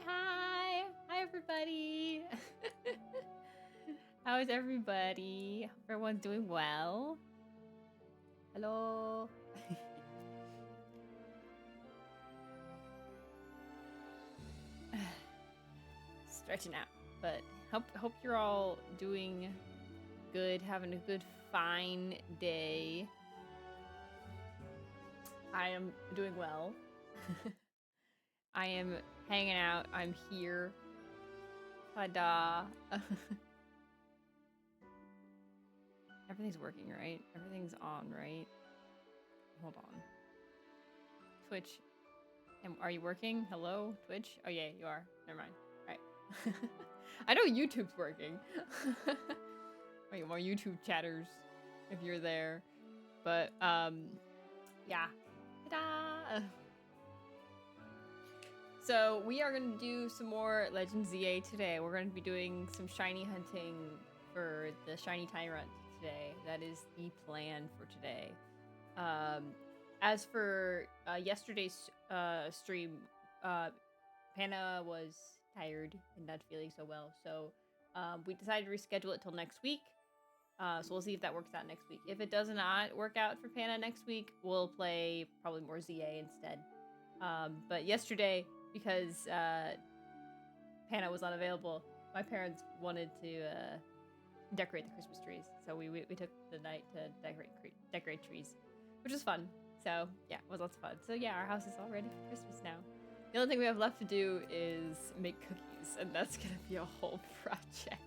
Hi. Hi, everybody. How is everybody? Hope everyone's doing well. Hello. Stretching out, but hope you're all doing good, having a good, fine day. I am doing well. I am hanging out. I'm here. Ta-da. Everything's working, right? Everything's on, right? Hold on. Twitch. Are you working? Hello, Twitch? Oh, yeah, you are. Never mind. All right. I know YouTube's working. Wait, more YouTube chatters if you're there. But, yeah. Ta-da! So, we are going to do some more legendsza today. We're going to be doing some shiny hunting for the shiny tyrant today. That is the plan for today. As for yesterday's stream, Panna was tired and not feeling so well, so we decided to reschedule it till next week. So we'll see if that works out next week. If it does not work out for Panna next week, we'll play probably more ZA instead. But yesterday, because Panna was unavailable, my parents wanted to decorate the Christmas trees, so we took the night to decorate trees, which was fun. So yeah, it was lots of fun. So yeah, our house is all ready for Christmas now. The only thing we have left to do is make cookies, and that's gonna be a whole project.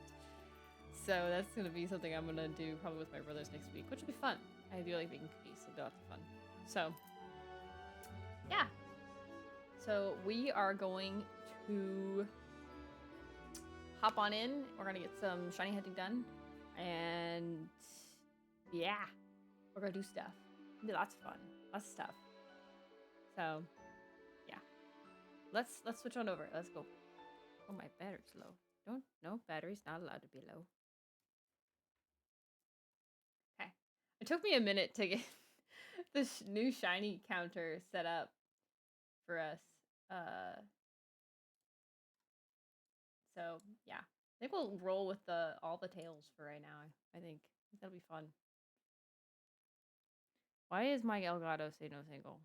So that's gonna be something I'm gonna do probably with my brothers next week, which will be fun. I do like making cookies, so it'll be lots of fun. So yeah. So we are going to hop on in. We're gonna get some shiny hunting done, and yeah, we're gonna do stuff. It'll be lots of fun, lots of stuff. So yeah, let's switch on over. Let's go. Oh, my battery's low. No, battery's not allowed to be low. Okay, it took me a minute to get this new shiny counter set up for us. So yeah, I think we'll roll with all the tails for right now. I think that'll be fun. Why is my Elgato say no single?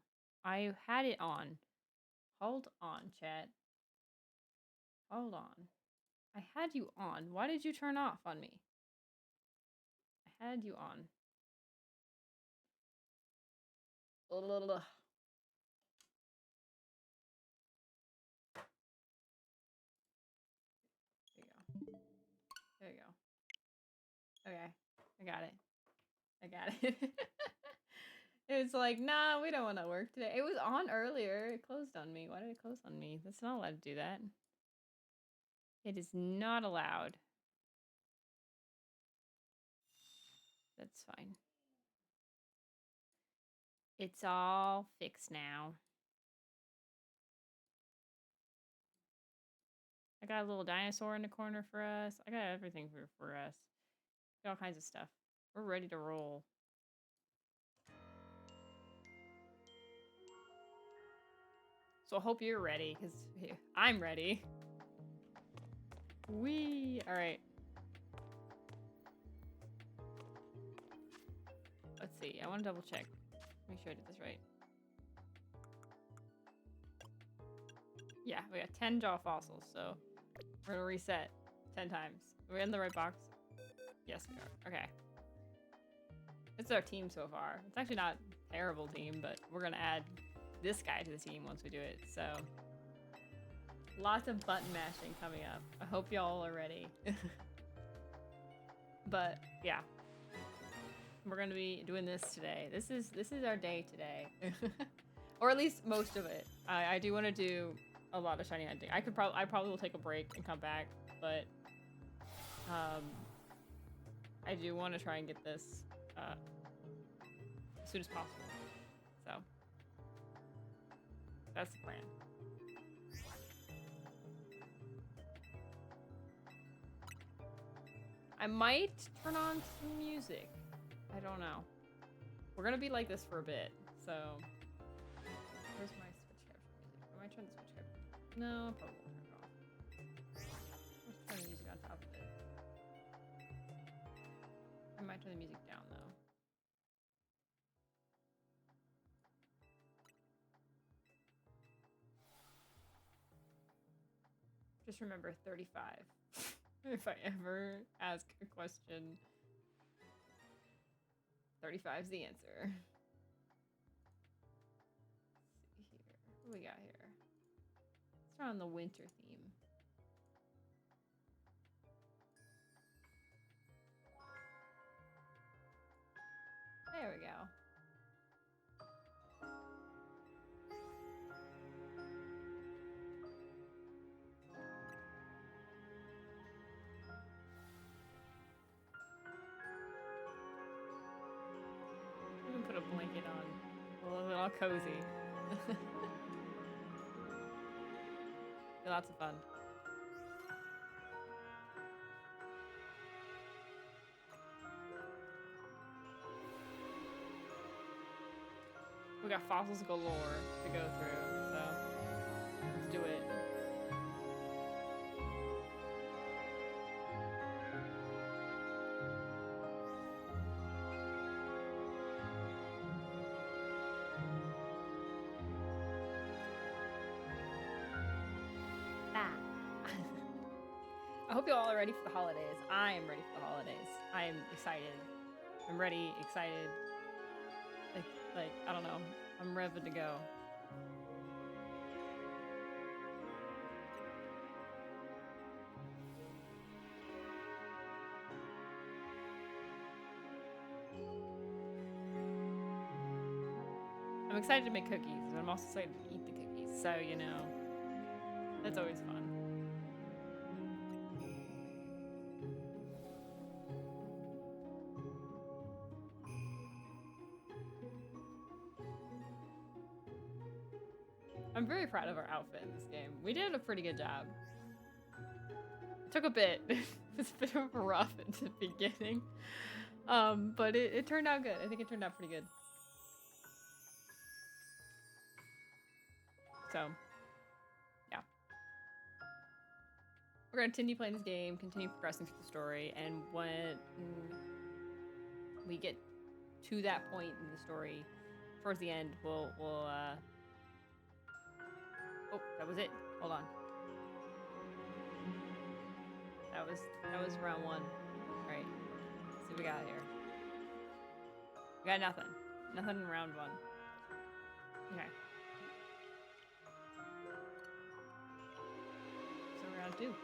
I had it on. Hold on, chat. Hold on. I had you on. Why did you turn off on me? I had you on. Ugh. There you go. Okay. I got it. I got it. It was like, nah, we don't want to work today. It was on earlier. It closed on me. Why did it close on me? That's not allowed to do that. It is not allowed. That's fine. It's all fixed now. I got a little dinosaur in the corner for us. I got everything for us. Got all kinds of stuff. We're ready to roll. So I hope you're ready, because I'm ready. Wee! Alright. Let's see. I want to double check. Make sure I did this right. Yeah, we got 10 jaw fossils, so we're gonna reset 10 times. We're in the right box? Yes, we are. Okay. It's our team so far. It's actually not a terrible team, but we're gonna add this guy to the team once we do it, so lots of button mashing coming up. I hope y'all are ready. But yeah, we're gonna be doing this today. This is our day today. Or at least most of it. I do want to do a lot of shiny hunting. I probably will take a break and come back, but I do want to try and get this as soon as possible. So that's the plan. I might turn on some music. I don't know. We're gonna be like this for a bit, so. Where's my switch capture music? Am I turning the switch capture? No, I probably won't turn it on. I might turn the music down though. Just remember 35. If I ever ask a question, 35 is the answer. Let's see here. What do we got here? Let's try on the winter theme. There we go. I'm gonna put a blanket on. A little all cozy. Lots of fun. We got fossils galore to go through, so let's do it. I hope you all are ready for the holidays. I am ready for the holidays. I am excited. I'm ready, excited. Like I don't know. I'm revving to go. I'm excited to make cookies, but I'm also excited to eat the cookies. So, you know, that's always fun. I'm very proud of our outfit in this game. We did a pretty good job. It took a bit. It was a bit of a rough at the beginning. But it turned out good. I think it turned out pretty good. So, yeah. We're going to continue playing this game, continue progressing through the story, and when we get to that point in the story, towards the end, we'll oh, that was it. Hold on. That was round 1. All right. Let's see what we got here. We got nothing. Nothing in round 1. Okay. So round 2.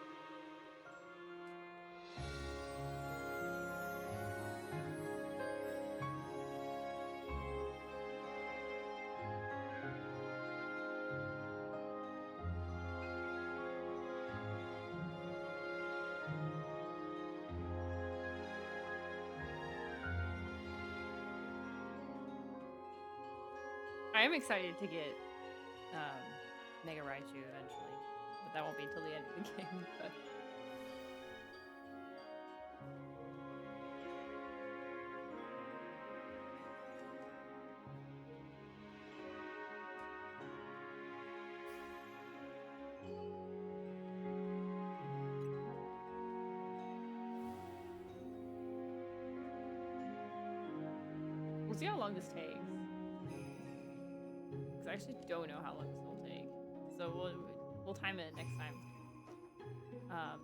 I am excited to get Mega Raichu eventually, but that won't be until the end of the game. But we'll see how long this takes. I actually don't know how long this will take, so we'll time it next time.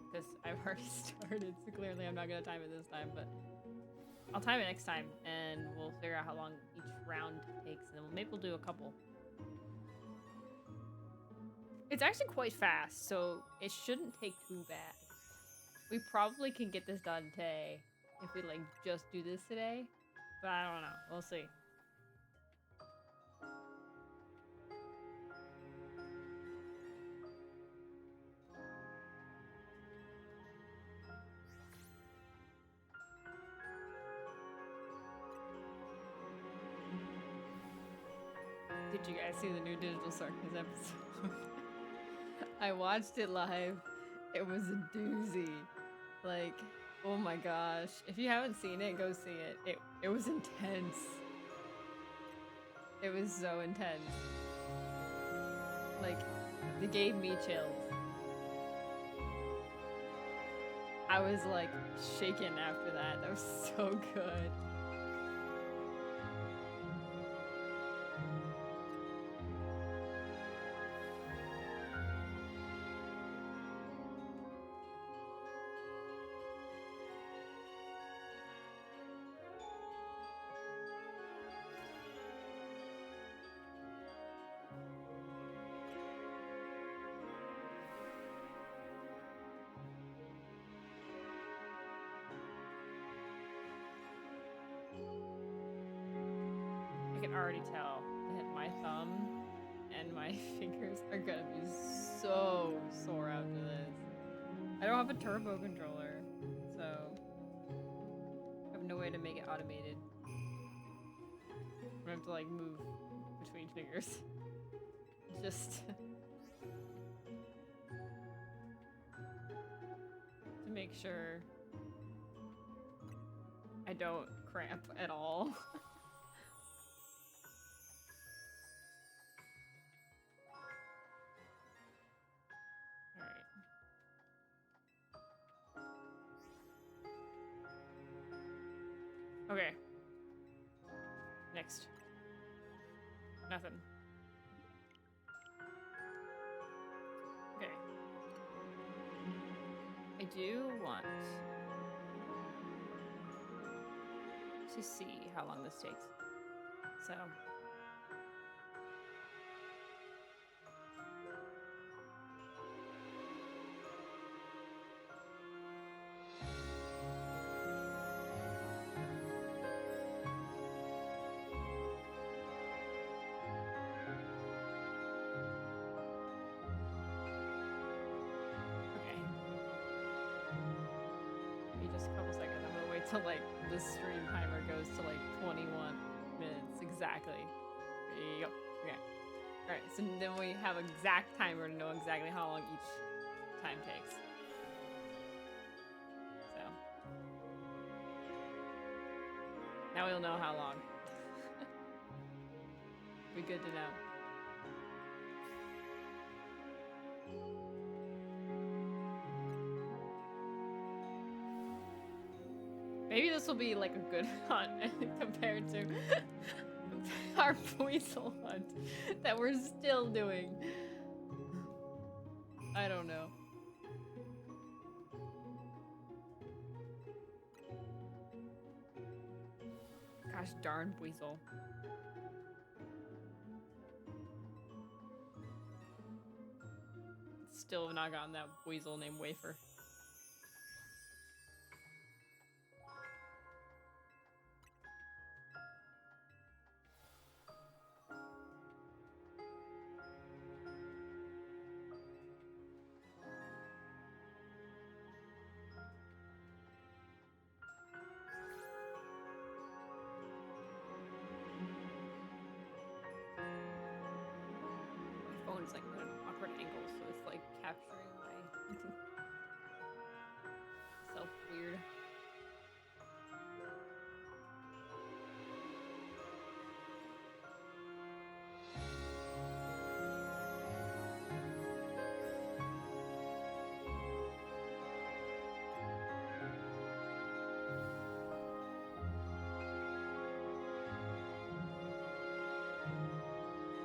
Because I've already started, so clearly I'm not gonna time it this time. But I'll time it next time, and we'll figure out how long each round takes, and then maybe we'll do a couple. It's actually quite fast, so it shouldn't take too bad. We probably can get this done today if we like just do this today, but I don't know. We'll see. Did you guys see the new Digital Circus episode? I watched it live. It was a doozy. Like, oh my gosh. If you haven't seen it, go see it. It was intense. It was so intense. Like, it gave me chills. I was like shaken after that. That was so good. I can already tell that my thumb and my fingers are gonna be so sore after this. I don't have a turbo controller, so I have no way to make it automated. I'm gonna have to like move between fingers. Just to make sure I don't cramp at all. Okay. Next. Nothing. Okay. I do want to see how long this takes. So. Just a couple seconds. I'm gonna wait till like the stream timer goes to like 21 minutes exactly. Yep. Okay. Alright, so then we have an exact timer to know exactly how long each time takes. So now we'll know how long. Be good to know. Maybe this will be like a good hunt compared to our weasel hunt that we're still doing. I don't know. Gosh darn weasel. Still have not gotten that weasel named Wafer. It's like at an awkward angle, so it's like capturing my self weird.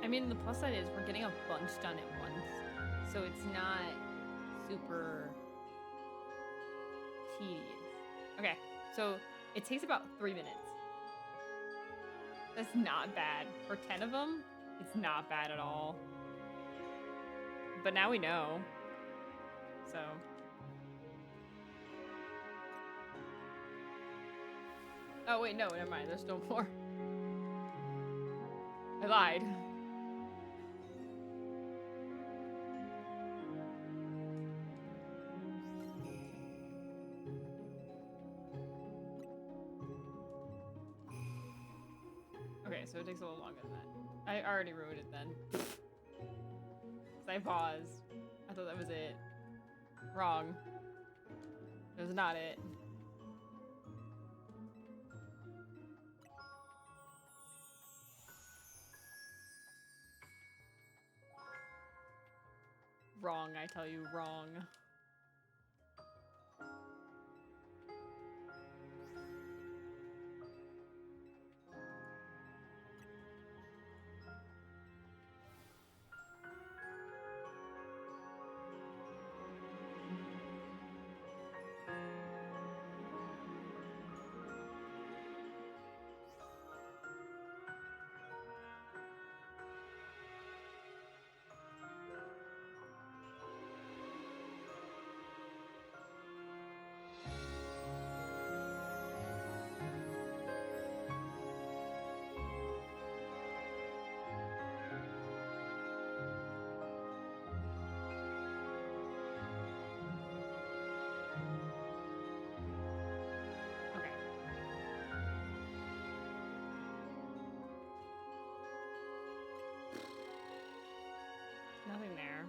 I mean, the plus side is we're getting a bunch done at once, so it's not super tedious. Okay, so it takes about 3 minutes. That's not bad. For 10 of them, it's not bad at all. But now we know, so. Oh wait, no, never mind, there's no more. I lied. Okay, so it takes a little longer than that. I already ruined it then. Cause I paused. I thought that was it. Wrong. It was not it. Wrong, I tell you, wrong. Nothing there.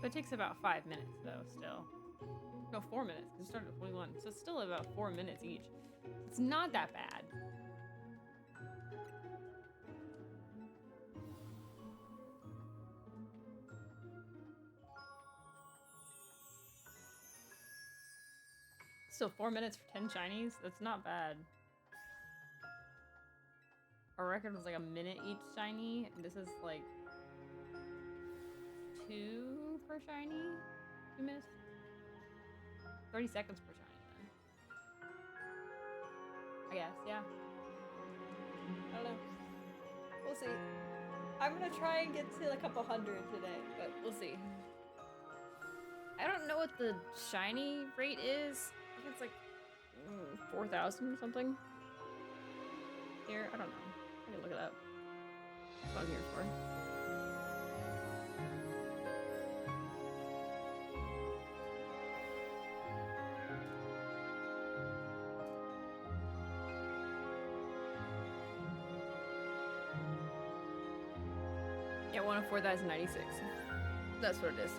It takes about 5 minutes though, still. No, 4 minutes, because it started at 21. So it's still about 4 minutes each. It's not that bad. Still 4 minutes for 10 shinies? That's not bad. Our record was like a minute each shiny. And this is like 2 per shiny? 2 minutes? 30 seconds per shiny then. I guess, yeah. I don't know. We'll see. I'm gonna try and get to a couple hundred today, but we'll see. I don't know what the shiny rate is. I think it's like 4,000 or something. Here, I don't know. I can look it up. That's what I'm here for. Yeah, 1 of 4,096. That's what it is.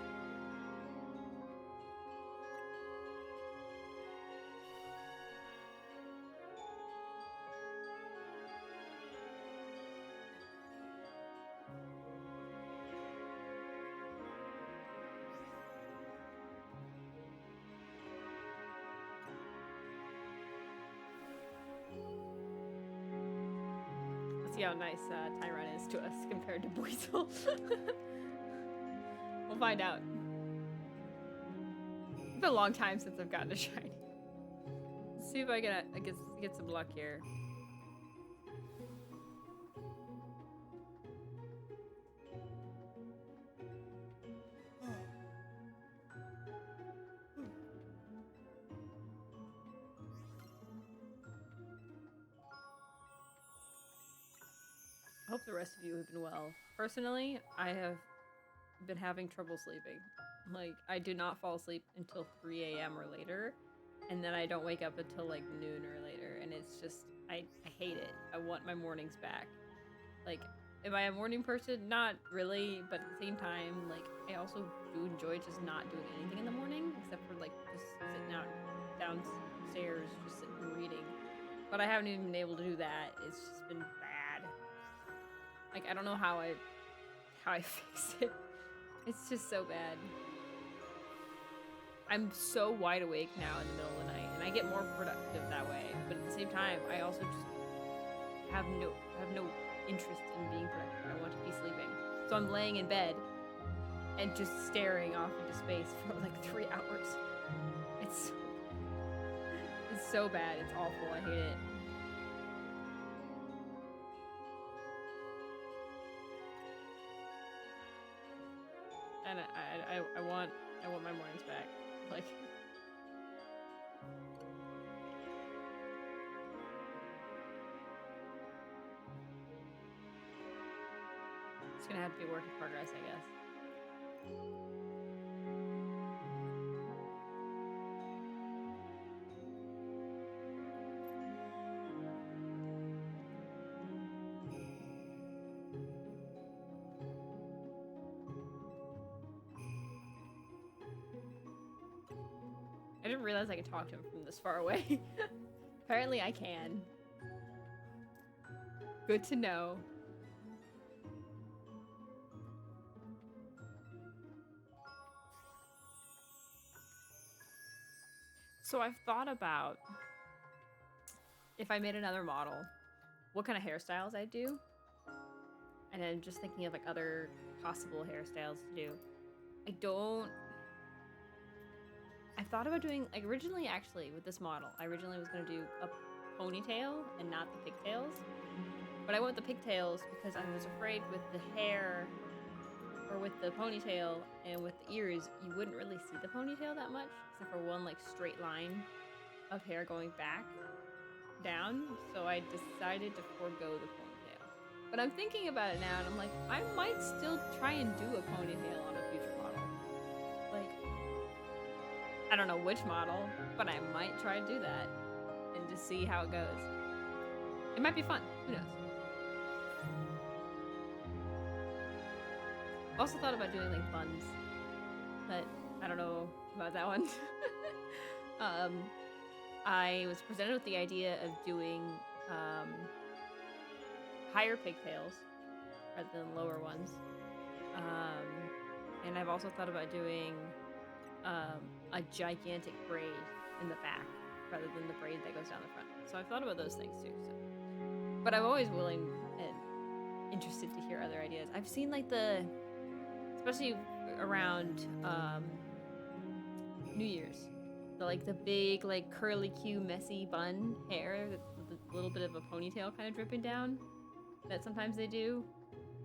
See how nice Tyron is to us compared to Boisel. We'll find out. It's been a long time since I've gotten a shiny. Let's see if I get some luck here. I hope the rest of you have been well. Personally, I have been having trouble sleeping. Like, I do not fall asleep until 3 a.m. or later, and then I don't wake up until like noon or later, and it's just, I hate it. I want my mornings back. Like, am I a morning person? Not really, but at the same time, like, I also do enjoy just not doing anything in the morning, except for like just sitting out downstairs, just sitting and reading. But I haven't even been able to do that. It's just been bad. Like, I don't know how I fix it. It's just so bad. I'm so wide awake now in the middle of the night, and I get more productive that way. But at the same time, I also just have no interest in being productive. I want to be sleeping. So I'm laying in bed and just staring off into space for like 3 hours. It's so bad. It's awful. I hate it. And I want my mornings back. Like, it's gonna have to be a work in progress, I guess. I didn't realize I could talk to him from this far away. Apparently I can. Good to know. So I've thought about if I made another model, what kind of hairstyles I'd do. And then just thinking of like other possible hairstyles to do. I've thought about doing, like, originally, actually, with this model, I originally was going to do a ponytail and not the pigtails. But I went with the pigtails because I was afraid with the hair or with the ponytail and with the ears, you wouldn't really see the ponytail that much, except for one like straight line of hair going back down. So I decided to forego the ponytail. But I'm thinking about it now, and I'm like, I might still try and do a ponytail on a future model. Like, I don't know which model, but I might try to do that and just see how it goes. It might be fun. Who knows? Also thought about doing like buns, but I don't know about that one. I was presented with the idea of doing higher pigtails rather than lower ones. And I've also thought about doing a gigantic braid in the back rather than the braid that goes down the front. So I've thought about those things too. So. But I'm always willing and interested to hear other ideas. I've seen like especially around New Year's, the big like curly Q messy bun hair with a little bit of a ponytail kind of dripping down that sometimes they do,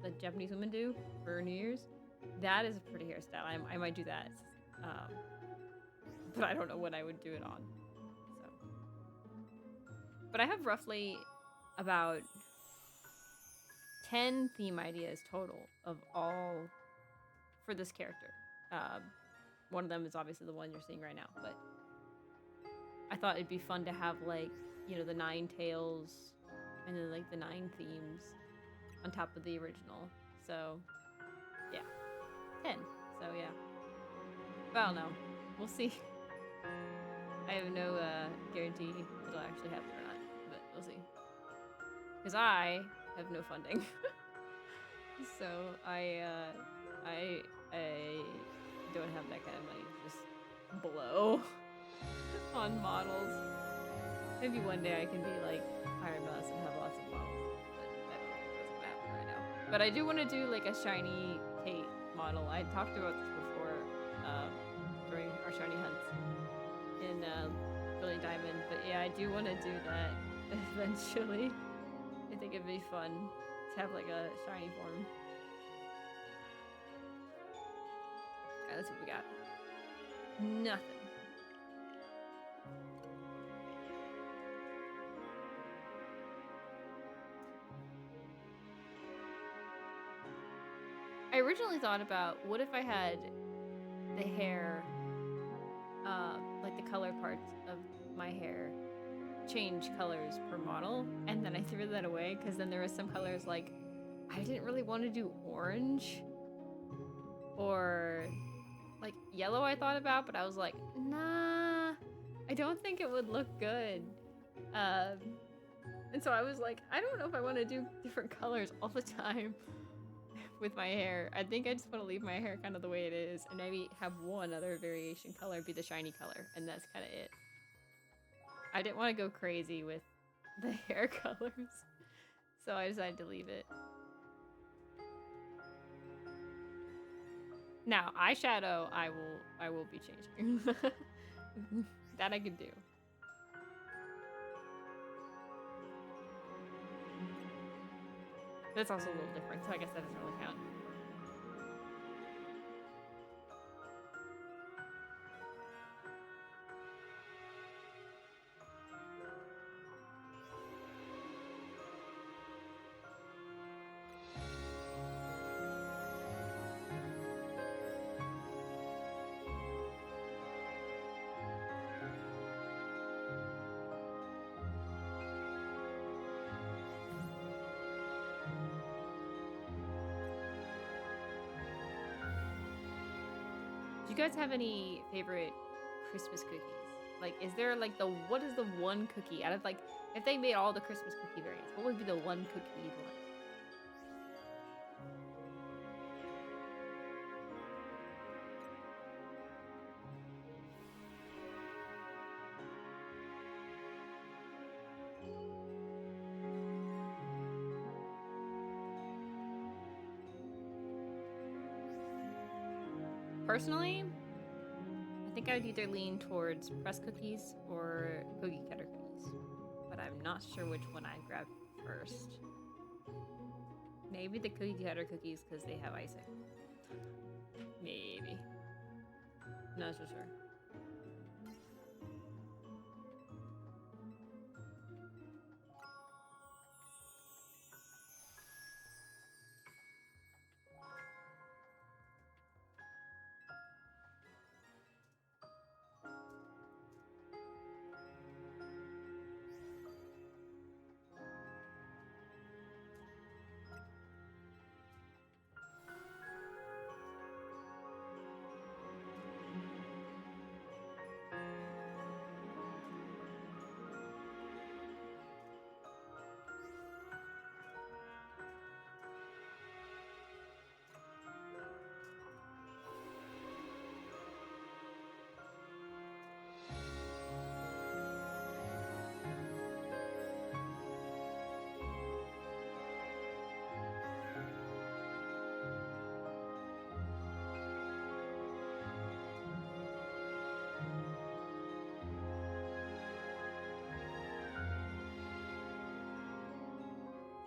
that Japanese women do for New Year's. That is a pretty hairstyle. I might do that, but I don't know what I would do it on. So, but I have roughly about 10 theme ideas total of all for this character. One of them is obviously the one you're seeing right now, but I thought it'd be fun to have like, you know, the 9 tails and then like the 9 themes on top of the original. So yeah, 10. So yeah, but I don't know. We'll see. I have no guarantee it'll actually happen or not, but we'll see. Because I have no funding, so I don't have that kind of money to just blow on models. Maybe one day I can be like Iron Mouse and have lots of models, but I don't think that's gonna happen right now. But I do want to do like a shiny Kate model. I talked about this before during our shiny hunts in Billy Diamond, but yeah, I do want to do that eventually. I think it'd be fun to have like a shiny form. Alright, let's see what we got. Nothing. I originally thought about, what if I had the hair, like the color parts of my hair change colors per model, and then I threw that away because then there was some colors like I didn't really want to do orange or like yellow. I thought about, but I was like, nah, I don't think it would look good. And so I was like, I don't know if I want to do different colors all the time with my hair. I think I just want to leave my hair kind of the way it is and maybe have one other variation color be the shiny color, and that's kind of it. I didn't want to go crazy with the hair colors, so I decided to leave it. Now, eyeshadow, I will be changing. That I could do. That's also a little different, so I guess that doesn't really count. Do you guys have any favorite Christmas cookies? Like, is there like what is the one cookie out of like, if they made all the Christmas cookie variants, what would be the one cookie you'd want? Personally, I think I would either lean towards press cookies or cookie cutter cookies, but I'm not sure which one I'd grab first. Maybe the cookie cutter cookies because they have icing. Maybe. Not so sure.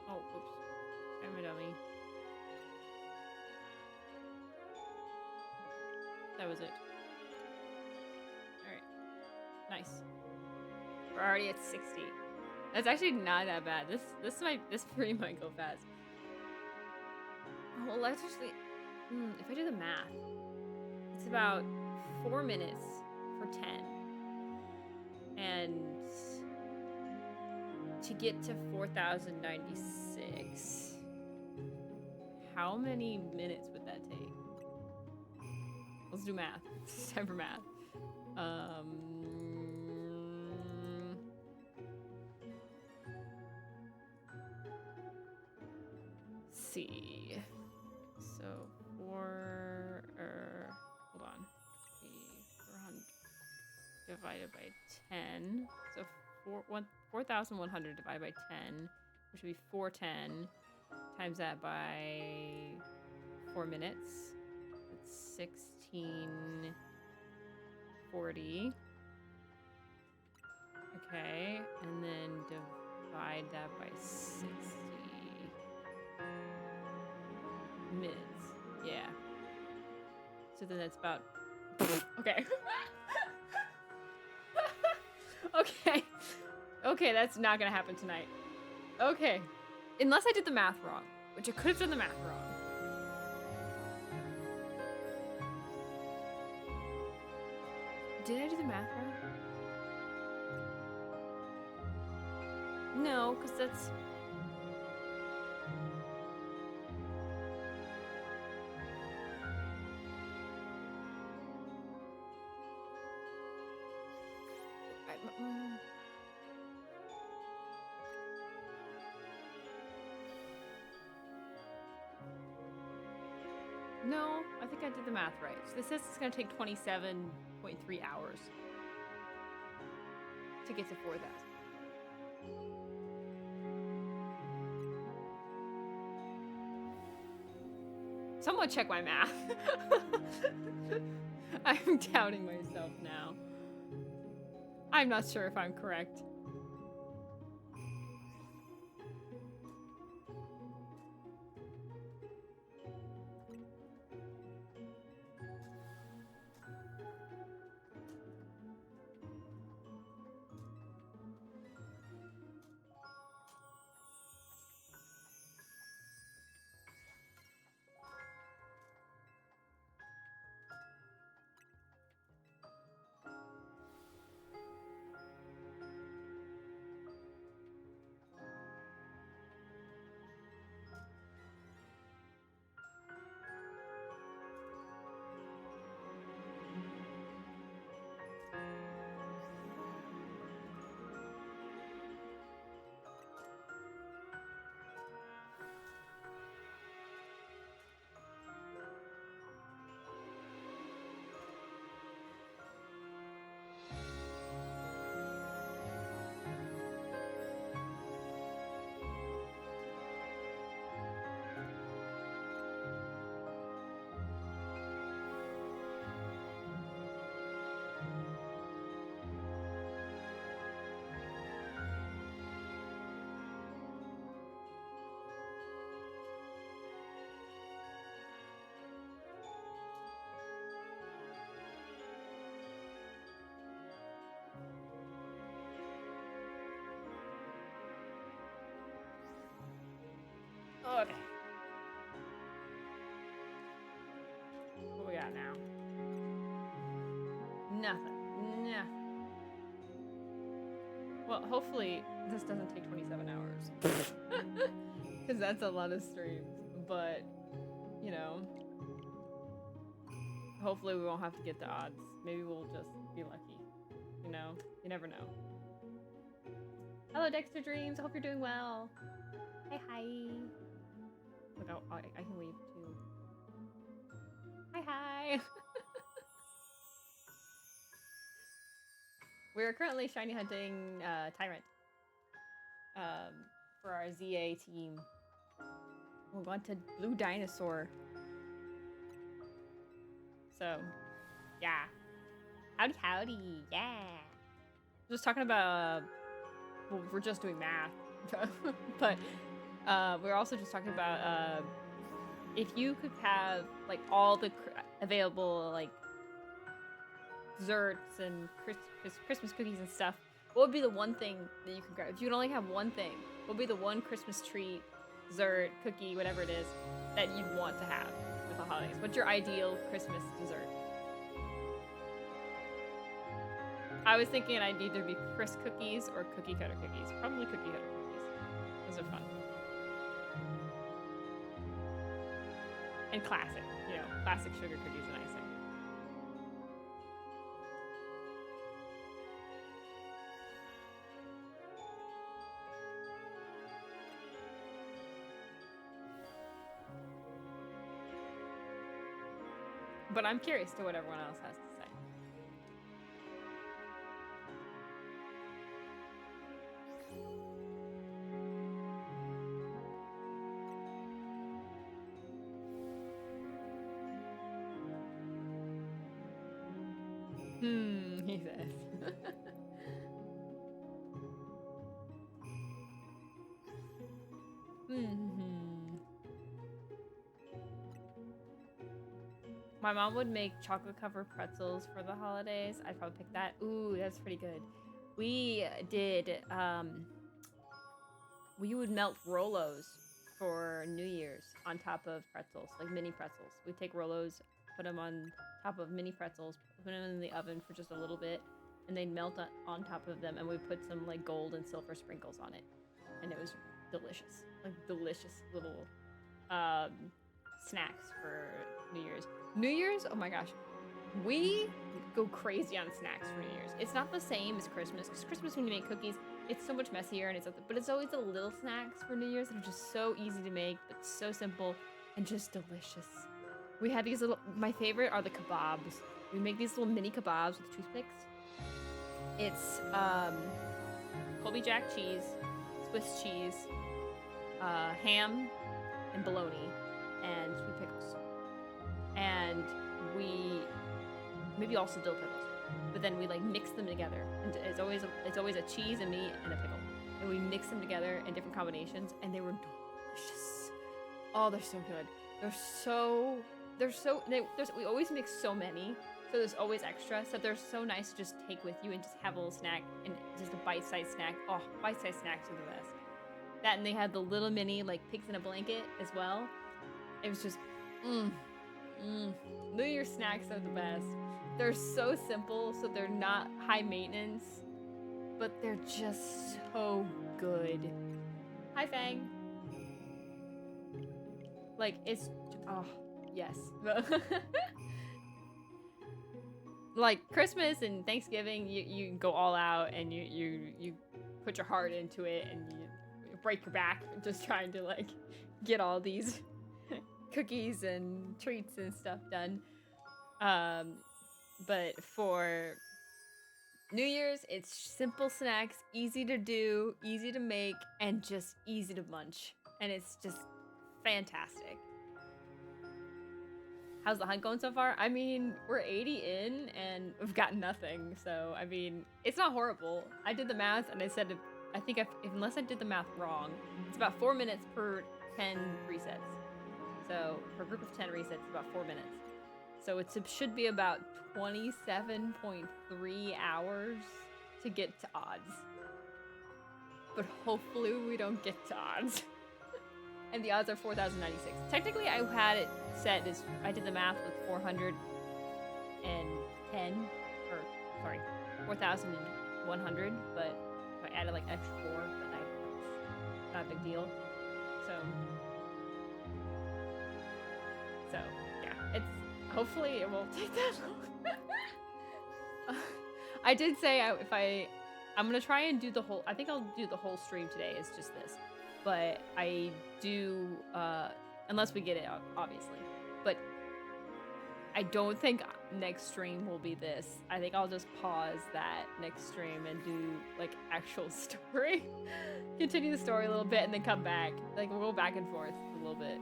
Oh, oops. I'm a dummy. That was it. Alright. Nice. We're already at 60. That's actually not that bad. This pretty might go fast. Well, let's actually... if I do the math, it's about 4 minutes for 10. And to get to 4,096, how many minutes would that take? Let's do math. It's time for math. See. So hold on. 400 divided by 10. So 4,100 divided by 10, which would be 410. Times that by 4 minutes. It's 1640. Okay, and then divide that by 60 minutes. Yeah. So then that's about... Okay. Okay. Okay, that's not gonna happen tonight. Okay. Unless I did the math wrong, which I could have done the math wrong. Did I do the math wrong? No, because that's... No, I think I did the math right. So this says it's going to take 27.3 hours to get to 4,000. Someone check my math. I'm doubting myself now. I'm not sure if I'm correct. Okay. What we got now? Nothing. Nothing. Well, hopefully this doesn't take 27 hours. Because that's a lot of streams. But, you know, hopefully we won't have to get the odds. Maybe we'll just be lucky. You know? You never know. Hello, Dexter Dreams. I hope you're doing well. Hi, hi. Look, I can wave too. Hi, hi. We're currently shiny hunting Tyrant for our ZA team. We're going to Blue Dinosaur. So, yeah. Howdy, howdy. Yeah. Just talking about, well, we're just doing math. But we're also just talking about if you could have like all the available like desserts and Christmas cookies and stuff, what would be the one thing that you could grab? If you could only have one thing, what would be the one Christmas treat, dessert, cookie, whatever it is, that you'd want to have with the holidays? What's your ideal Christmas dessert? I was thinking I'd either be Crisp cookies or cookie cutter cookies. Probably cookie cutter cookies. Those are fun. And classic, you know, classic sugar cookies and icing. But I'm curious to what everyone else has to say. He says. My mom would make chocolate covered pretzels for the holidays. I'd probably pick that. Ooh, that's pretty good. We did, we would melt Rolos for New Year's on top of pretzels, like mini pretzels. We'd take Rolos, put them on top of mini pretzels, put them in the oven for just a little bit, and they'd melt on top of them, and we'd put some like gold and silver sprinkles on it. And it was delicious. Like delicious little snacks for New Year's. New Year's, oh my gosh, we go crazy on snacks for New Year's. It's not the same as Christmas, because Christmas when you make cookies, it's so much messier, and but it's always the little snacks for New Year's that are just so easy to make, but so simple and just delicious. We have these little, my favorite are the kebabs. We make these little mini kebabs with toothpicks. It's Colby Jack cheese, Swiss cheese, ham, and bologna, and sweet pickles. And we maybe also dill pickles, but then we like mix them together. And it's always a cheese, a meat, and a pickle. And we mix them together in different combinations, and they were delicious. Oh, they're so good. We always mix so many, so there's always extra. So they're so nice to just take with you and just have a little snack, and just a bite-sized snack. Oh, bite-sized snacks are the best. That, and they had the little mini like pigs in a blanket as well. It was just New Year's snacks are the best. They're so simple, so they're not high maintenance, but they're just so good. Hi, Fang. Like, it's, oh, yes. Like, Christmas and Thanksgiving, you go all out, and you put your heart into it, and you break your back just trying to, like, get all these cookies and treats and stuff done. But for New Year's, it's simple snacks, easy to do, easy to make, and just easy to munch. And it's just fantastic. How's the hunt going so far? I mean, we're 80 in and we've got nothing. So, I mean, it's not horrible. I did the math and I said, I think unless I did the math wrong, it's about 4 minutes per 10 resets. So, per group of 10 resets, about 4 minutes. So, it should be about 27.3 hours to get to odds. But hopefully we don't get to odds. And the odds are 4,096. Technically, I had it set as, I did the math with 410, or sorry, 4,100, but I added like extra 4, but not a big deal. So yeah, it's, hopefully it won't take that long. I did say I'm gonna try and do the whole, I think I'll do the whole stream today, it's just this. But I do, unless we get it out, obviously. But I don't think next stream will be this. I think I'll just pause that next stream and do, like, actual story. Continue the story a little bit and then come back. Like, we'll go back and forth a little bit.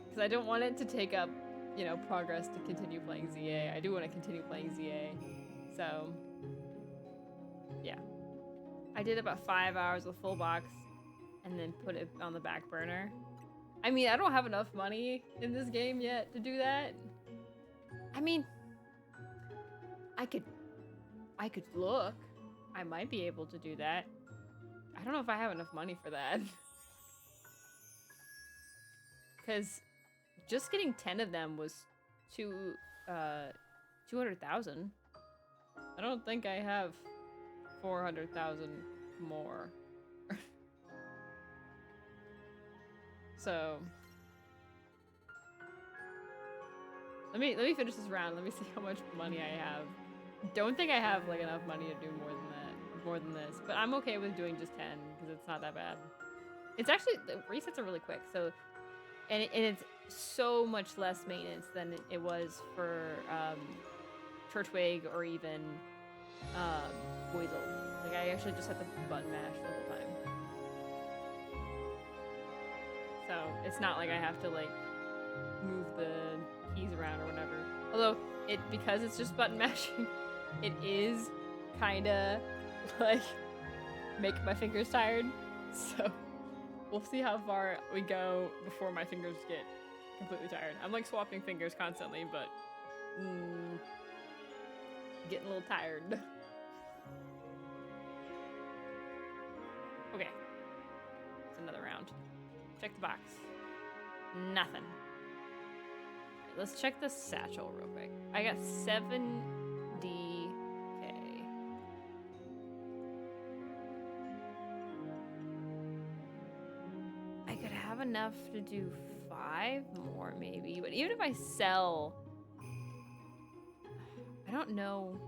Because I don't want it to take up, you know, progress to continue playing ZA. I do want to continue playing ZA. So, yeah. I did about 5 hours with full box. And then put it on the back burner. I mean, I don't have enough money in this game yet to do that. I mean, I could look. I might be able to do that. I don't know if I have enough money for that. Because just getting 10 of them was 200,000. I don't think I have 400,000 more. So let me finish this round. Let me see how much money I have. Don't think I have like enough money to do more than this, but I'm okay with doing just 10 because it's not that bad. It's actually, the resets are really quick. So and it's so much less maintenance than it was for Churchwig or even Weasel. Like I actually just had to button mash the whole time. So it's not like I have to like move the keys around or whatever. Although because it's just button mashing, it is kinda like make my fingers tired. So we'll see how far we go before my fingers get completely tired. I'm like swapping fingers constantly, but getting a little tired. Okay, it's another round. Check the box. Nothing. Let's check the satchel real quick. I got 70k. I could have enough to do 5 more maybe, but even if I sell, I don't know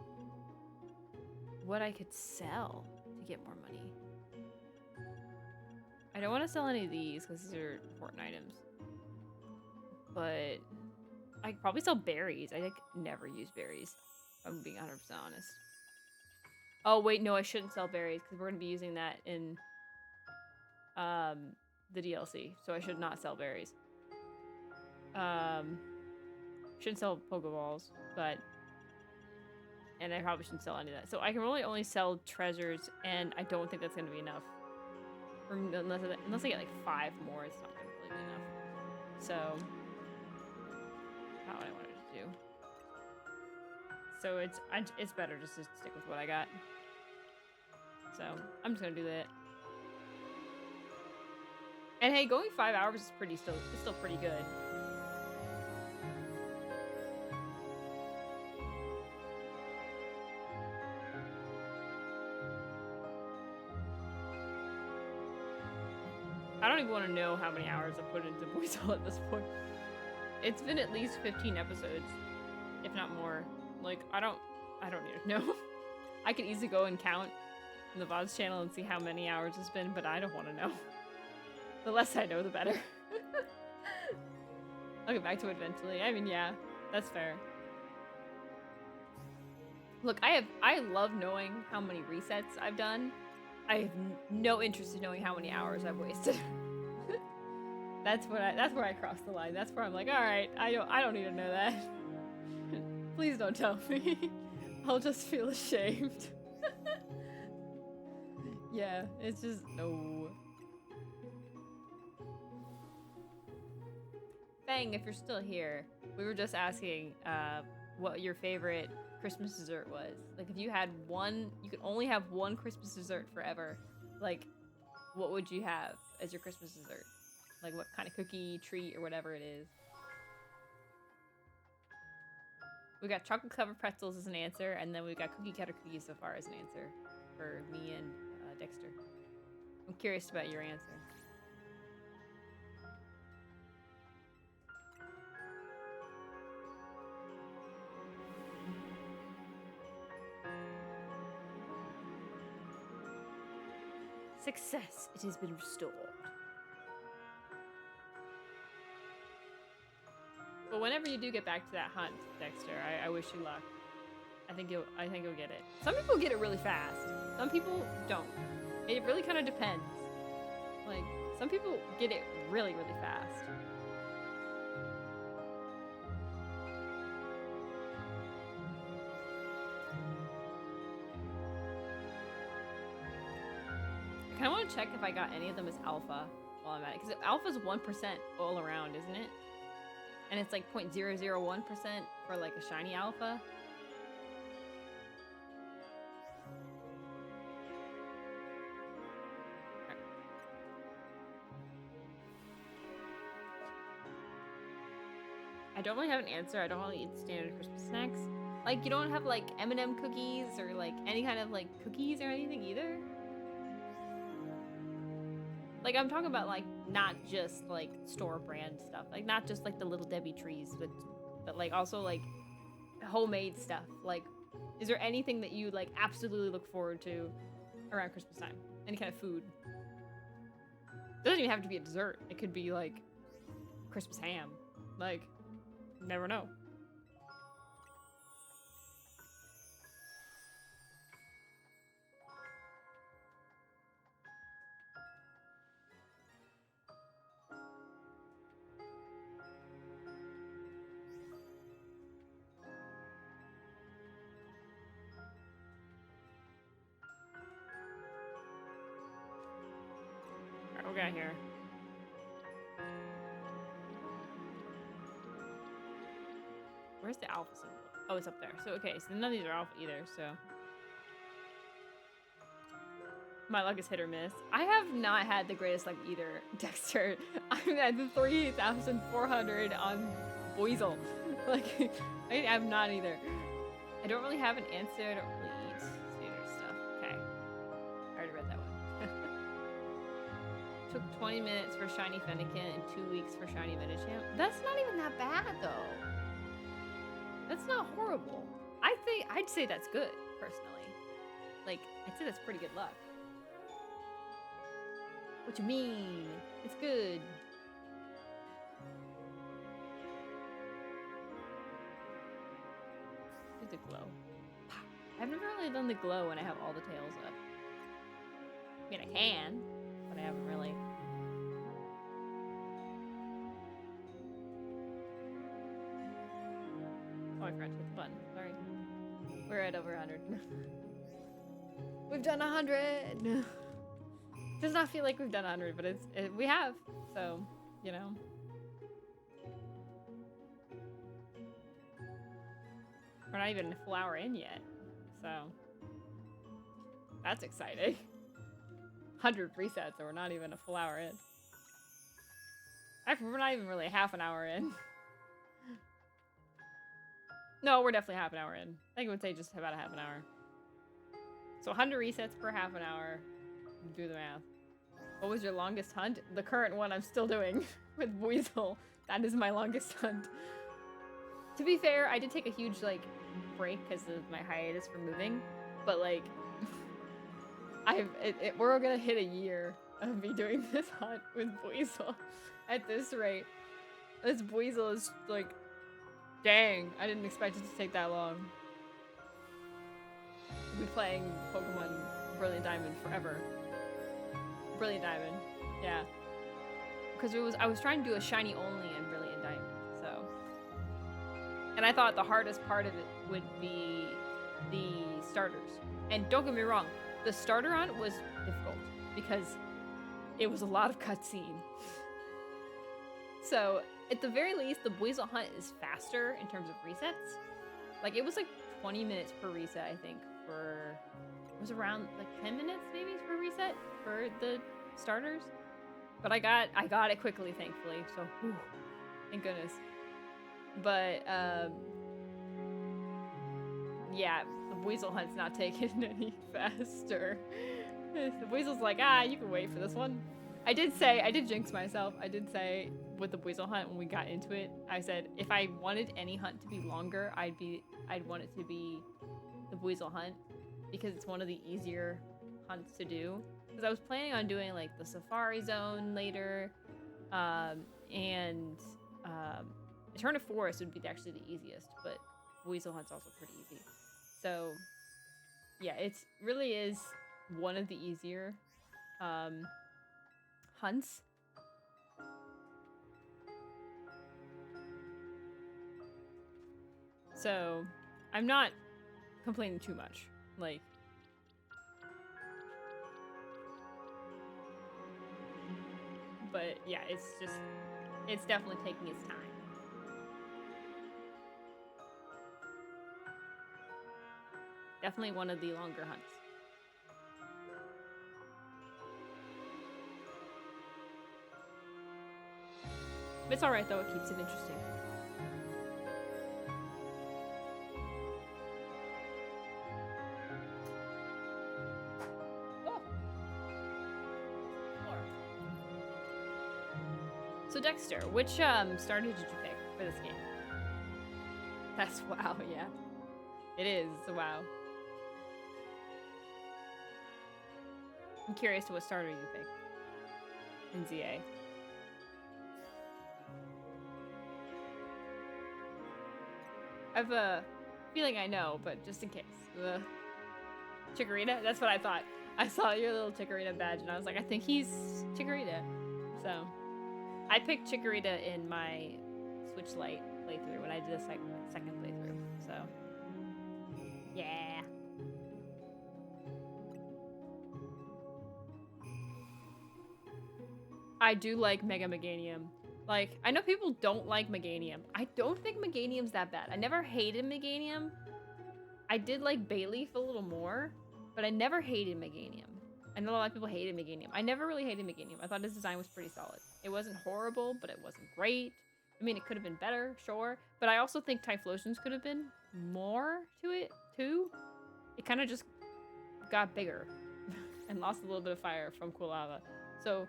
what I could sell to get more money. I don't want to sell any of these because these are important items. But I could probably sell berries. I like never use berries, if I'm being 100% honest. Oh wait, no, I shouldn't sell berries because we're gonna be using that in the DLC. So I should not sell berries. Shouldn't sell Pokeballs, and I probably shouldn't sell any of that. So I can really only sell treasures, and I don't think that's gonna be enough. Unless I get like 5 more, it's not gonna really be enough. So, not what I wanted to do. So it's better just to stick with what I got. So I'm just gonna do that. And hey, going 5 hours is still pretty good. I don't even want to know how many hours I put into Boyzall at this point. It's been at least 15 episodes, if not more. Like, I don't need to know. I can easily go and count in the VODs channel and see how many hours it's been, but I don't want to know. The less I know, the better. I'll get back to it eventually. I mean, yeah, that's fair. Look, I love knowing how many resets I've done. I have no interest in knowing how many hours I've wasted. That's where I cross the line. That's where I'm like, all right, I don't need to know that. Please don't tell me. I'll just feel ashamed. Yeah, it's just no. Bang, if you're still here, we were just asking what your favorite Christmas dessert was. Like, if you had one, you could only have one Christmas dessert forever. Like, what would you have as your Christmas dessert? like what kind of cookie, treat, or whatever it is. We got chocolate covered pretzels as an answer, and then we got cookie cutter cookies so far as an answer for me and Dexter. I'm curious about your answer. Success! It has been restored. But whenever you do get back to that hunt, Dexter, I wish you luck. I think you'll get it. Some people get it really fast. Some people don't. It really kind of depends. Like, some people get it really, really fast. I kind of want to check if I got any of them as alpha while I'm at it. Because alpha's 1% all around, isn't it? And it's like 0.001% for like a shiny alpha. I don't really have an answer. I don't really eat standard Christmas snacks. Like, you don't have like M&M cookies or like any kind of like cookies or anything either? Like, I'm talking about like not just like store brand stuff. Like not just like the Little Debbie trees, but like also like homemade stuff. Like, is there anything that you like absolutely look forward to around Christmas time? Any kind of food? It doesn't even have to be a dessert. It could be like Christmas ham. Like, never know. Alright, what we got here? Where's the alpha symbol? Oh, it's up there. So, okay, so none of these are alpha either, so. My luck is hit or miss. I have not had the greatest luck either, Dexter. I'm at 3,400 on Boizel. Like, I have not either. I don't really have an answer. I don't really eat standard stuff. Okay. I already read that one. Took 20 minutes for Shiny Fennekin and 2 weeks for Shiny Medicham. That's not even that bad, though. That's not horrible. I'd say that's good, personally. Like, I'd say that's pretty good luck. What you mean? It's good. Do the glow. I've never really done the glow when I have all the tails up. I mean, I can, but I haven't really. Oh, I forgot to hit the button. Sorry. We're at over 100. We've done 100! Does not feel like we've done 100, but we have. So, you know. We're not even a full hour in yet. So, that's exciting. 100 resets, and we're not even a full hour in. Actually, we're not even really half an hour in. No, we're definitely half an hour in. I think I would say just about a half an hour. So 100 resets per half an hour. Do the math. What was your longest hunt? The current one I'm still doing with Weasel. That is my longest hunt. To be fair, I did take a huge like break because of my hiatus for moving. But like, we're gonna hit a year of me doing this hunt with Weasel at this rate. This Weasel is like, dang, I didn't expect it to take that long. We'll be playing Pokemon Brilliant Diamond forever. Brilliant Diamond, yeah. Because I was trying to do a shiny only in Brilliant Diamond, so. And I thought the hardest part of it would be the starters. And don't get me wrong, the starter hunt was difficult because it was a lot of cutscene. So, at the very least, the Weasel hunt is faster in terms of resets. Like, it was like 20 minutes per reset, I think, for... It was around like 10 minutes maybe per reset for the starters. But I got it quickly, thankfully. So, whew, thank goodness. But yeah, the weasel hunt's not taking any faster. The weasel's like, you can wait for this one. I did jinx myself. I did say with the weasel hunt when we got into it, I said if I wanted any hunt to be longer, I'd want it to be the weasel hunt because it's one of the easier hunts to do. Because I was planning on doing like the safari zone later, and Eternal Forest would be actually the easiest, but weasel hunt's also pretty easy. So yeah, it really is one of the easier hunts. So I'm not complaining too much. Like, but yeah, it's definitely taking its time. Definitely one of the longer hunts. But it's alright though, it keeps it interesting. Oh. So Dexter, which starter did you pick for this game? That's WoW, yeah. It is, WoW. I'm curious to what starter you picked in ZA. I have a feeling I know, but just in case. Chikorita? That's what I thought. I saw your little Chikorita badge and I was like, I think he's Chikorita. So, I picked Chikorita in my Switch Lite playthrough when I did a second playthrough. So, yeah. I do like Mega Meganium. Like, I know people don't like Meganium. I don't think Meganium's that bad. I never hated Meganium. I did like Bayleaf a little more, but I never hated Meganium. I know a lot of people hated Meganium. I never really hated Meganium. I thought his design was pretty solid. It wasn't horrible, but it wasn't great. I mean, it could have been better, sure. But I also think Typhlosions could have been more to it, too. It kind of just got bigger and lost a little bit of fire from Cool Lava. So,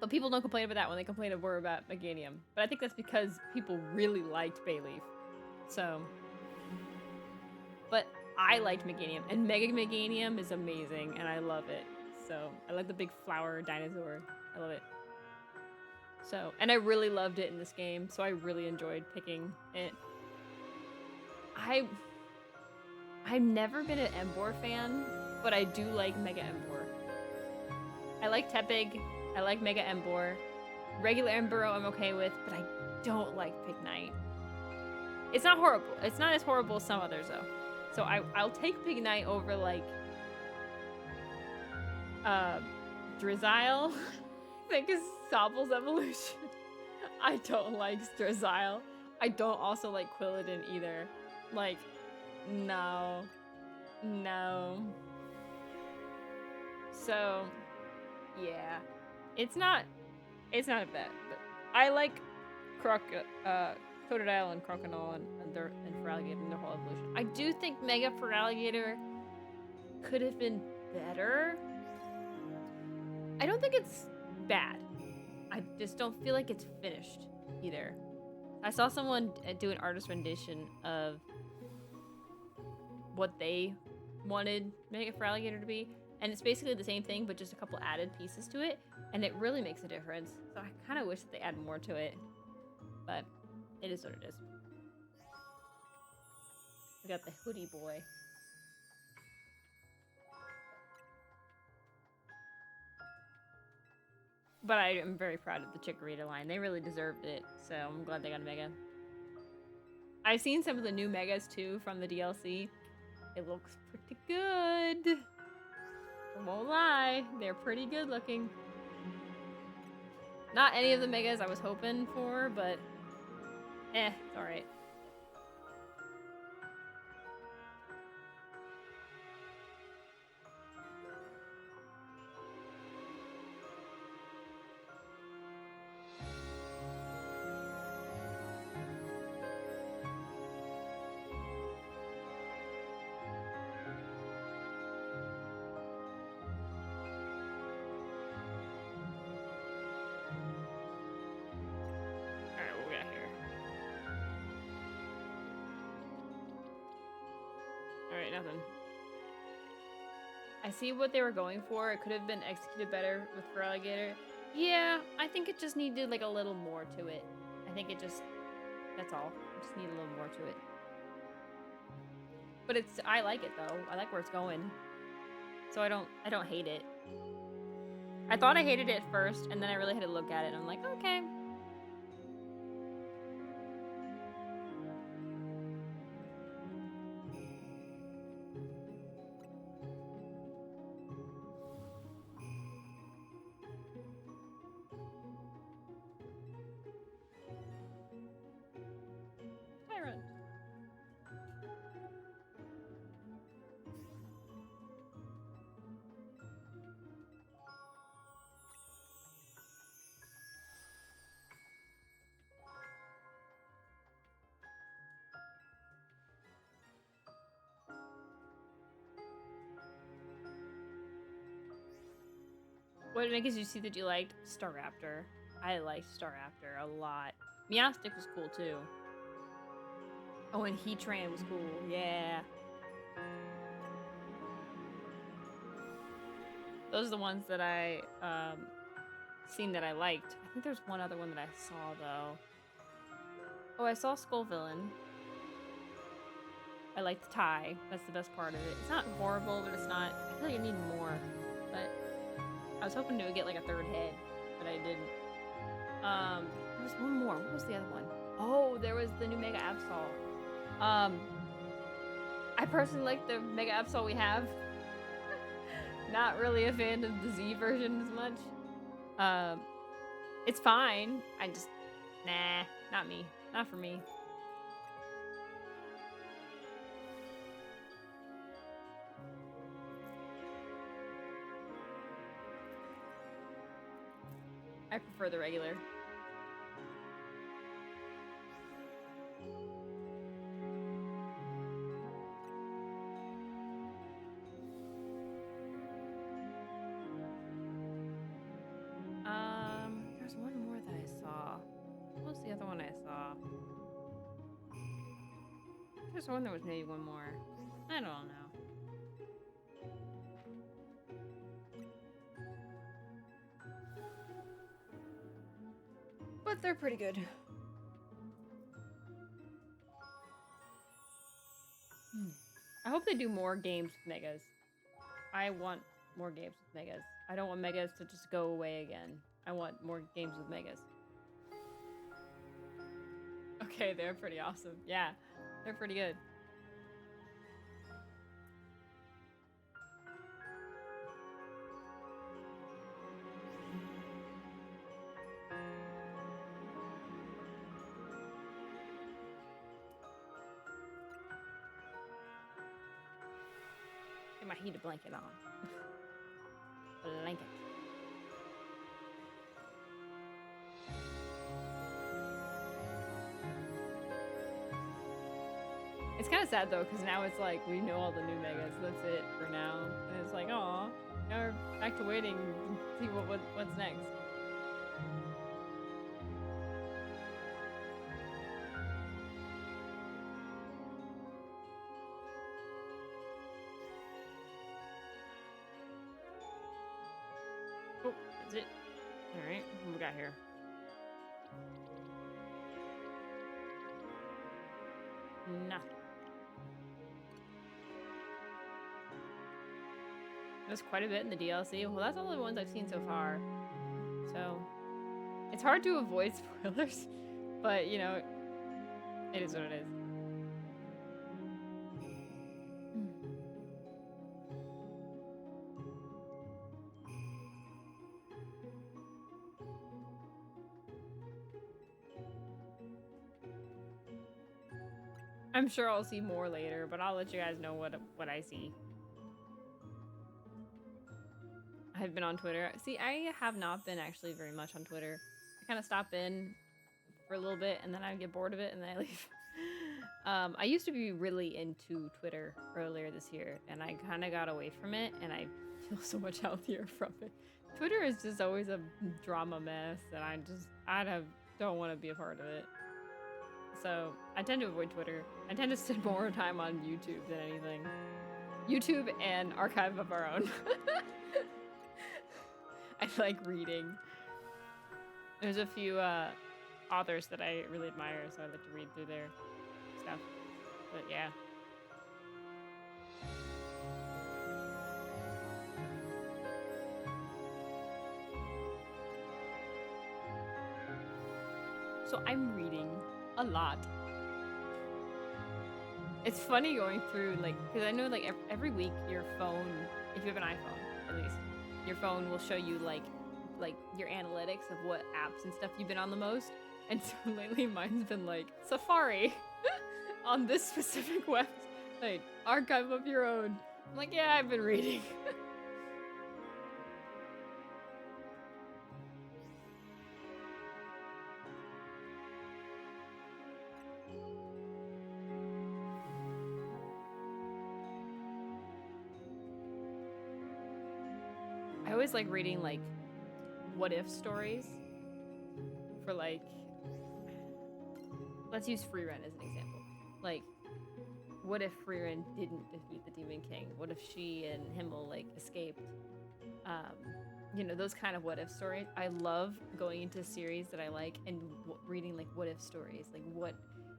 but people don't complain about that when they complain more about Meganium. But I think that's because people really liked Bayleaf. So, but I liked Meganium, and Mega Meganium is amazing, and I love it. So, I like the big flower dinosaur. I love it. So, and I really loved it in this game, so I really enjoyed picking it. I've never been an Emboar fan, but I do like Mega Emboar. I like Tepig. I like Mega Emboar. Regular Emburrow I'm okay with, but I don't like Pignite. It's not horrible. It's not as horrible as some others, though. So I'll take Pignite over, like, Drizzile. I think is Sobble's evolution. I don't like Drizzile. I don't also like Quilladin either. Like, no. No. So, yeah. It's not a bet, but I like Totodile and Crocodile and Feraligatr and their whole evolution. I do think Mega Feraligatr could have been better. I don't think it's bad. I just don't feel like it's finished either. I saw someone do an artist rendition of what they wanted Mega Feraligatr to be, and it's basically the same thing, but just a couple added pieces to it, and it really makes a difference. So I kind of wish that they add more to it, but it is what it is. We got the hoodie boy. But I am very proud of the Chikorita line. They really deserved it, so I'm glad they got a Mega. I've seen some of the new Megas, too, from the DLC. It looks pretty good. I won't lie, they're pretty good looking. Not any of the Megas I was hoping for, but it's alright. Alright, nothing. I see what they were going for. It could have been executed better with Feraligatr. Yeah, I think it just needed like a little more to it. I think it just, that's all. It just needed a little more to it. But it's, I like it though. I like where it's going. So I don't hate it. I thought I hated it at first, and then I really had to look at it, and I'm like, okay. Tyrant. What makes you see that you liked Staraptor? I liked Staraptor a lot. Meowstic was cool too. Oh, and Heatran was cool. Yeah. Those are the ones that I seen that I liked. I think there's one other one that I saw though. Oh, I saw Skullvillain. I like the tie. That's the best part of it. It's not horrible, but it's not. I feel like I need more. But I was hoping to get like a third head, but I didn't. There was one more. What was the other one? Oh, there was the new Mega Absol. I personally like the Mega Absol we have. Not really a fan of the Z version as much. It's fine. I just, nah, not me. Not for me. I prefer the regular. There's one more that I saw. What was the other one I saw? There's one that was maybe one more. I don't know. But they're pretty good. I hope they do more games with Megas. I want more games with Megas. I don't want Megas to just go away again. I want more games with Megas. Okay, they're pretty awesome. Yeah, they're pretty good. Get my heated blanket on. Blanket. It's kind of sad though, because now it's like we know all the new Megas. That's it for now. And it's like, aw, now we're back to waiting to see what's next. Oh, that's it. All right, what we got here? Nothing. There's quite a bit in the DLC. Well, that's all the ones I've seen so far. So, it's hard to avoid spoilers, but you know, it is what it is. I'm sure I'll see more later, but I'll let you guys know what I see. I've been on Twitter. See, I have not been actually very much on Twitter. I kind of stop in for a little bit, and then I get bored of it, and then I leave. I used to be really into Twitter earlier this year, and I kind of got away from it, and I feel so much healthier from it. Twitter is just always a drama mess, and I don't want to be a part of it. so I tend to avoid Twitter. I tend to spend more time on YouTube than anything. YouTube and Archive of Our Own. I like reading. There's a few authors that I really admire, so I like to read through their stuff. But yeah. So I'm reading a lot. It's funny going through, like, because I know, like, every week your phone, if you have an iPhone, at least, your phone will show you, like your analytics of what apps and stuff you've been on the most. And so lately mine's been, like, Safari on this specific website, Archive of Your Own. I'm like, yeah, I've been reading. I always like reading, like, what if stories for, like, let's use Freerun as an example. Like, what if Freerun didn't defeat the Demon King? What if she and Himmel, like, escaped? You know, those kind of what if stories. I love going into series that I like and reading, like, what if stories. Like, what,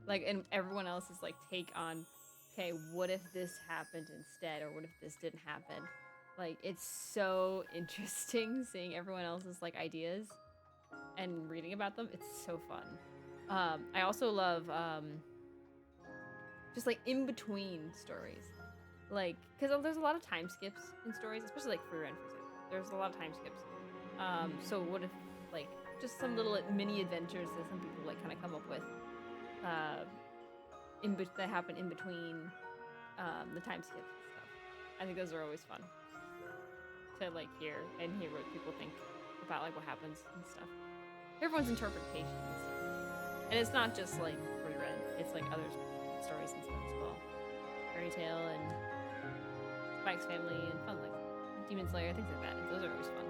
like, and everyone else's, like, take on, okay, what if this happened instead? Or what if this didn't happen? Like, it's so interesting seeing everyone else's, like, ideas and reading about them. It's so fun. I also love just, like, in between stories, like, because there's a lot of time skips in stories, especially like Freerun, for example. There's a lot of time skips. So what if, like, just some little mini adventures that some people, like, kind of come up with that happen in between the time skips and stuff. I think those are always fun to, like, hear what people think about, like, what happens and stuff. Everyone's interpretation and stuff. And it's not just, like, Freerun. It's, like, other stories and stuff as well. Fairy Tale and Spike's Family and fun, like Demon Slayer, things like that. Those are always fun.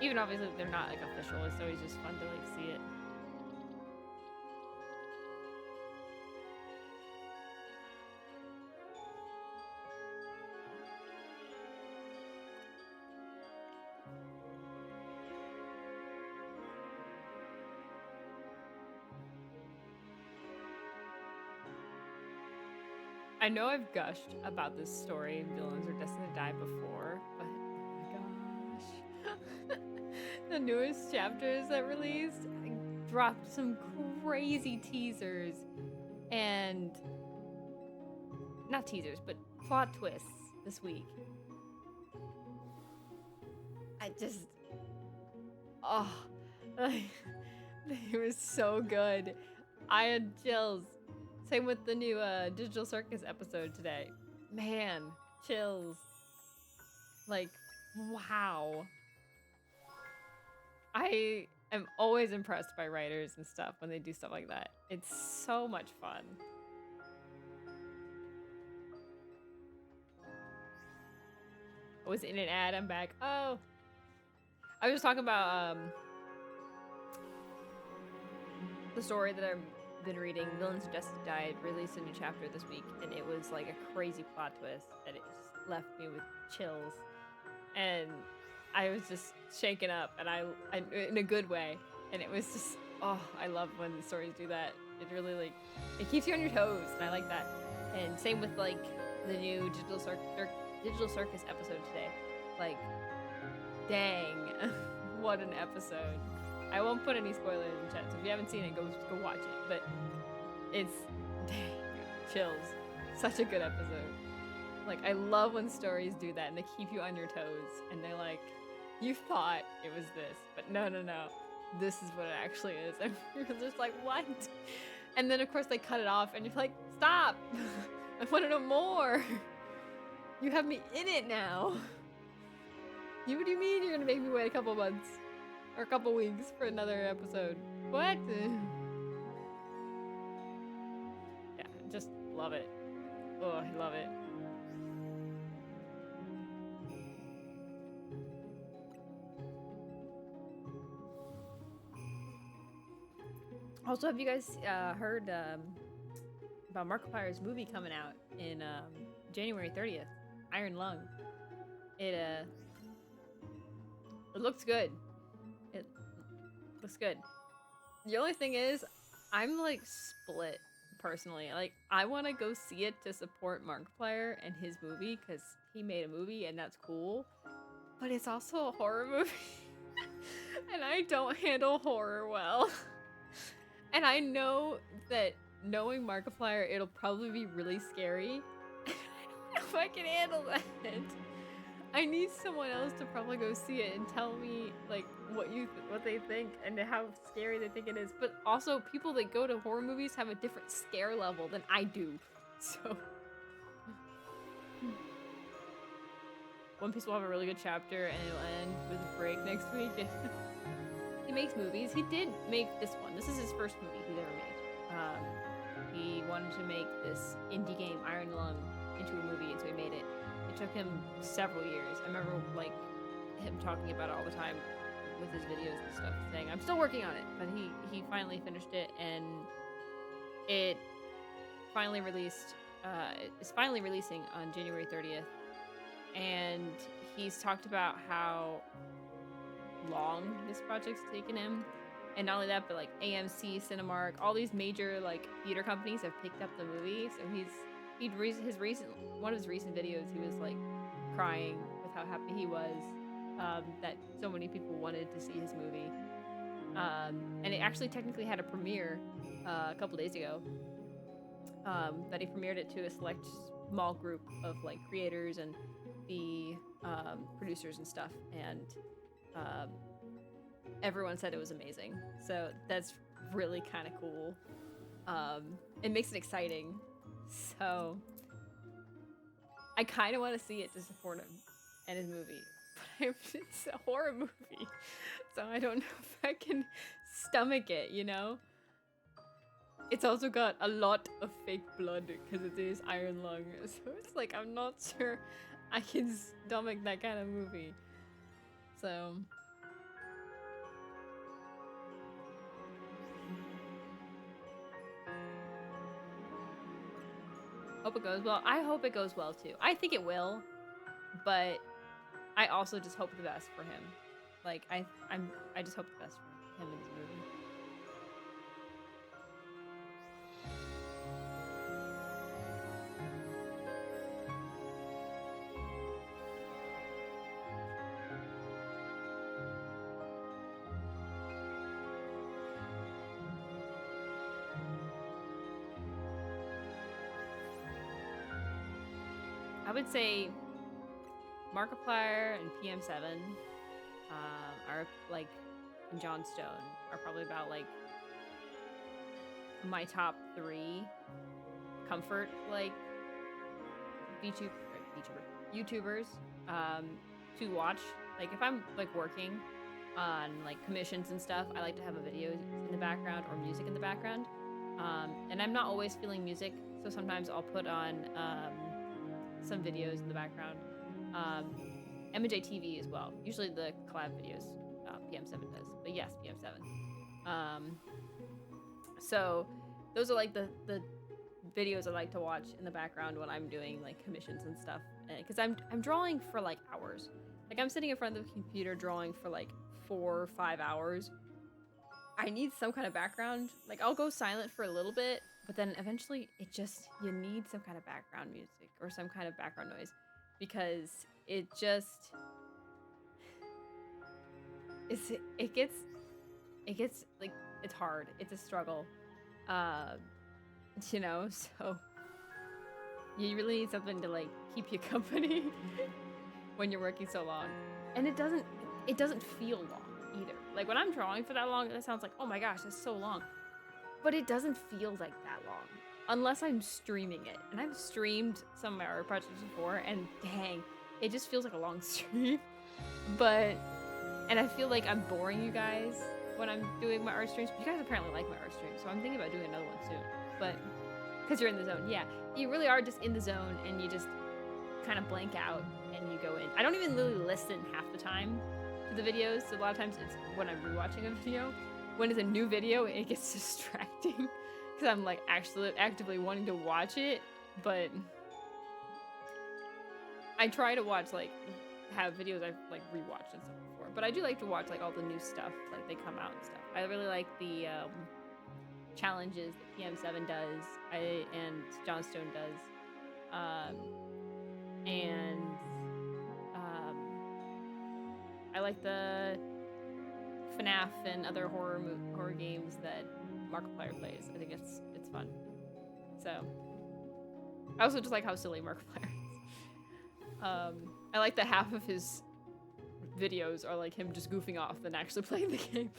Even obviously they're not, like, official. It's always just fun to, like, see it. I know I've gushed about this story in Villains Are Destined to Die before, but oh my gosh. The newest chapters that released dropped some crazy teasers and not teasers, but plot twists this week. I just, oh, they were so good. I had chills. Same with the new Digital Circus episode today. Man, chills. Like, wow. I am always impressed by writers and stuff when they do stuff like that. It's so much fun. I was in an ad, I'm back. Oh. I was talking about the story that I've been reading, Villains Are Destined to Die, released a new chapter this week, and it was like a crazy plot twist that it just left me with chills. And I was just shaken up, and I in a good way. And it was just, oh, I love when the stories do that. It really, like, it keeps you on your toes, and I like that. And same with, like, the new Digital Circus episode today. Like, dang, what an episode. I won't put any spoilers in chat, so if you haven't seen it, go watch it. But it's, dang, chills. Such a good episode. Like, I love when stories do that and they keep you on your toes. And they're like, you thought it was this, but no. This is what it actually is. And you're just like, what? And then, of course, they cut it off and you're like, stop. I want to know more. You have me in it now. What do you mean you're going to make me wait a couple months? Or a couple weeks for another episode? What? Yeah, just love it. Oh, I love it. Also, have you guys heard about Markiplier's movie coming out in January 30th? Iron Lung. It looks good. It looks good. The only thing is, I'm like split personally. Like, I want to go see it to support Markiplier and his movie because he made a movie and that's cool. But it's also a horror movie, and I don't handle horror well. And I know that knowing Markiplier, it'll probably be really scary. I don't know if I can handle that. I need someone else to probably go see it and tell me like what they think and how scary they think it is. But also, people that go to horror movies have a different scare level than I do. So One Piece will have a really good chapter, and it'll end with a break next week. He makes movies. He did make this one. This is his first movie he's ever made. He wanted to make this indie game, Iron Lung, into a movie, and so he made it. It took him several years. I remember like him talking about it all the time with his videos and stuff, saying, "I'm still working on it," but he finally finished it, and it finally released. It's finally releasing on January 30th. And he's talked about how long this project's taken him, and not only that, but like AMC, Cinemark, all these major like theater companies have picked up the movie. So one of his recent videos, he was like crying with how happy he was that so many people wanted to see his movie. And it actually technically had a premiere a couple days ago. That he premiered it to a select small group of like creators and the producers and stuff, and everyone said it was amazing. So that's really kind of cool. It makes it exciting. So I kind of want to see it to support him and his movie, but it's a horror movie, so I don't know if I can stomach it, you know? It's also got a lot of fake blood because it is Iron Lung, so it's like I'm not sure I can stomach that kind of movie. So hope it goes well. I hope it goes well too. I think it will, but I also just hope the best for him. Like I just hope the best for him in his movie. I would say Markiplier and PM7 are like, and John Stone are probably about like my top 3 comfort like YouTubers to watch. Like if I'm like working on like commissions and stuff, I like to have a video in the background or music in the background. And I'm not always feeling music, so sometimes I'll put on some videos in the background. M&J TV as well. Usually the collab videos PM7 does, but yes, PM7. So those are like the videos I like to watch in the background when I'm doing like commissions and stuff, because I'm drawing for like hours. Like I'm sitting in front of the computer drawing for like 4 or 5 hours. I need some kind of background. Like I'll go silent for a little bit, but then eventually you need some kind of background music or some kind of background noise, because it gets like, it's hard. It's a struggle. You know, so you really need something to like keep you company when you're working so long. And it doesn't feel long either. Like when I'm drawing for that long, that sounds like, oh my gosh, that's so long. But it doesn't feel like that long unless I'm streaming it. And I've streamed some of my art projects before, and dang, it just feels like a long stream. And I feel like I'm boring you guys when I'm doing my art streams. You guys apparently like my art streams, so I'm thinking about doing another one soon. But because you're in the zone, yeah, you really are just in the zone, and you just kind of blank out and you go in. I don't even really listen half the time to the videos, so a lot of times it's when I'm rewatching a video. when it's a new video, it gets distracting because I'm like actually actively wanting to watch it, but I try to watch like have videos I've like rewatched and stuff before. But I do like to watch like all the new stuff, like they come out and stuff. I really like the challenges that PM7 does, and Johnstone does, and I like the FNAF and other horror games that Markiplier plays. I think it's fun. So I also just like how silly Markiplier is. I like that half of his videos are like him just goofing off than actually playing the game.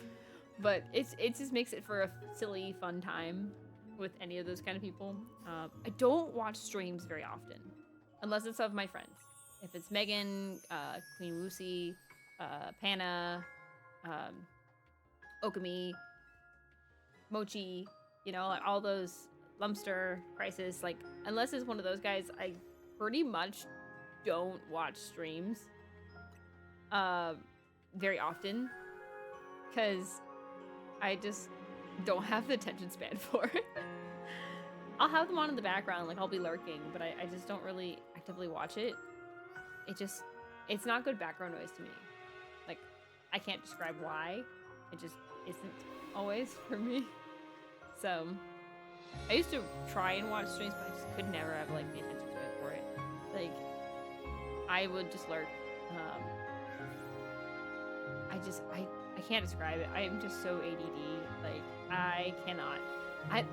But it just makes it for a silly, fun time with any of those kind of people. I don't watch streams very often, unless it's of my friends. If it's Megan, Queen Lucy, Panna, Okami, Mochi, you know, like all those, Lumster, Crisis, like, unless it's one of those guys, I pretty much don't watch streams very often, because I just don't have the attention span for it. I'll have them on in the background, like I'll be lurking, but I just don't really actively watch it. It's not good background noise to me. Like, I can't describe why. It just isn't always for me. So, I used to try and watch streams, but I just could never have like the attention span for it. Like, I would just lurk. I can't describe it. I am just so ADD. Like, I cannot.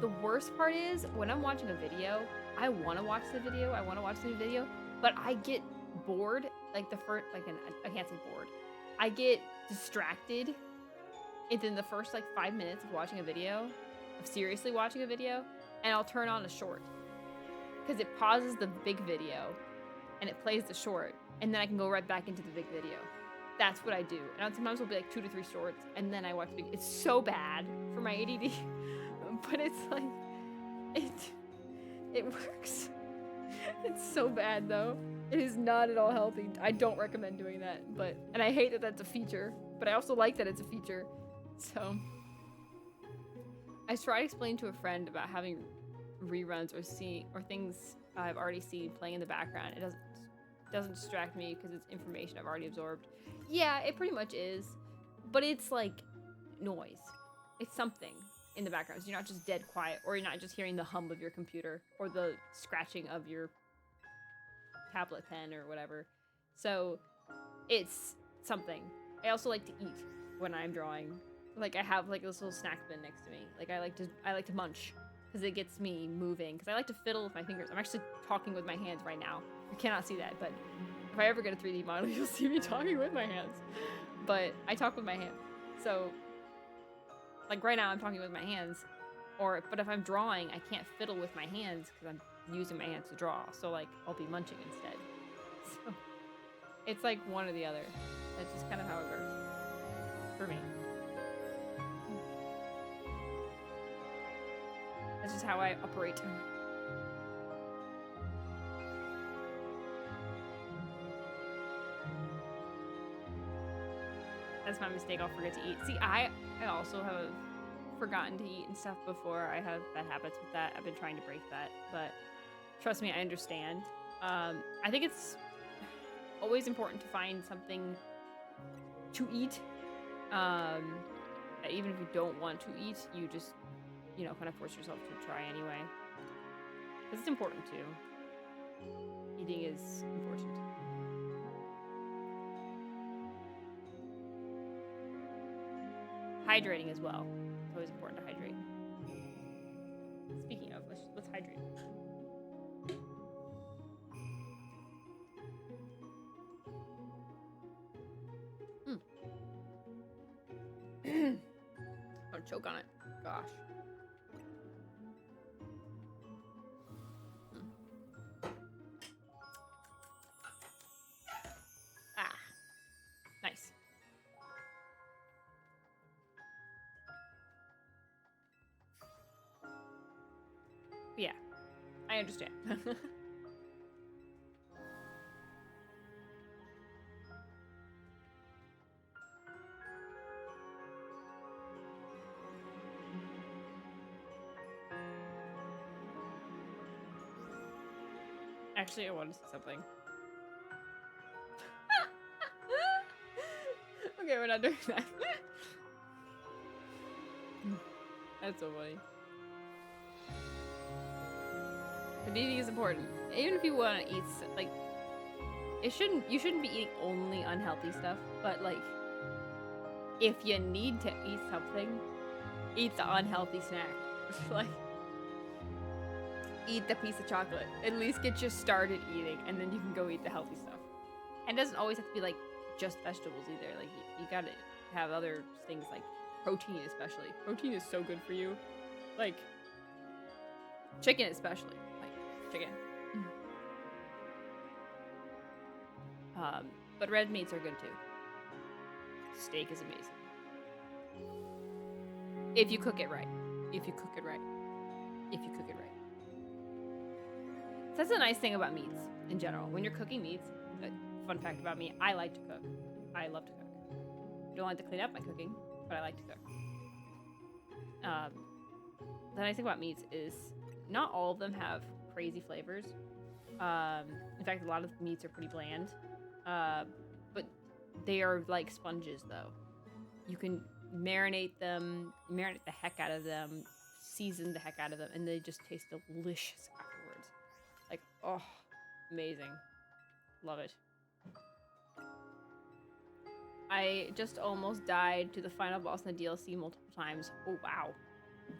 The worst part is when I'm watching a video, I want to watch the video. I want to watch the new video, but I get bored. Like I can't say bored. I get distracted within the first like 5 minutes of watching a video, of seriously watching a video, and I'll turn on a short because it pauses the big video and it plays the short, and then I can go right back into the big video. That's what I do. And sometimes it'll be like 2 to 3 shorts, and then I watch the big. It's so bad for my ADD, but it's like it works. It's so bad though. It is not at all healthy. I don't recommend doing that, and I hate that that's a feature, but I also like that it's a feature. So I tried to explain to a friend about having reruns or things I've already seen playing in the background. It doesn't distract me because it's information I've already absorbed. Yeah, it pretty much is, but it's like noise. It's something in the background. So you're not just dead quiet, or you're not just hearing the hum of your computer or the scratching of your tablet pen or whatever. So it's something. I also like to eat when I'm drawing. Like, I have like this little snack bin next to me. Like, I like to munch because it gets me moving, because I like to fiddle with my fingers. I'm actually talking with my hands right now. You cannot see that, but if I ever get a 3D model, you'll see me talking with my hands. But I talk with my hands. So, like right now I'm talking with my hands, but if I'm drawing, I can't fiddle with my hands because I'm using my hands to draw. So like, I'll be munching instead. So, it's like one or the other. That's just kind of how it works for me. That's just how I operate. That's my mistake. I'll forget to eat. See, I also have forgotten to eat and stuff before. I have bad habits with that. I've been trying to break that, but trust me, I understand. I think it's always important to find something to eat. Even if you don't want to eat, you just, kind of force yourself to try anyway. Because it's important too. Eating is important. Hydrating as well. It's always important to hydrate. Speaking of, let's hydrate. Don't choke on it. Gosh. Ah. Nice. Yeah, I understand. Actually, I want to say something. Okay, we're not doing that. That's so funny. But eating is important. Even if you want to eat, like, you shouldn't be eating only unhealthy stuff, but like, if you need to eat something, eat the unhealthy snack. Like, eat the piece of chocolate. At least get you started eating, and then you can go eat the healthy stuff. And it doesn't always have to be like just vegetables either. Like, you gotta have other things like protein, especially. Protein is so good for you. Like, chicken especially. Like, chicken. But red meats are good too. Steak is amazing. If you cook it right. If you cook it right. If you cook it right. So that's a nice thing about meats in general. When you're cooking meats, fun fact about me, I like to cook. I love to cook. I don't like to clean up my cooking, but I like to cook. The nice thing about meats is not all of them have crazy flavors. In fact, a lot of meats are pretty bland. But they are like sponges, though. You can marinate the heck out of them, season the heck out of them, and they just taste delicious afterwards. Like, oh, amazing. Love it. I just almost died to the final boss in the DLC multiple times. Oh, wow.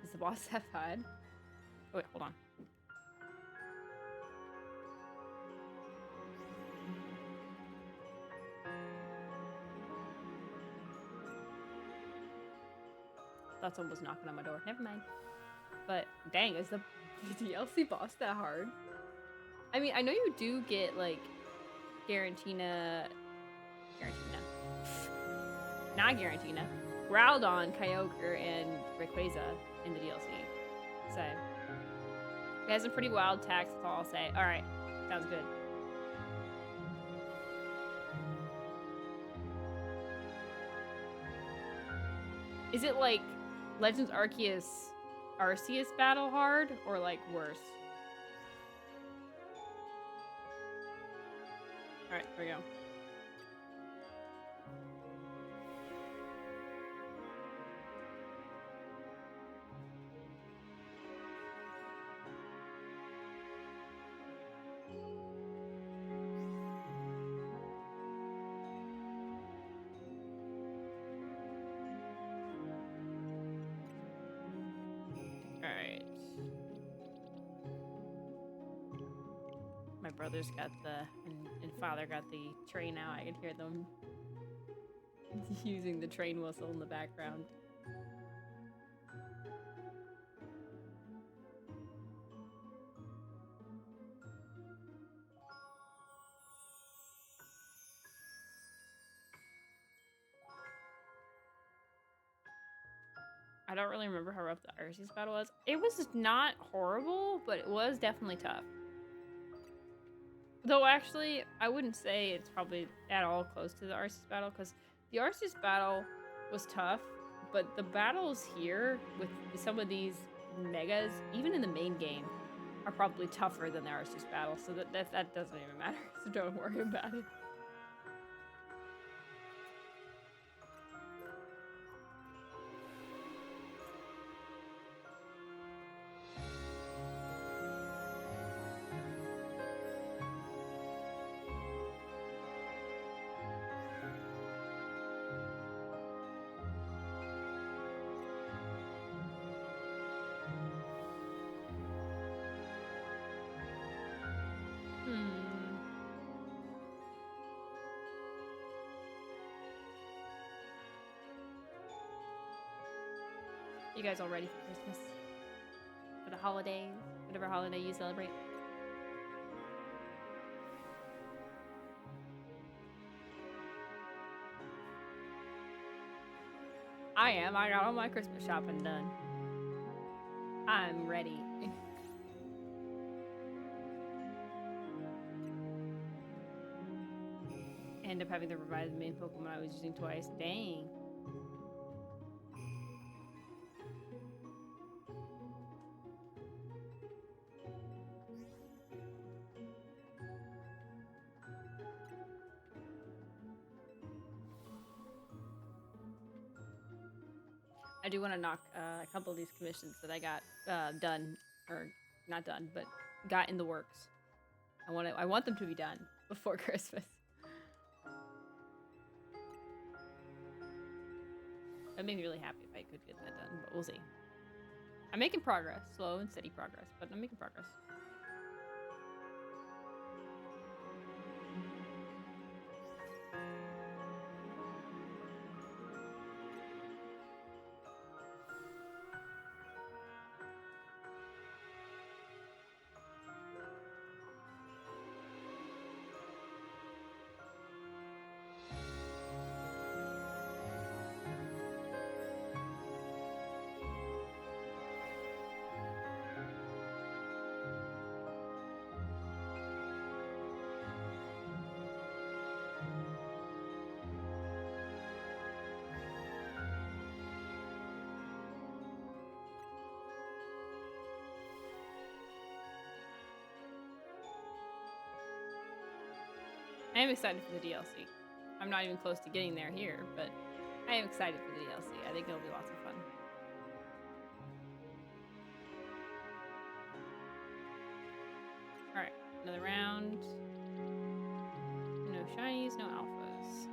Is the boss that bad? Oh, wait, hold on. Thought someone was knocking on my door. Never mind. But dang, is the DLC boss that hard? I mean, I know you do get like Garantina, not Garantina, Groudon, Kyogre, and Rayquaza in the DLC. So it has some pretty wild attacks. That's all I'll say. All right, sounds good. Is it like Legends Arceus battle hard, or like worse? Alright, here we go. Alright. My brother's got and father got the train out. I can hear them using the train whistle in the background. I don't really remember how rough the Arceus battle was. It was not horrible, but it was definitely tough. Though actually, I wouldn't say it's probably at all close to the Arceus battle, because the Arceus battle was tough, but the battles here with some of these megas, even in the main game, are probably tougher than the Arceus battle, so that doesn't even matter, so don't worry about it. You guys all ready for Christmas? For the holidays? Whatever holiday you celebrate? I am. I got all my Christmas shopping done. I'm ready. End up having to revive the main Pokemon I was using twice. Dang. I do want to knock a couple of these commissions that I got done, or not done, but got in the works. I want them to be done before Christmas. That made me really happy if I could get that done, but we'll see. I'm making progress, slow and steady progress, but I'm making progress. I am excited for the DLC. I'm not even close to getting there here, but I am excited for the DLC. I think it'll be lots of fun. Alright, another round. No shinies, no alphas.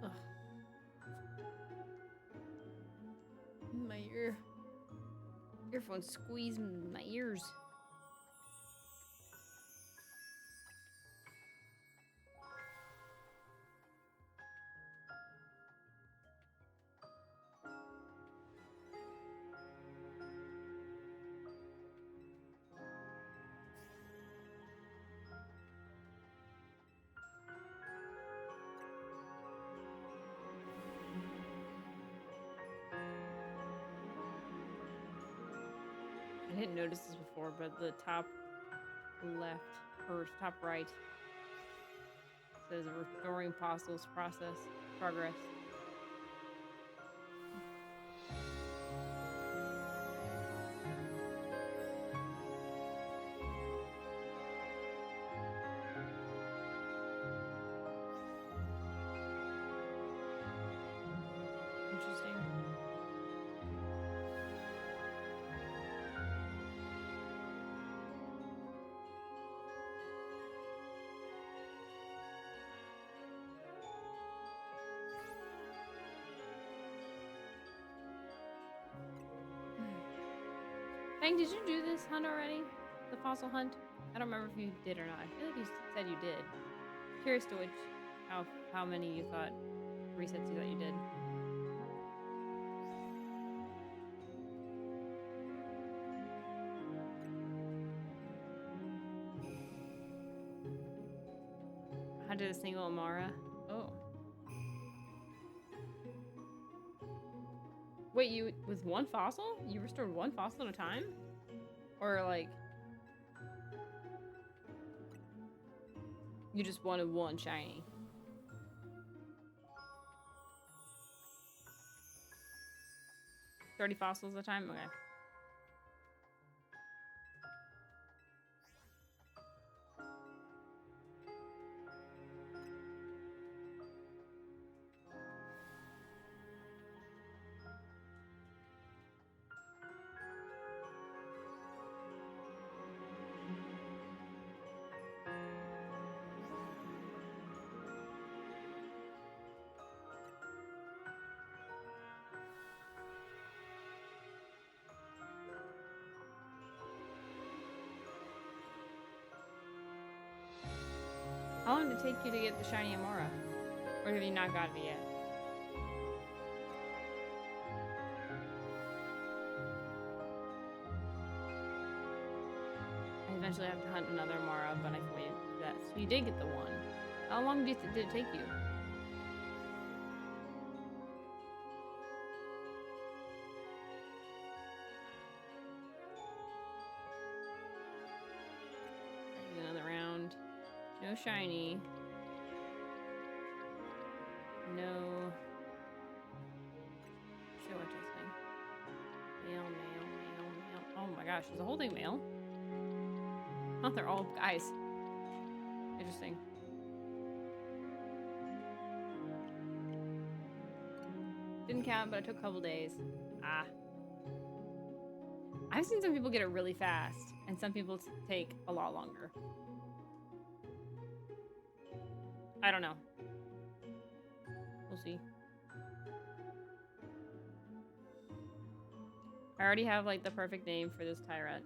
Ugh. My earphones squeeze my ears. I didn't notice this before, but the top left or top right says restoring fossils progress. Interesting. Fang, did you do this hunt already? The fossil hunt? I don't remember if you did or not. I feel like you said you did. Curious to which, how many you thought, resets you thought you did. I did a single Amara. Oh. Wait, you with one fossil? You restored one fossil at a time? Or like you just wanted one shiny? $30 fossils at a time? Okay. How long did it take you to get the shiny Amara? Or have you not got it yet? I eventually have to hunt another Amara, but I can wait for that. So you did get the one. How long did it take you? Another round. No shiny. No gosh, is the whole thing male? Oh, they're all guys. Interesting. Didn't count, but it took a couple days. Ah. I've seen some people get it really fast, and some people take a lot longer. I don't know. We'll see. I already have like the perfect name for this tyrant.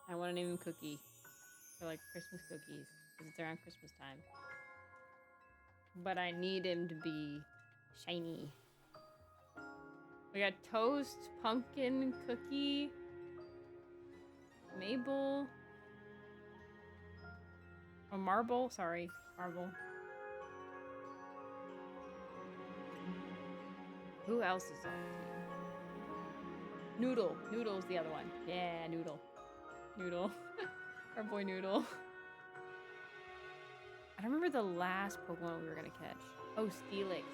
I want to name him Cookie. For like Christmas cookies. Because it's around Christmas time. But I need him to be shiny. We got Toast, Pumpkin, Cookie, Mabel. Oh, Marble. Sorry. Marble. Who else is on the team? Noodle. Noodle's the other one. Yeah, Noodle. Noodle. Our boy Noodle. I don't remember the last Pokemon we were gonna catch. Oh, Steelix.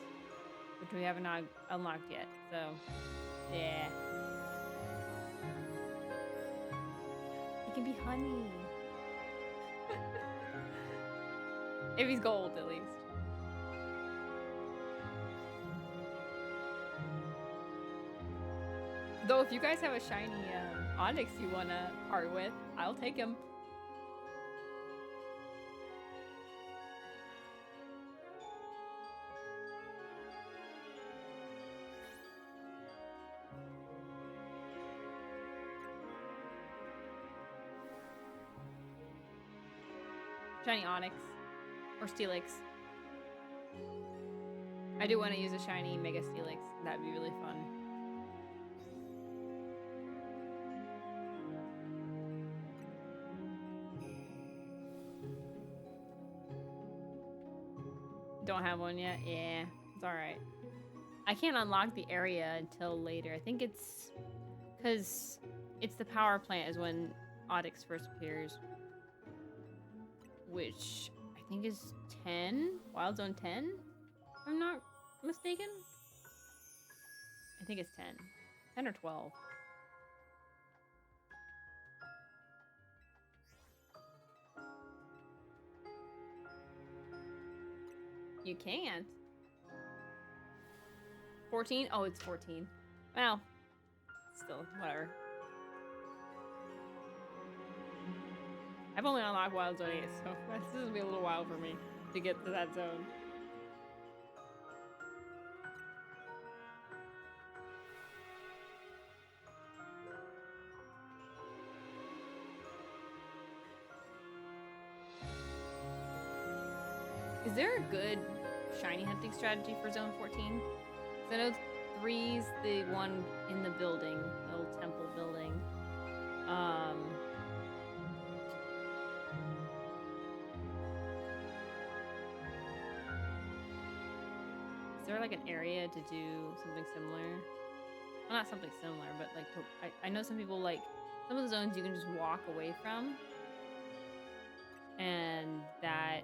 Which we haven't unlocked yet, so yeah. It can be honey. If he's gold, at least. Though, if you guys have a shiny Onyx you wanna part with, I'll take him. Shiny Onyx or Steelix. I do want to use a shiny Mega Steelix. That'd be really fun. Don't have one yet? Yeah, it's alright. I can't unlock the area until later. I think it's because it's the power plant is when Onyx first appears. Which I think is 10? Wild Zone 10? If I'm not mistaken? I think it's 10. 10 or 12. You can't. 14? Oh, it's 14. Well, still, whatever. I've only unlocked Wild Zone 8, so this is gonna be a little while for me to get to that zone. Is there a good shiny hunting strategy for Zone 14? Because I know 3's the one in the building, the old temple building. Is there like an area to do something similar? Well, not something similar, but like I know some people like some of the zones you can just walk away from, and that.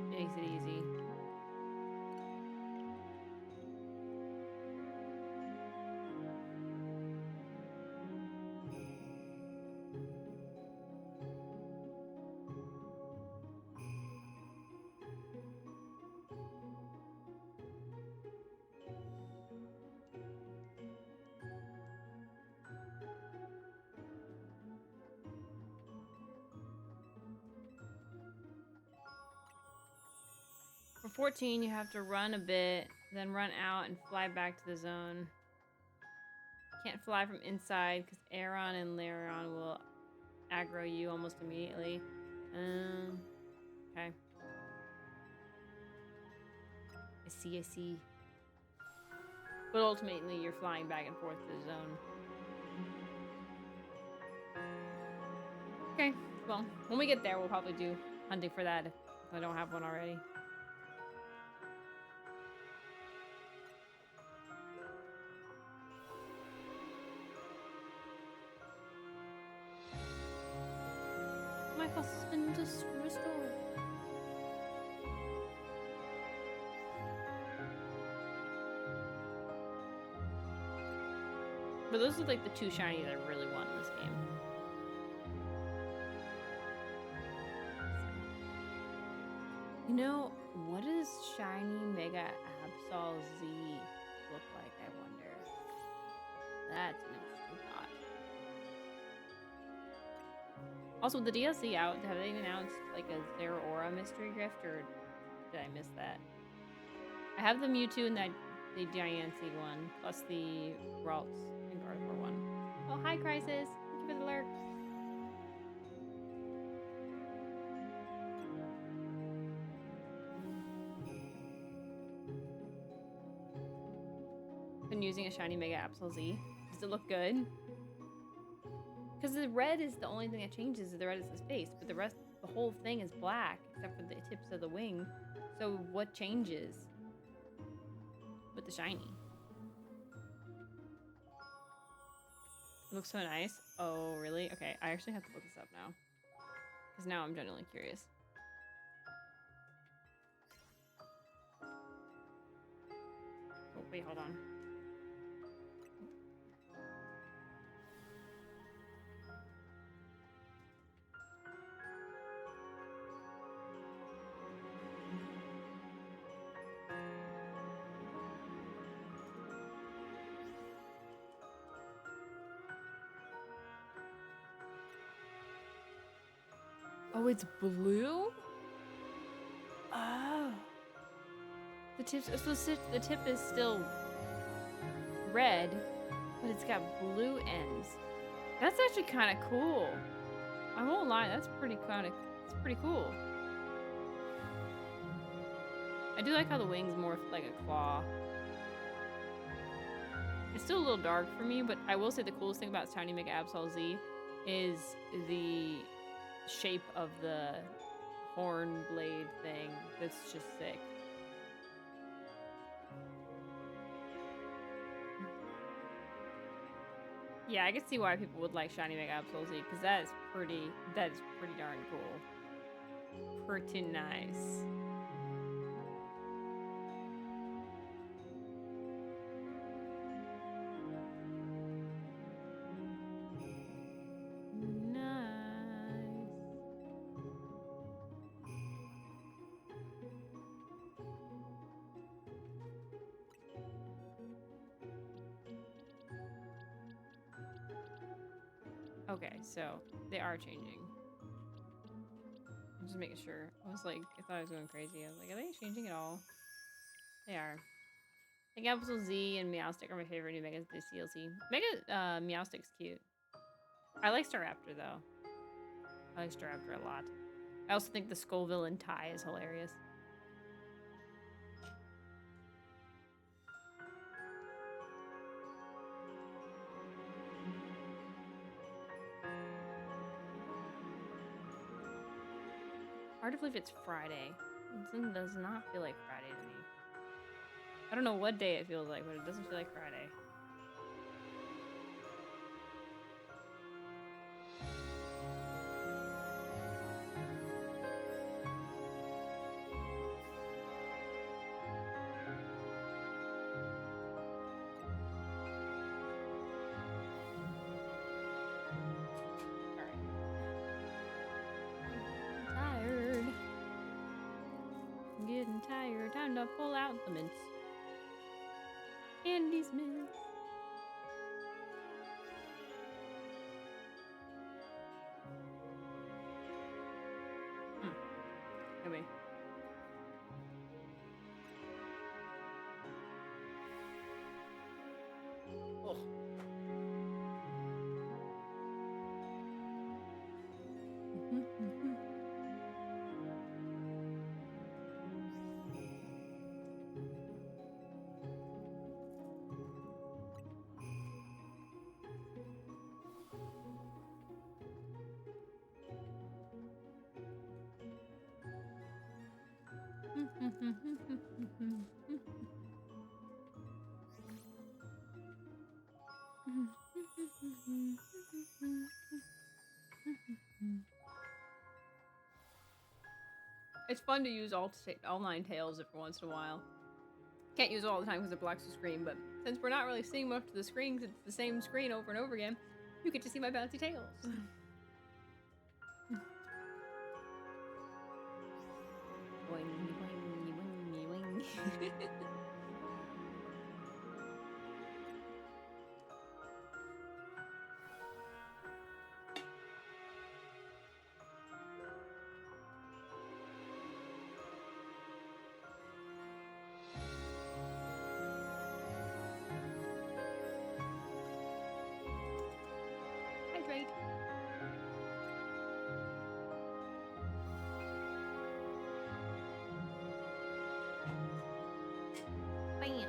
Makes it easy. For 14, you have to run a bit, then run out and fly back to the zone. Can't fly from inside because Aeron and Lairon will aggro you almost immediately. Okay. I see. But ultimately, you're flying back and forth to the zone. Okay, well, when we get there, we'll probably do hunting for that if I don't have one already. My husband just restored. But those are like the two shinies I really want in this game. You know, what does shiny Mega Absol Z look like, I wonder? That's an interesting thought. Also, with the DLC out, have they announced like a Zero Aura mystery gift, or did I miss that? I have the Mewtwo and the Diancie one, plus the Ralts and Gardevoir one. Oh, hi, Crisis! Thank you for the lurk. Been using a shiny Mega Absol Z. Does it look good? Because the red is the only thing that changes. The red is his face, but the rest, the whole thing is black except for the tips of the wing. So what changes with the shiny? It looks so nice. Oh, really? Okay, I actually have to look this up now. Because now I'm genuinely curious. Oh, wait, hold on. Oh, it's blue? Oh. The tips, so the tip is still red, but it's got blue ends. That's actually kind of cool. I won't lie, that's pretty cool. I do like how the wings morph like a claw. It's still a little dark for me, but I will say the coolest thing about Tiny Mega Absol Z is the shape of the horn blade thing. That's just sick. Yeah, I can see why people would like Shiny Mega Absol Z, because that is pretty darn cool. Pretty nice. Okay, so they are changing. I'm just making sure. I thought I was going crazy. I was like, are they changing at all? They are. I think Absol Z and Meowstic are my favorite new Megas this DLC. Meowstic's cute. I like Staraptor though. I like Staraptor a lot. I also think the Skull Villain tie is hilarious. Hard to believe it's Friday. It does not feel like Friday to me. I don't know what day it feels like, but it doesn't feel like Friday. Getting tired. Time to pull out the mints. Andy's mints. Anyway. Oh. It's fun to use all 9 tails every once in a while. Can't use it all the time because it blocks the screen, but since we're not really seeing much of the screen, because it's the same screen over and over again, you get to see my bouncy tails. Boing, boing, boing, boing. Hydrate. Bam.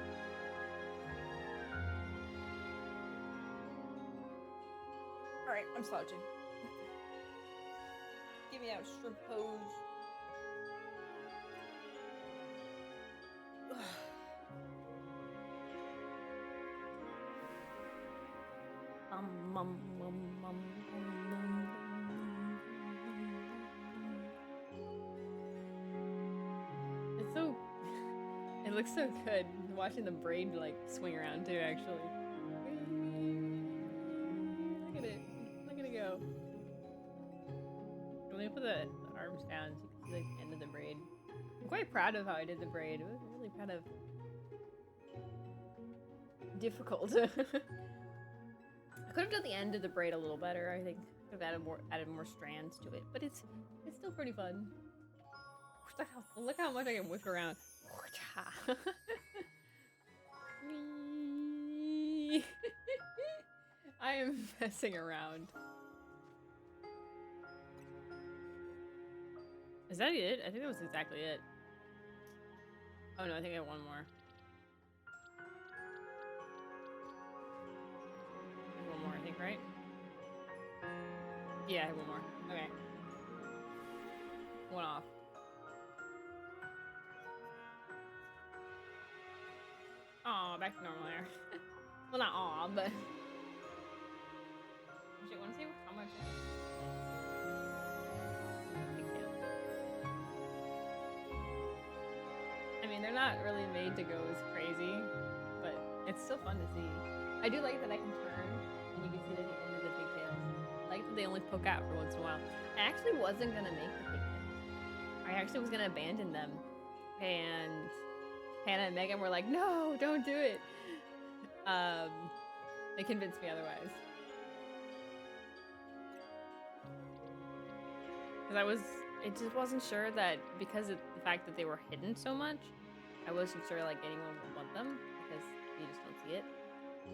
Alright, I'm slouching. Give me that shrimp pose. It's so... It looks so good watching the braid like swing around too, actually. Look at it. Look at it go. Let me put the arms down so you can see like, the end of the braid. I'm quite proud of how I did the braid. I was really proud of... Difficult. I could have done the end of the braid a little better, I think. Could have added more strands to it, but it's still pretty fun. Look how much I can whip around. I am messing around. Is that it? I think that was exactly it. Oh no, I think I have one more. One more, I think, right? Yeah, I have one more. Okay. One off. Aw, back to normal hair. Well, not aw, but... Actually, I want to see how much... I mean, they're not really made to go as crazy, but it's still fun to see. I do like that I can turn, and you can see like the end of the pigtails. I like that they only poke out for once in a while. I actually wasn't gonna make the pigtails. I actually was gonna abandon them, and Hannah and Megan were like, "No, don't do it." They convinced me otherwise. Because I just wasn't sure that because of the fact that they were hidden so much, I wasn't sure like anyone would want them because you just don't see it.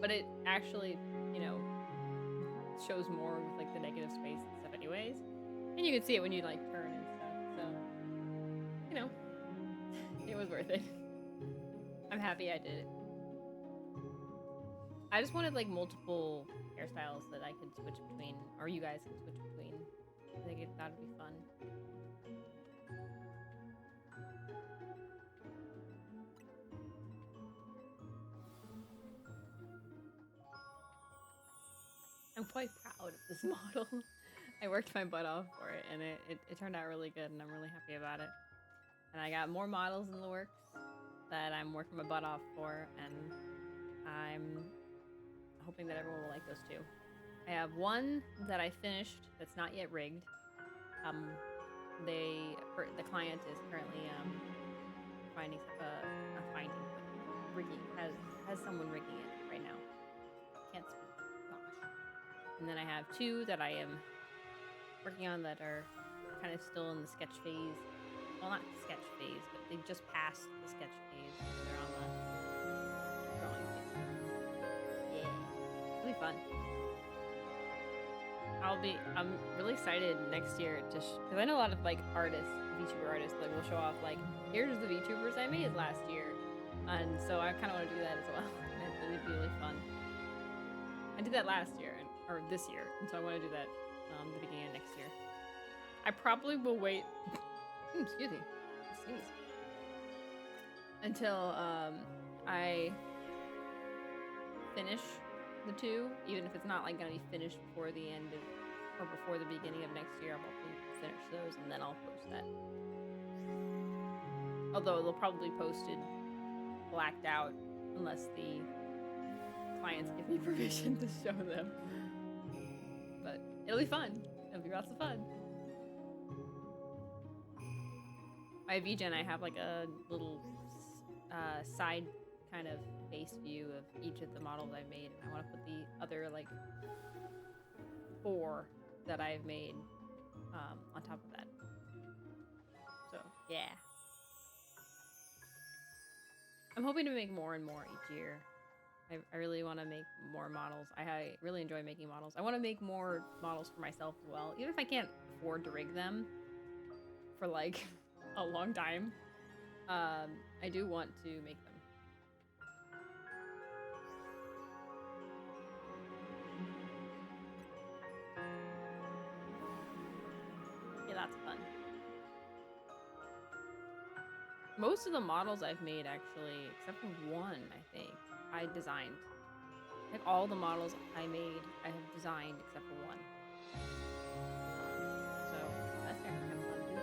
But it actually, you know, shows more with like the negative space and stuff anyways. And you can see it when you like turn and stuff. So, you know, it was worth it. I'm happy I did it. I just wanted like multiple hairstyles that I could switch between, or you guys could switch between. I think that would be fun. I'm quite proud of this model. I worked my butt off for it, and it turned out really good, and I'm really happy about it. And I got more models in the works that I'm working my butt off for, and I'm hoping that everyone will like those too. I have one that I finished that's not yet rigged. The client is currently rigging has someone rigging it right now. Can't speak. Gosh. And then I have two that I am working on that are kind of still in the sketch phase. Well, not sketch phase, but they just passed the sketch phase. So they're on the drawing phase. Yeah, it'll be fun. I'm really excited next year just because I know a lot of like artists, VTuber artists, like will show off like, here's the VTubers I made last year. And so I kind of want to do that as well. It'd be really fun. I did that last year, or this year, and so I want to do that the beginning of next year. I probably will wait, excuse me, sneeze, until I finish the two, even if it's not like gonna be finished before the end of, or before the beginning of next year. I'll probably finish those and then I'll post that. Although they'll probably post it blacked out unless the clients give me permission to show them. But it'll be fun. It'll be lots of fun. My VGen, I have like a little side kind of base view of each of the models I've made, and I want to put the other like 4 that I've made on top of that. So yeah, I'm hoping to make more and more each year. I really want to make more models. I really enjoy making models. I want to make more models for myself as well, even if I can't afford to rig them for like a long time. I do want to make them. Yeah, that's fun. Most of the models I've made, actually, except for one, I think, I designed. Like all the models I made, I have designed except for one. So that's kind of fun too.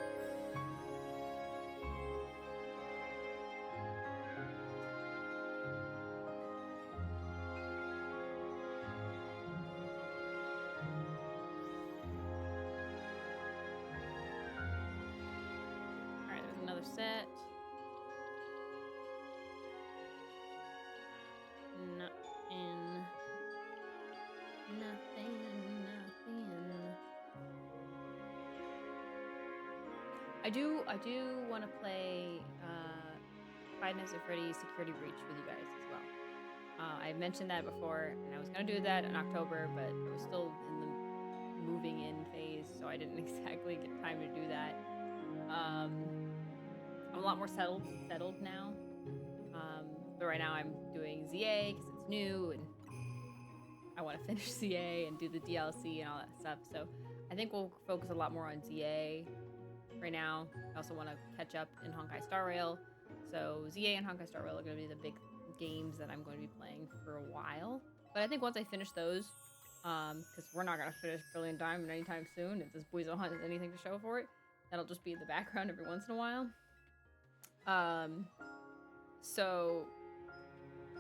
All right, there's another set. Nothing. I do want to play Five Nights at Freddy's Security Breach with you guys as well. I mentioned that before, and I was gonna do that in October, but I was still in the moving in phase, so I didn't exactly get time to do that. I'm a lot more settled now. But right now I'm doing ZA because it's new, and I want to finish ZA and do the DLC and all that stuff. So I think we'll focus a lot more on ZA right now. I also want to catch up in Honkai Star Rail. So ZA and Honkai Star Rail are going to be the big games that I'm going to be playing for a while. But I think once I finish those, because we're not going to finish Brilliant Diamond anytime soon, if this boys don't have anything to show for it, that'll just be in the background every once in a while. So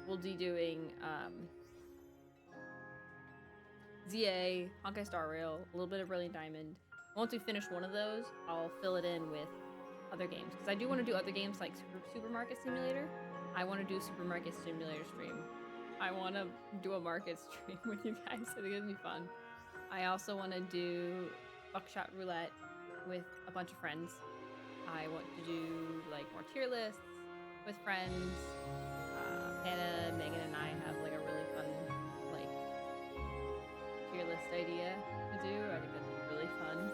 we'll be doing ZA, Honkai Star Rail, a little bit of Brilliant Diamond. Once we finish one of those, I'll fill it in with other games. Because I do want to do other games like Supermarket Simulator. I want to do a Supermarket Simulator stream. I want to do a market stream with you guys. I think it'll be fun. I also want to do Buckshot Roulette with a bunch of friends. I want to do like more tier lists with friends. Hannah, Megan, and I have like a really fun like tier list idea to do. I think that'd be really fun.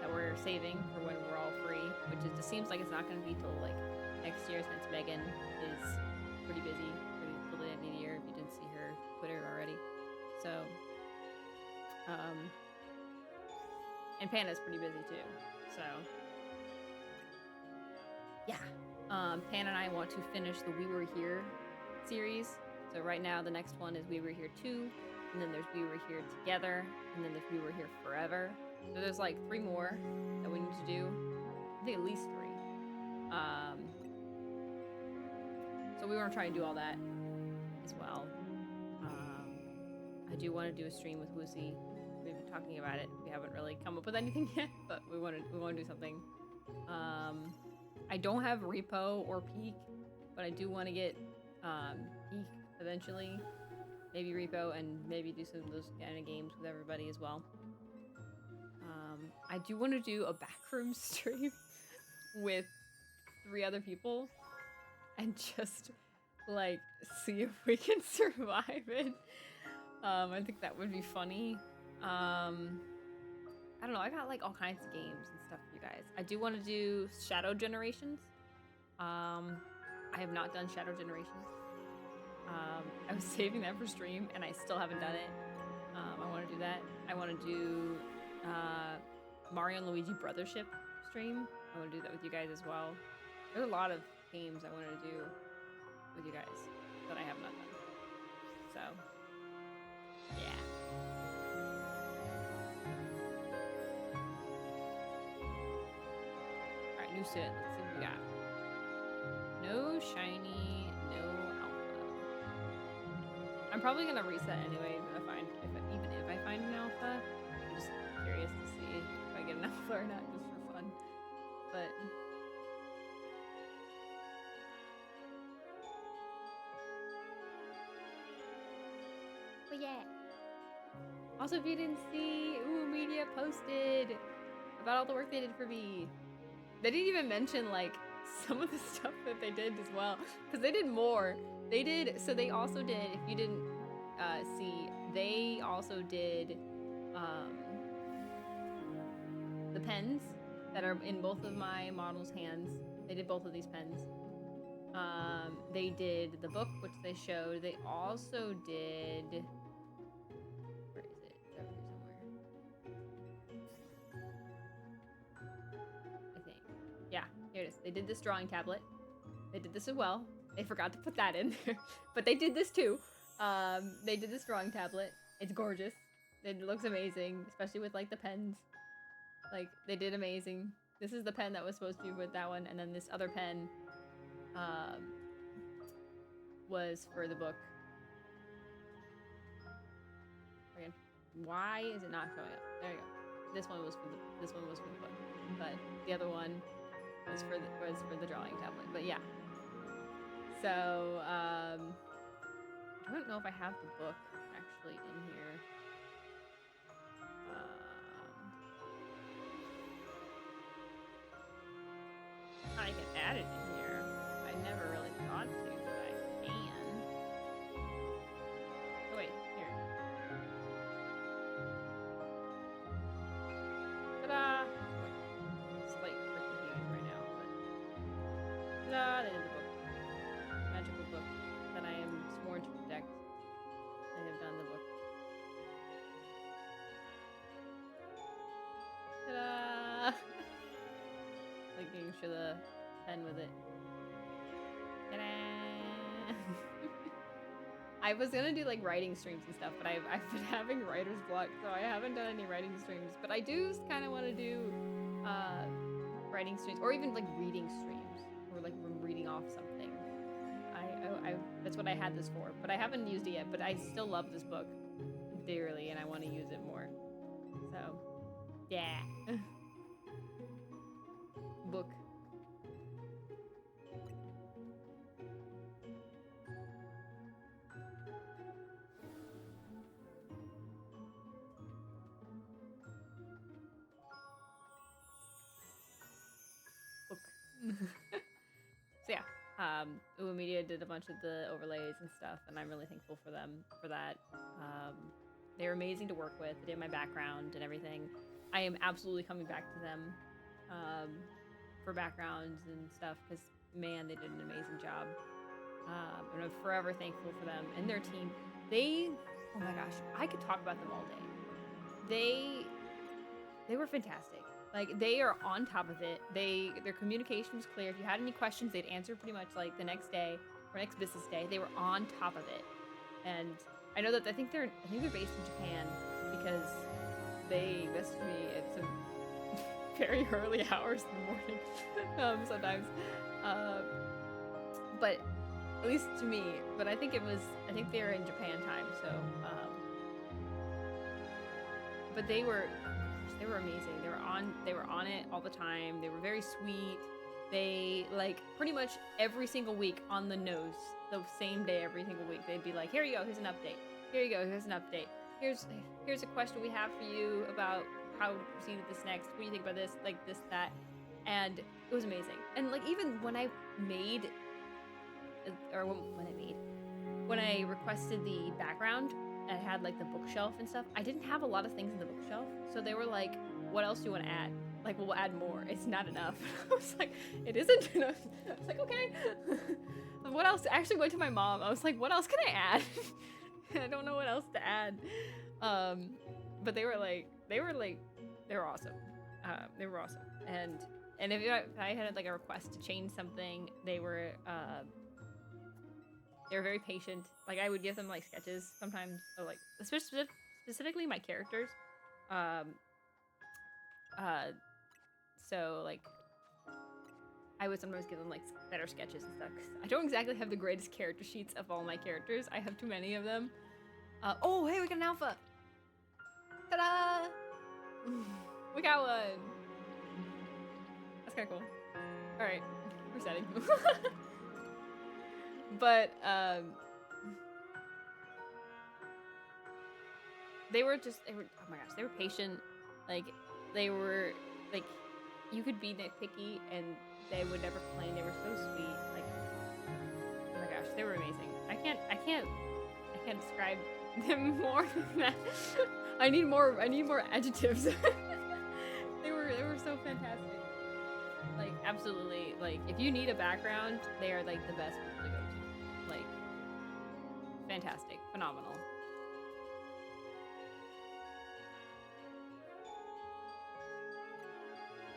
That we're saving for when we're all free, which is, it seems like it's not going to be till like next year, since Megan is pretty busy till the end of the year. If you didn't see her Twitter already, so and Panda's pretty busy too. So yeah. Pan and I want to finish the We Were Here series. So right now the next one is We Were Here 2, and then there's We Were Here Together, and then there's We Were Here Forever. So there's like 3 more that we need to do. I think at least 3. So we want to try and do all that as well. I do want to do a stream with Woosie. We've been talking about it. We haven't really come up with anything yet, but we want to do something. I don't have Repo or Peak, but I do want to get Peak eventually. Maybe Repo, and maybe do some of those kind of games with everybody as well. I do want to do a backroom stream with 3 other people and just like see if we can survive it. I think that would be funny. I don't know, I got like all kinds of games and stuff for you guys. I do want to do Shadow Generations. I have not done Shadow Generations. I was saving that for stream and I still haven't done it. I want to do that. I want to do Mario and Luigi Brothership stream. I want to do that with you guys as well. There's a lot of games I want to do with you guys that I have not done. So, yeah. introduce it. Let's see what we got. No shiny, no alpha. I'm probably gonna reset anyway even if I find an alpha. I'm just curious to see if I get an alpha or not, just for fun. But yeah. Also, if you didn't see, Media posted about all the work they did for me. They didn't even mention like some of the stuff that they did as well, because they did more. So they also did, if you didn't see, they also did the pens that are in both of my models' hands. They did both of these pens. They did the book, which they showed. They also did, where is it? It's over here somewhere. I think. Yeah, here it is. They did this drawing tablet. They did this as well. They forgot to put that in there, but they did this too. They did this drawing tablet. It's gorgeous. It looks amazing, especially with like the pens. Like, they did amazing. This is the pen that was supposed to be with that one, and then this other pen was for the book. Again, why is it not showing up? There you go. This one was for the book, but the other one was for the drawing tablet. But yeah. So I don't know if I have the book actually in here. I can add it in here. I never really thought to, but I can. Oh wait, here. Ta-da! Slight freaking huge right now, but ta-da! They did the book. Magical book that I am sworn to protect. They have done the book. Ta-da! Like making sure the pen with it. Ta-da! I was gonna do like writing streams and stuff, but I've been having writer's block, so I haven't done any writing streams. But I do kind of want to do writing streams, or even like reading streams, or like reading off something. I that's what I had this for, but I haven't used it yet. But I still love this book dearly, and I want to use it more. So, yeah. Book. Book. So yeah, Media did a bunch of the overlays and stuff, and I'm really thankful for them for that. They were amazing to work with. They did my background and everything. I am absolutely coming back to them for backgrounds and stuff, because man, they did an amazing job. And I'm forever thankful for them and their team. Oh my gosh, I could talk about them all day. They were fantastic. Like, they are on top of it. Their communication was clear. If you had any questions, they'd answer pretty much like the next day or next business day. They were on top of it. And I know that I think they're based in Japan, because they messaged me at some very early hours in the morning sometimes. But at least to me. But I think they're in Japan time. So, but they were amazing. They were on it all the time. They were very sweet. They, like, pretty much every single week on the nose, the same day every single week, they'd be like, here you go, here's an update. Here you go, here's an update. Here's a question we have for you about how to proceed with this next. What do you think about this? Like, this, that. And it was amazing. And, like, even when I requested the background, and I had like the bookshelf and stuff, I didn't have a lot of things in the bookshelf, so they were like, what else do you want to add? Like, well, we'll add more. It's not enough. I was like, it isn't enough. I was like, okay. What else? I actually went to my mom. I was like, what else can I add? I don't know what else to add. But they were awesome. They were awesome. And if I had like a request to change something, they were very patient. Like, I would give them like sketches sometimes, or like specifically my characters. So like I would sometimes give them like better sketches and stuff. 'Cause I don't exactly have the greatest character sheets of all my characters. I have too many of them. Oh, hey, we got an alpha. Ta-da! We got one. That's kind of cool. All right, resetting. But they were oh my gosh, they were patient. Like they were like, you could be nitpicky and they would never complain. They were so sweet. Like, oh my gosh, they were amazing. I can't describe them more than that. I need more adjectives. They were so fantastic. Like, absolutely. Like, if you need a background, they are like the best people to go to. Like, fantastic, phenomenal.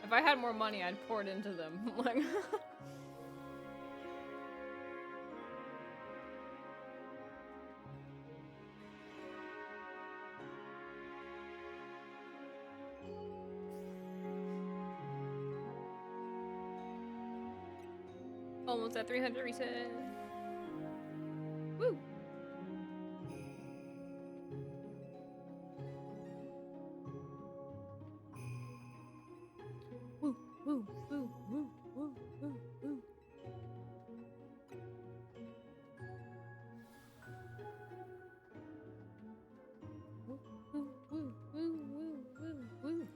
If I had more money, I'd pour it into them. Like. Almost at 300 reset. Woo! Woo, woo, woo, woo, woo, woo, woo. Woo, woo, woo, woo, woo, woo.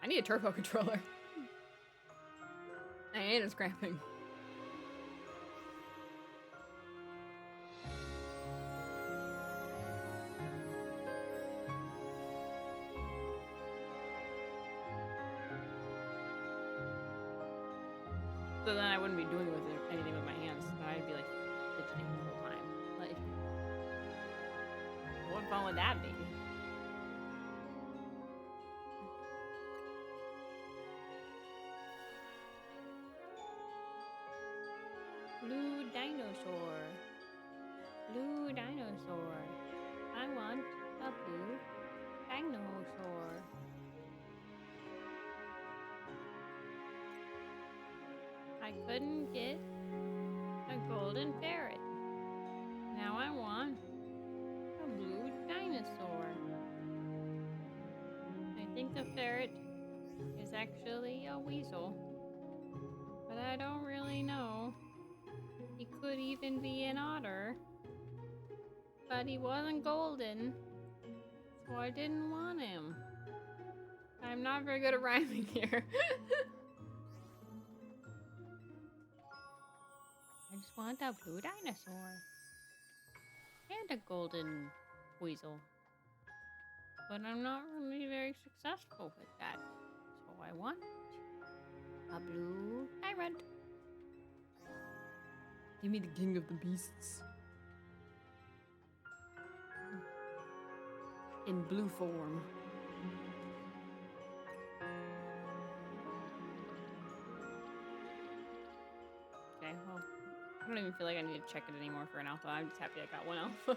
I need a turbo controller. I ain't it's cramping. So then I wouldn't be doing anything with my hands. I'd be like fidgeting the whole time. Like, what fun would that be? Blue dinosaur. Blue dinosaur. I want a blue dinosaur. I couldn't get a golden ferret. Now I want a blue dinosaur. I think the ferret is actually a weasel, but I don't really know. He could even be an otter, but he wasn't golden, so I didn't want him. I'm not very good at rhyming here. I just want a blue dinosaur and a golden weasel, but I'm not really very successful with that, so I want a blue tyrant. Give me the king of the beasts. In blue form. Okay, well, I don't even feel like I need to check it anymore for an alpha. I'm just happy I got one alpha.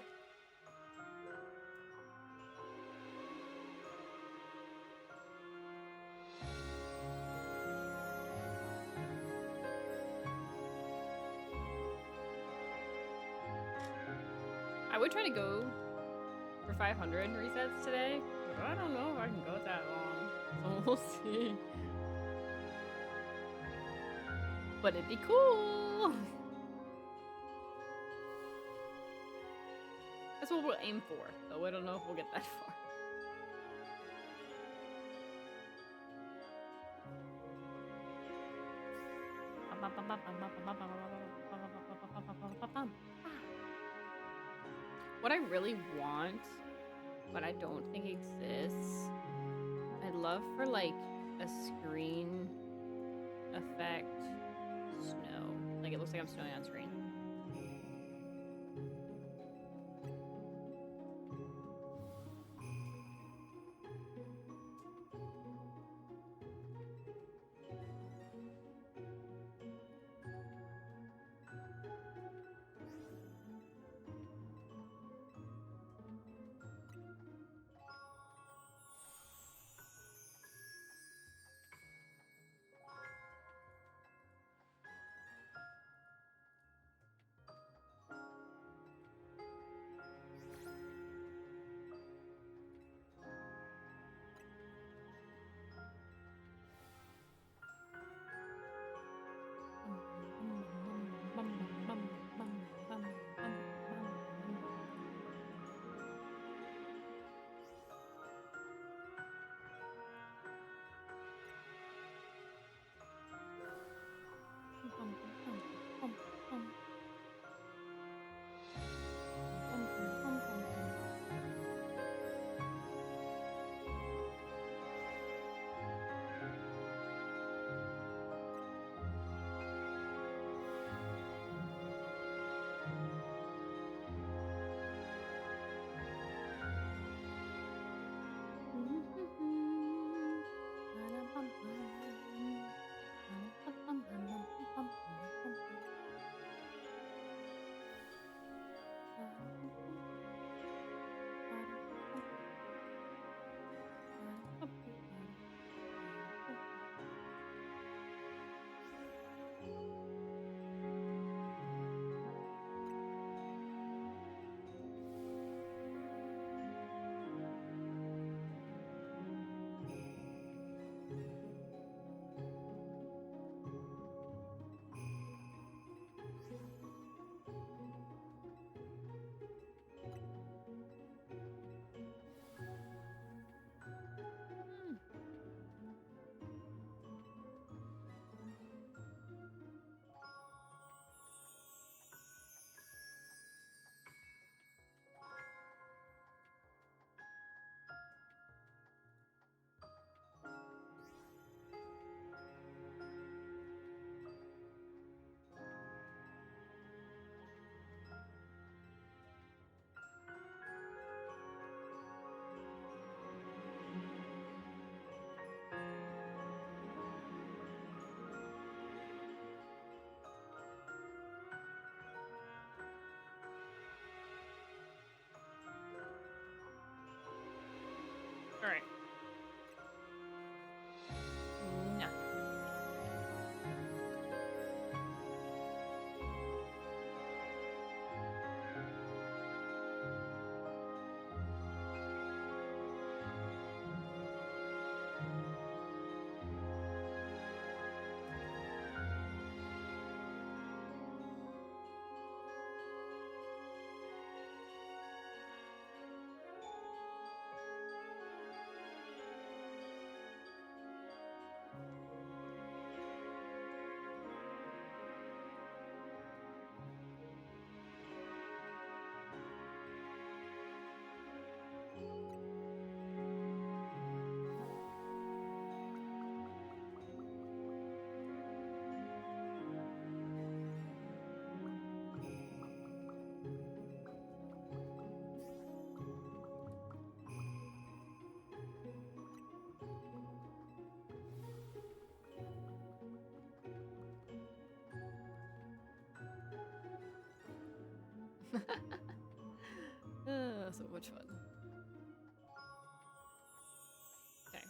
I would try to go for 500 resets today, but I don't know if I can go that long, so we'll see. But it'd be cool. That's what we'll aim for, so I don't know if we'll get that far. What I really want, but I don't think exists, I'd love for like a screen effect snow. Like it looks like I'm snowing on screen. All right. No. So much fun. Okay.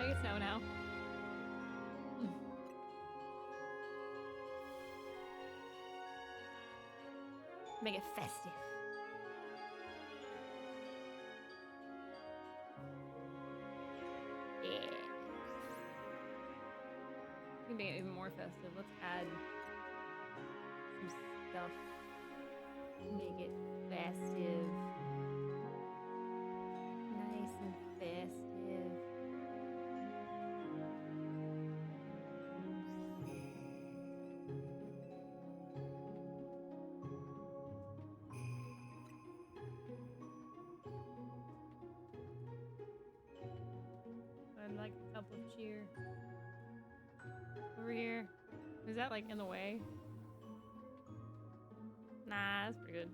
make it snow now. Make it festive. Yeah. We can make it even more festive. Let's add some stuff. Make it festive. Nice and festive. I'd like a cup of cheer. Over here. Is that like in the way? Nah, that's pretty good.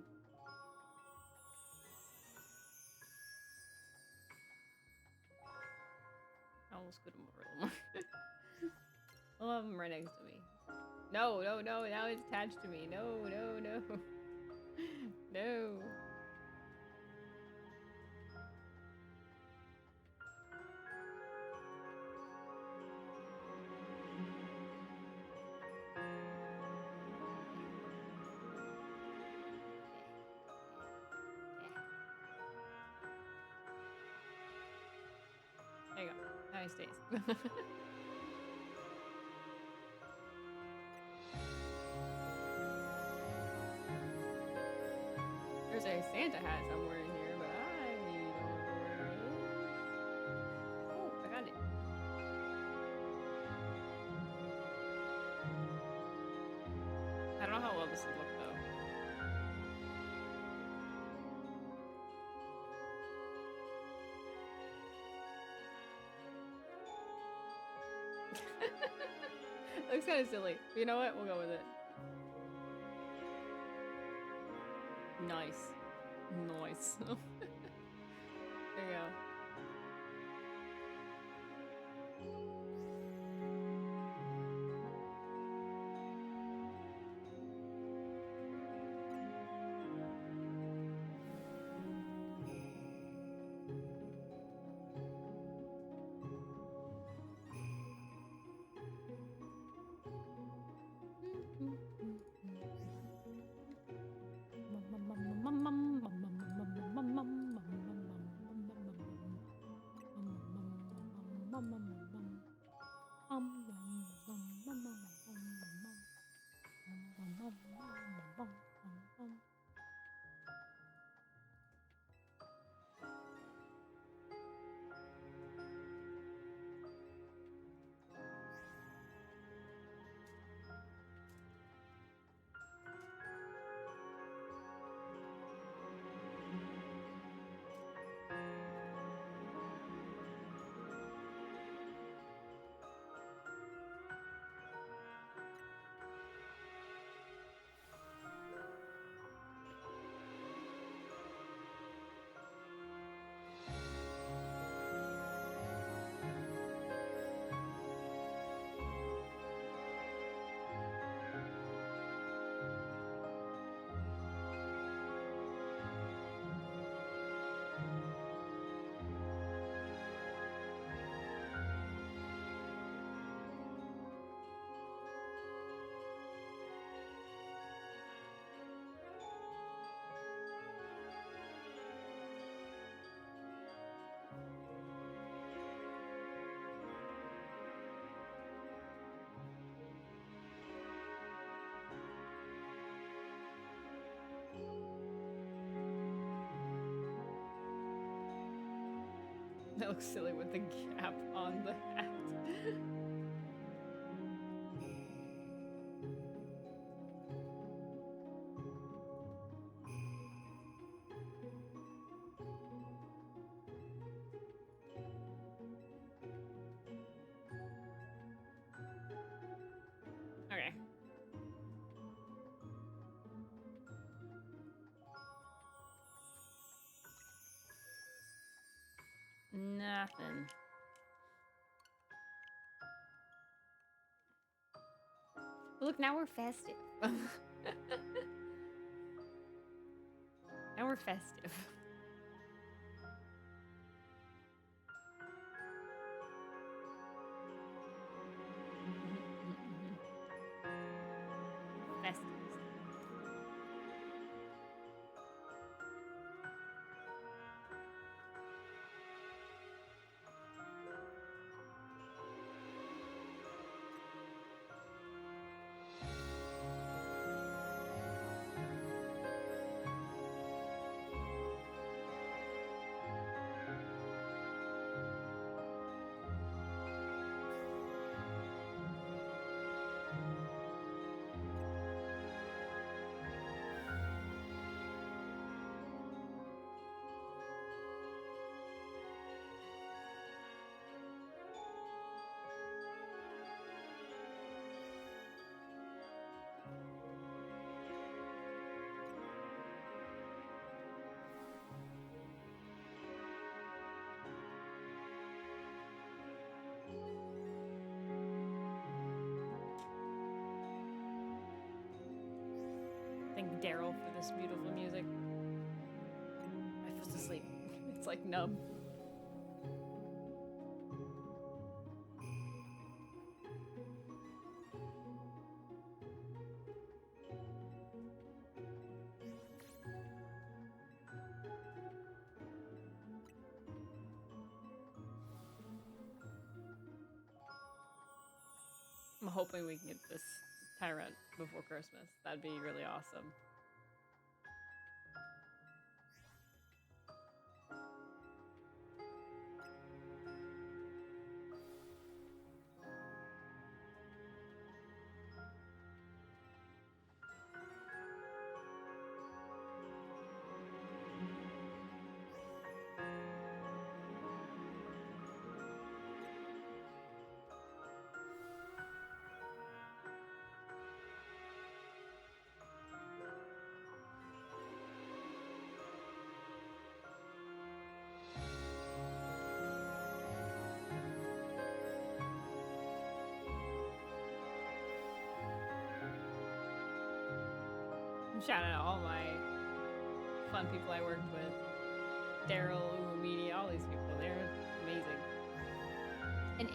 I'll scoot him over a little more. I'll have him right next to me. No, no, no, now it's attached to me. No, no, no. No. There you go. Now he stays. There's a Santa hat somewhere in here, but I don't know where it is. Oh, I got it. I don't know how well this will look though. It looks kind of silly. But you know what? We'll go with it. Nice. Nice. There you go. That looks silly with the gap on the hat. Okay. Nothing. Look, now we're festive. Now we're festive. I Daryl for this beautiful music. I fell asleep. It's like numb. I'm hoping we can get this tyrant before Christmas. That'd be really awesome. I'm shouting out all my fun people I worked with. Daryl, Umidi, all these people. They're amazing. And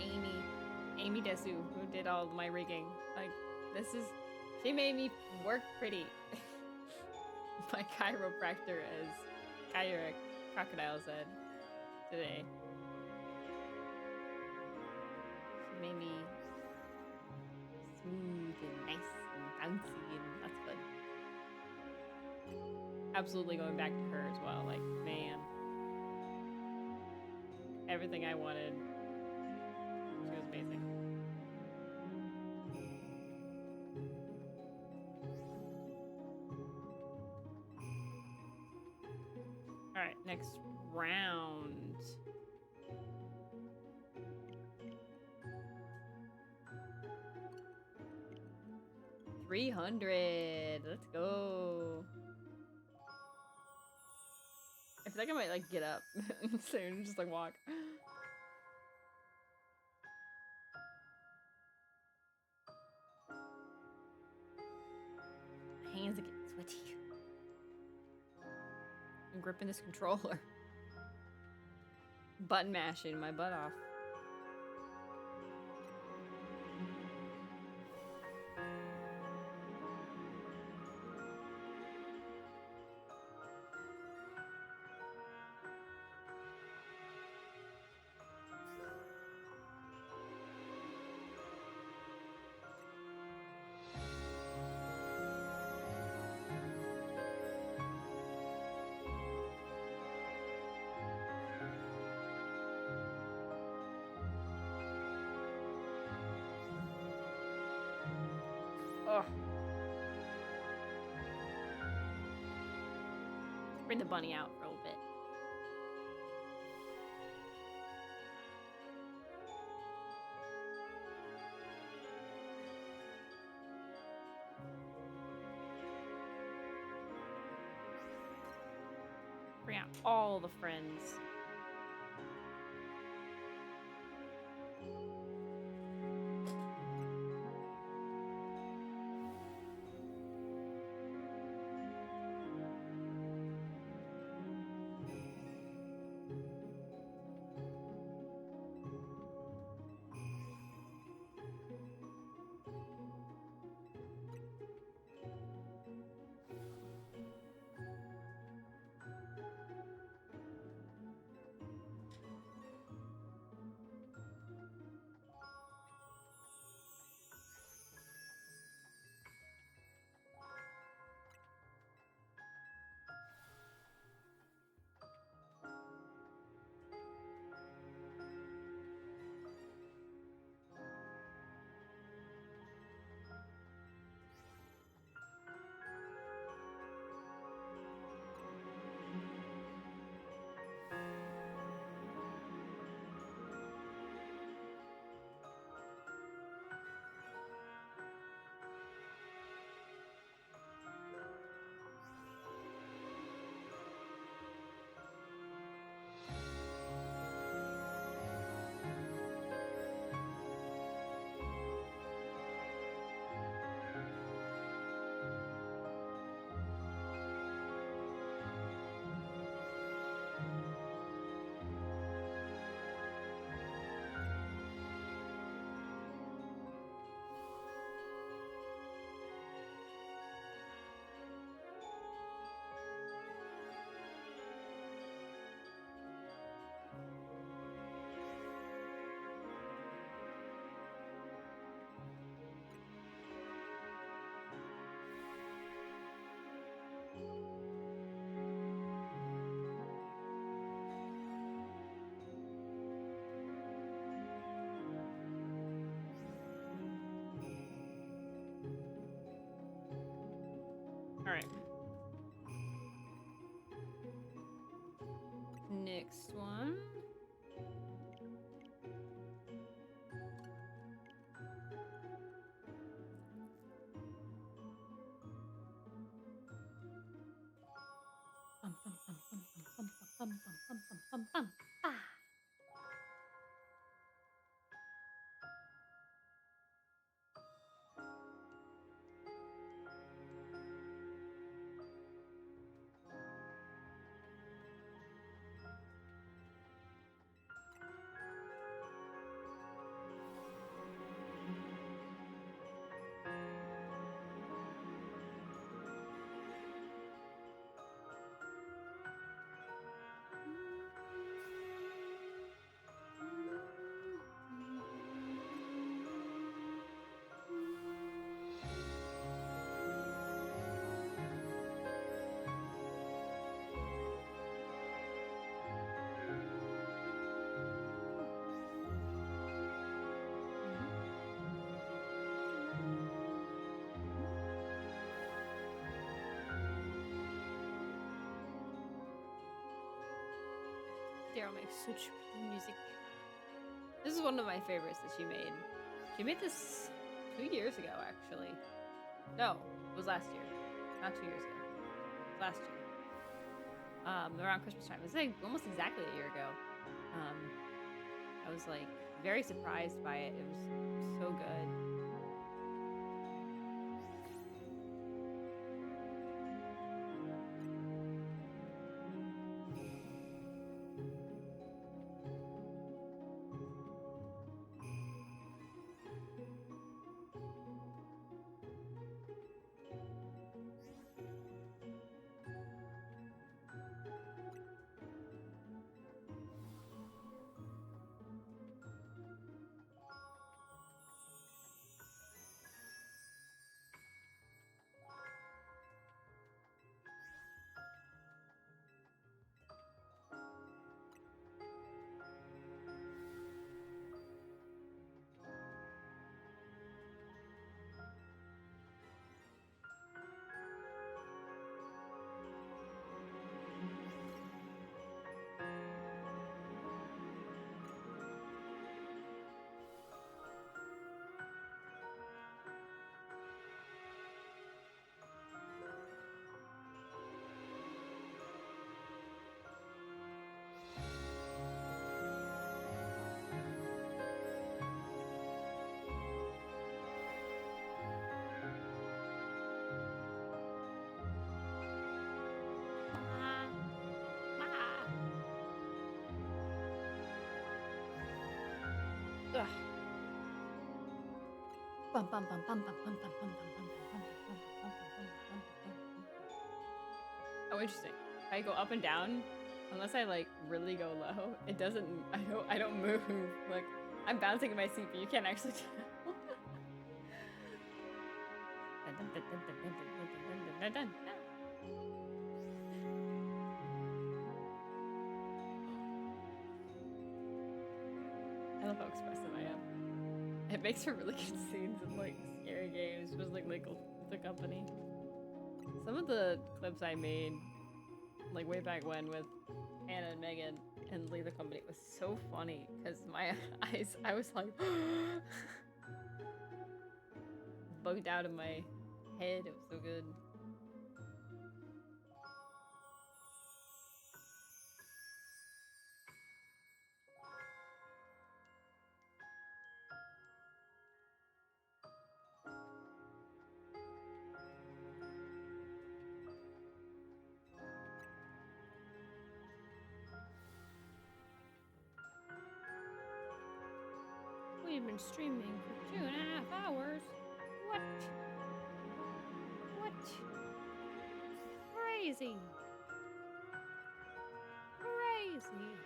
Amy Desu, who did all my rigging. Like, she made me work pretty. My chiropractor, as Kyric Crocodile said today. She made me smooth and nice and bouncy, and that's fun. Absolutely going back to her as well. Like, man, everything I wanted. She was amazing. All right, next round. $300. Let's go. I feel like I might like get up soon and just like walk. My hands are getting sweaty. I'm gripping this controller. Button mashing my butt off. Ugh. Bring the bunny out for a little bit. Bring out all the friends. next one. Ah. Daryl makes such pretty music. This is one of my favorites that she made. She made this 2 years ago, actually. No, it was last year. Not 2 years ago. It was last year. Around Christmas time. It was like almost exactly a year ago. I was like very surprised by it. It was so good. Ugh. Bum, bum, bum, bum, bum, bum, bum, bum, bum, bum, bum, bum, bum, bum, bum. Oh, interesting. If I go up and down, unless I like really go low, it doesn't. I don't move. Like I'm bouncing in my seat, but you can't actually tell. I love how expressive I am. It makes for really good scenes in like scary games, just like the company. Some of the clips I made, like way back when with Hannah and Megan and Leave the Company, was so funny because my eyes, I was like bugged out of my head. It was so good. We've been streaming for 2.5 hours. What? What? Crazy. Crazy.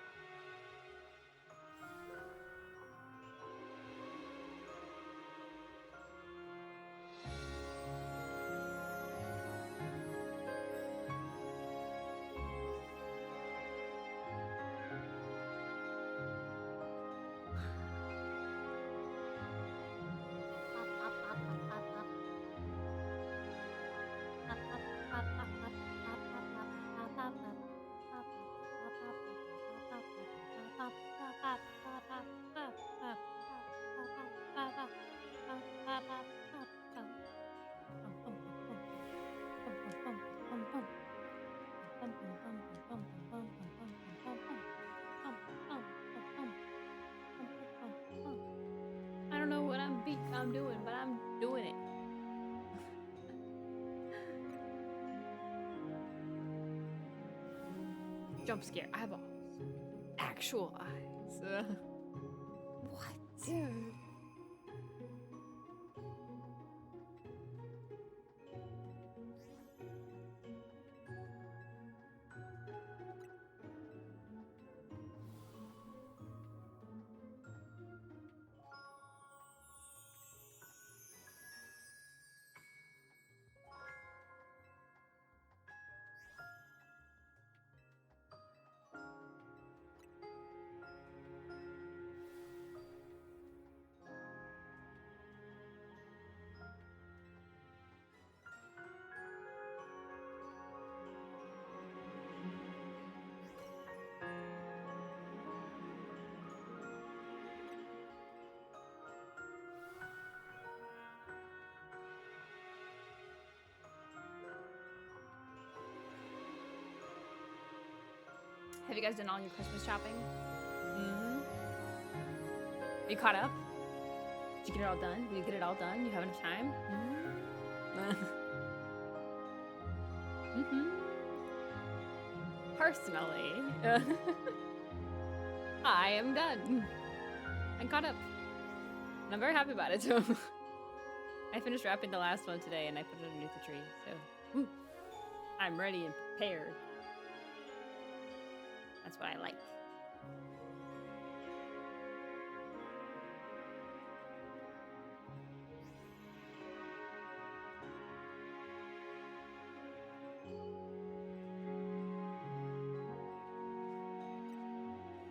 I don't know what I'm doing, but I'm doing it. Jump scare eyeballs. Actual eyes. What? Dude. Have you guys done all your Christmas shopping? Mm-hmm. Are you caught up? Did you get it all done? Did you get it all done? You have enough time? Mm-hmm. Mm-hmm. Personally, I am done. I'm caught up. And I'm very happy about it, too. I finished wrapping the last one today and I put it underneath the tree, so I'm ready and prepared. That's what I like.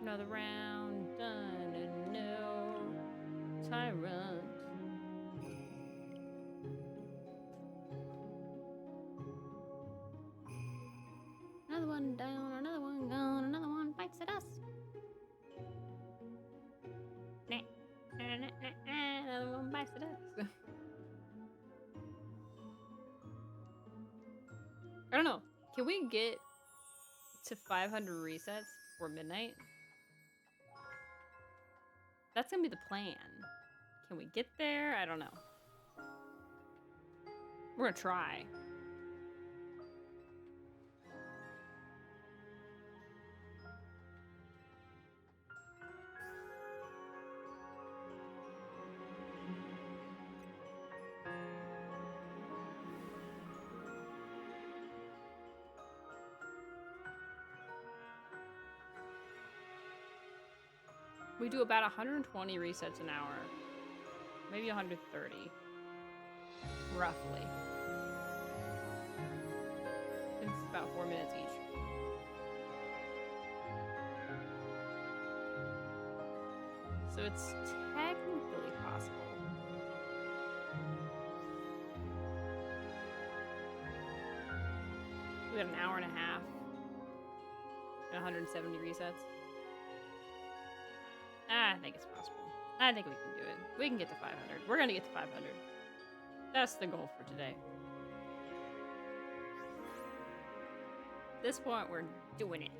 Another round done and no tyrant. Another one down, another one gone, another one bites at us. Another one bites at us. I don't know. Can we get to 500 resets before midnight? That's gonna be the plan. Can we get there? I don't know. We're gonna try. We do about 120 resets an hour. Maybe 130. Roughly. It's about 4 minutes each. So it's technically possible. We got an hour and a half. And 170 resets. I think it's possible. I think we can do it. We can get to 500. We're gonna get to 500. That's the goal for today. At this point, we're doing it.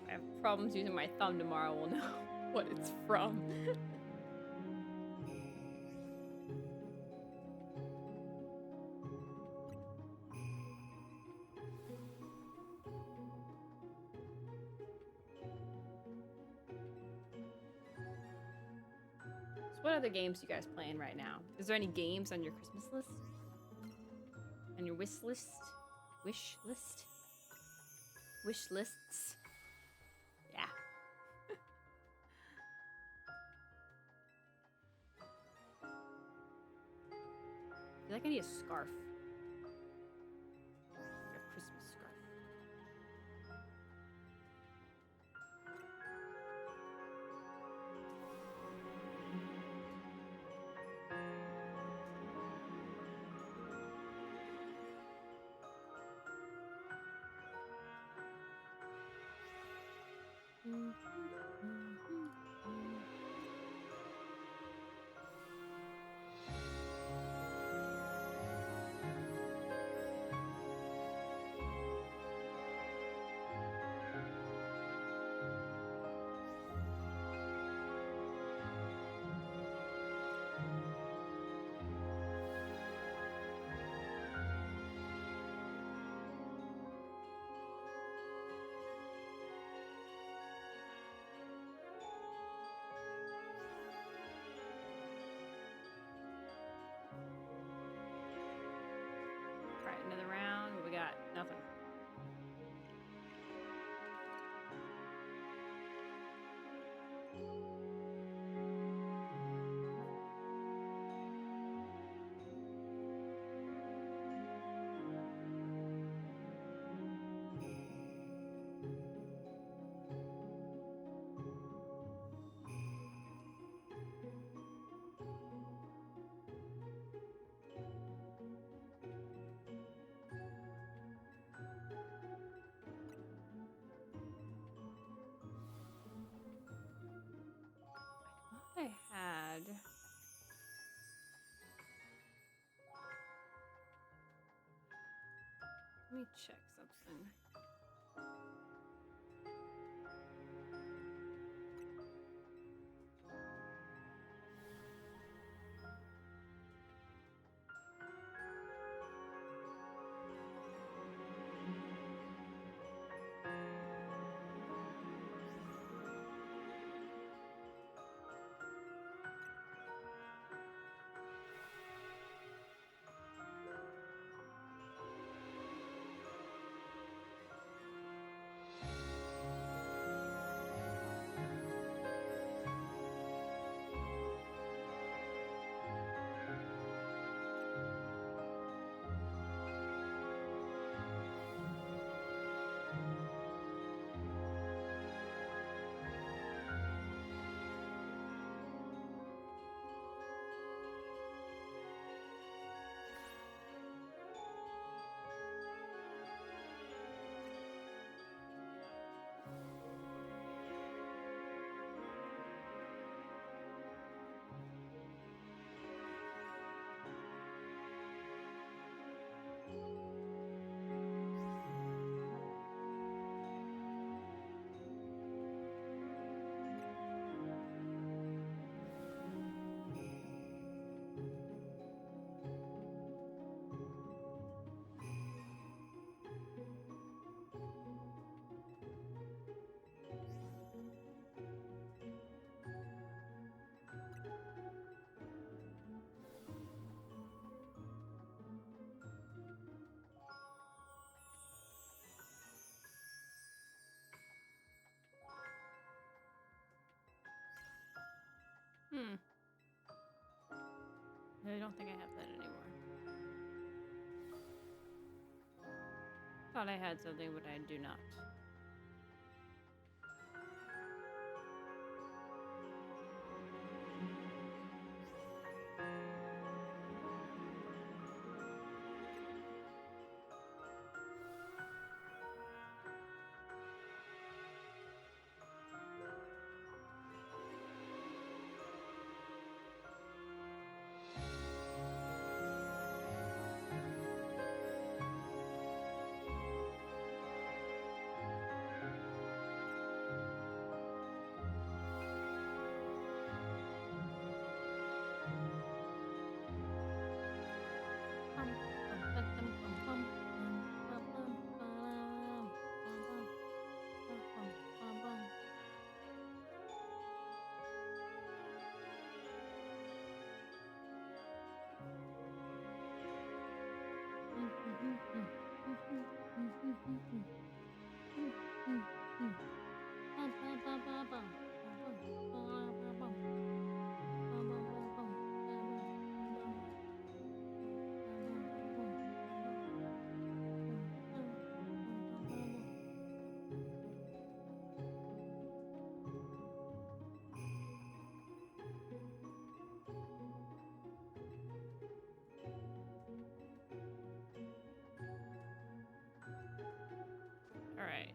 If I have problems using my thumb tomorrow, we'll know what it's from. What other games you guys playing right now? Is there any games on your Christmas list? On your wish list? Wish list? Wish lists? Yeah. I feel like I need a scarf. Like a Christmas scarf. Try another round. What we got? Nothing. I had. Let me check something. I don't think I have that anymore. Thought I had something, but I do not. All right.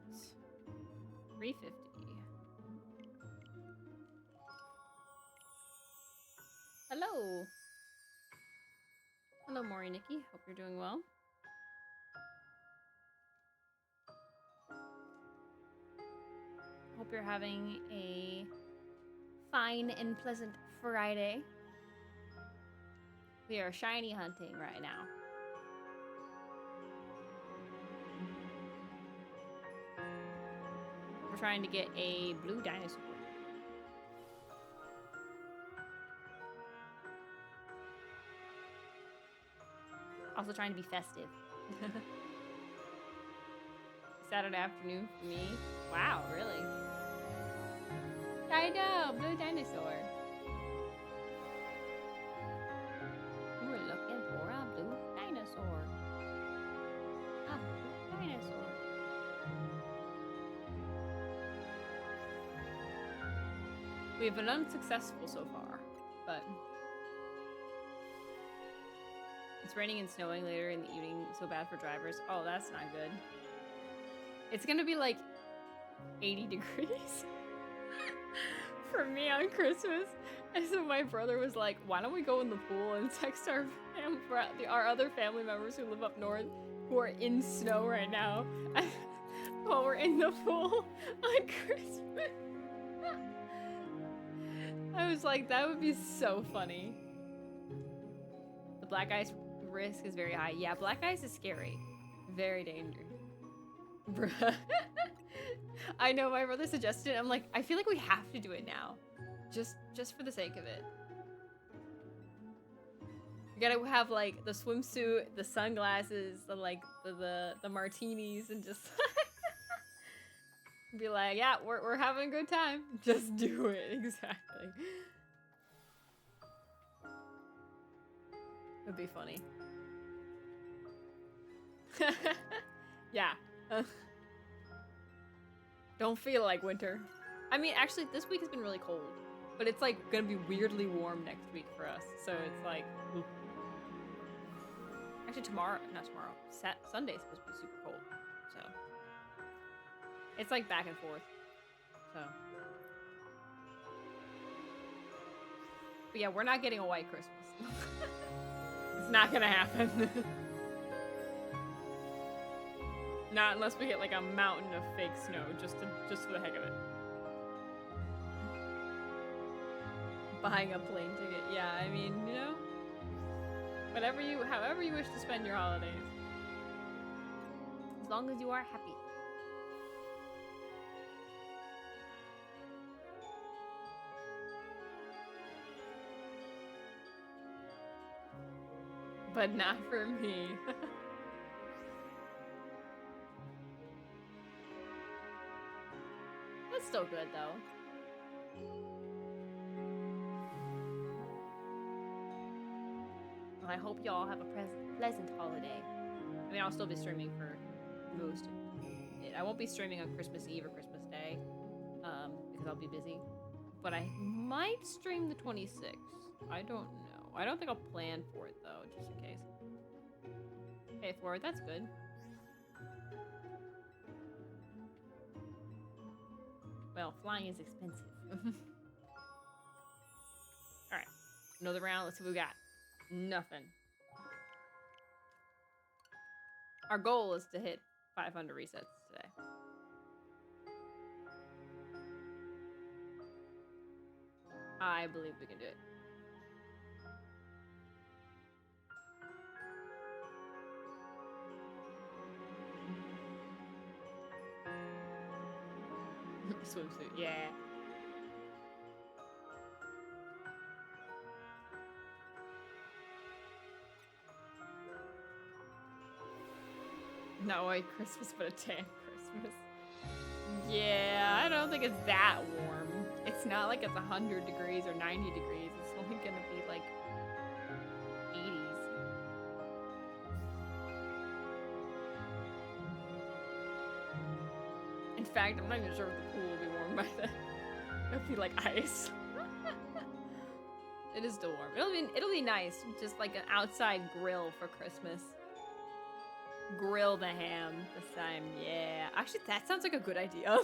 350. Hello. Hello, Mori Nikki. Hope you're doing well. Hope you're having a fine and pleasant Friday. We are shiny hunting right now. We're trying to get a blue dinosaur. Also trying to be festive. Saturday afternoon for me. Wow, really? I know, blue dinosaur. We're looking for a blue dinosaur. A blue dinosaur. We've been unsuccessful so far, but it's raining and snowing later in the evening, so bad for drivers. Oh, that's not good. It's gonna be like 80 degrees for me on Christmas. And so my brother was like, why don't we go in the pool and text our other family members who live up north who are in snow right now while we're in the pool on Christmas. I was like, that would be so funny. The black ice risk is very high. Yeah, black ice is scary. Very dangerous. Bruh. I know, my brother suggested it. I'm like, I feel like we have to do it now. Just for the sake of it. We gotta have like the swimsuit, the sunglasses, the martinis, and just be like, yeah, we're having a good time. Just do it. Exactly. It'd be funny. Yeah. Don't feel like winter. I mean, actually, this week has been really cold. But it's like gonna be weirdly warm next week for us. So it's like... Ooh. Actually, not tomorrow. Sunday's supposed to be super cold. So... It's like back and forth. So... But yeah, we're not getting a white Christmas. It's not gonna happen. Not unless we get like a mountain of fake snow, just for the heck of it. Buying a plane ticket, yeah. I mean, you know, however you wish to spend your holidays, as long as you are happy. But not for me. That's still good, though. Well, I hope y'all have a pleasant holiday. I mean, I'll still be streaming for most of it. I won't be streaming on Christmas Eve or Christmas Day, because I'll be busy. But I might stream the 26th. I don't know. I don't think I'll plan for it, though, just in case. Okay, Flora, that's good. Well, flying is expensive. Alright. Another round. Let's see what we got. Nothing. Our goal is to hit 500 resets today. I believe we can do it. Swimsuit, yeah. Not white Christmas, but a tan Christmas. Yeah, I don't think it's that warm. It's not like it's 100 degrees or 90 degrees. It's only gonna be like 80s. In fact, I'm not even sure if the pool will be warm by then. It'll be like ice. It is still warm. It'll be nice. Just like an outside grill for Christmas. Grill the ham this time, yeah. Actually, that sounds like a good idea.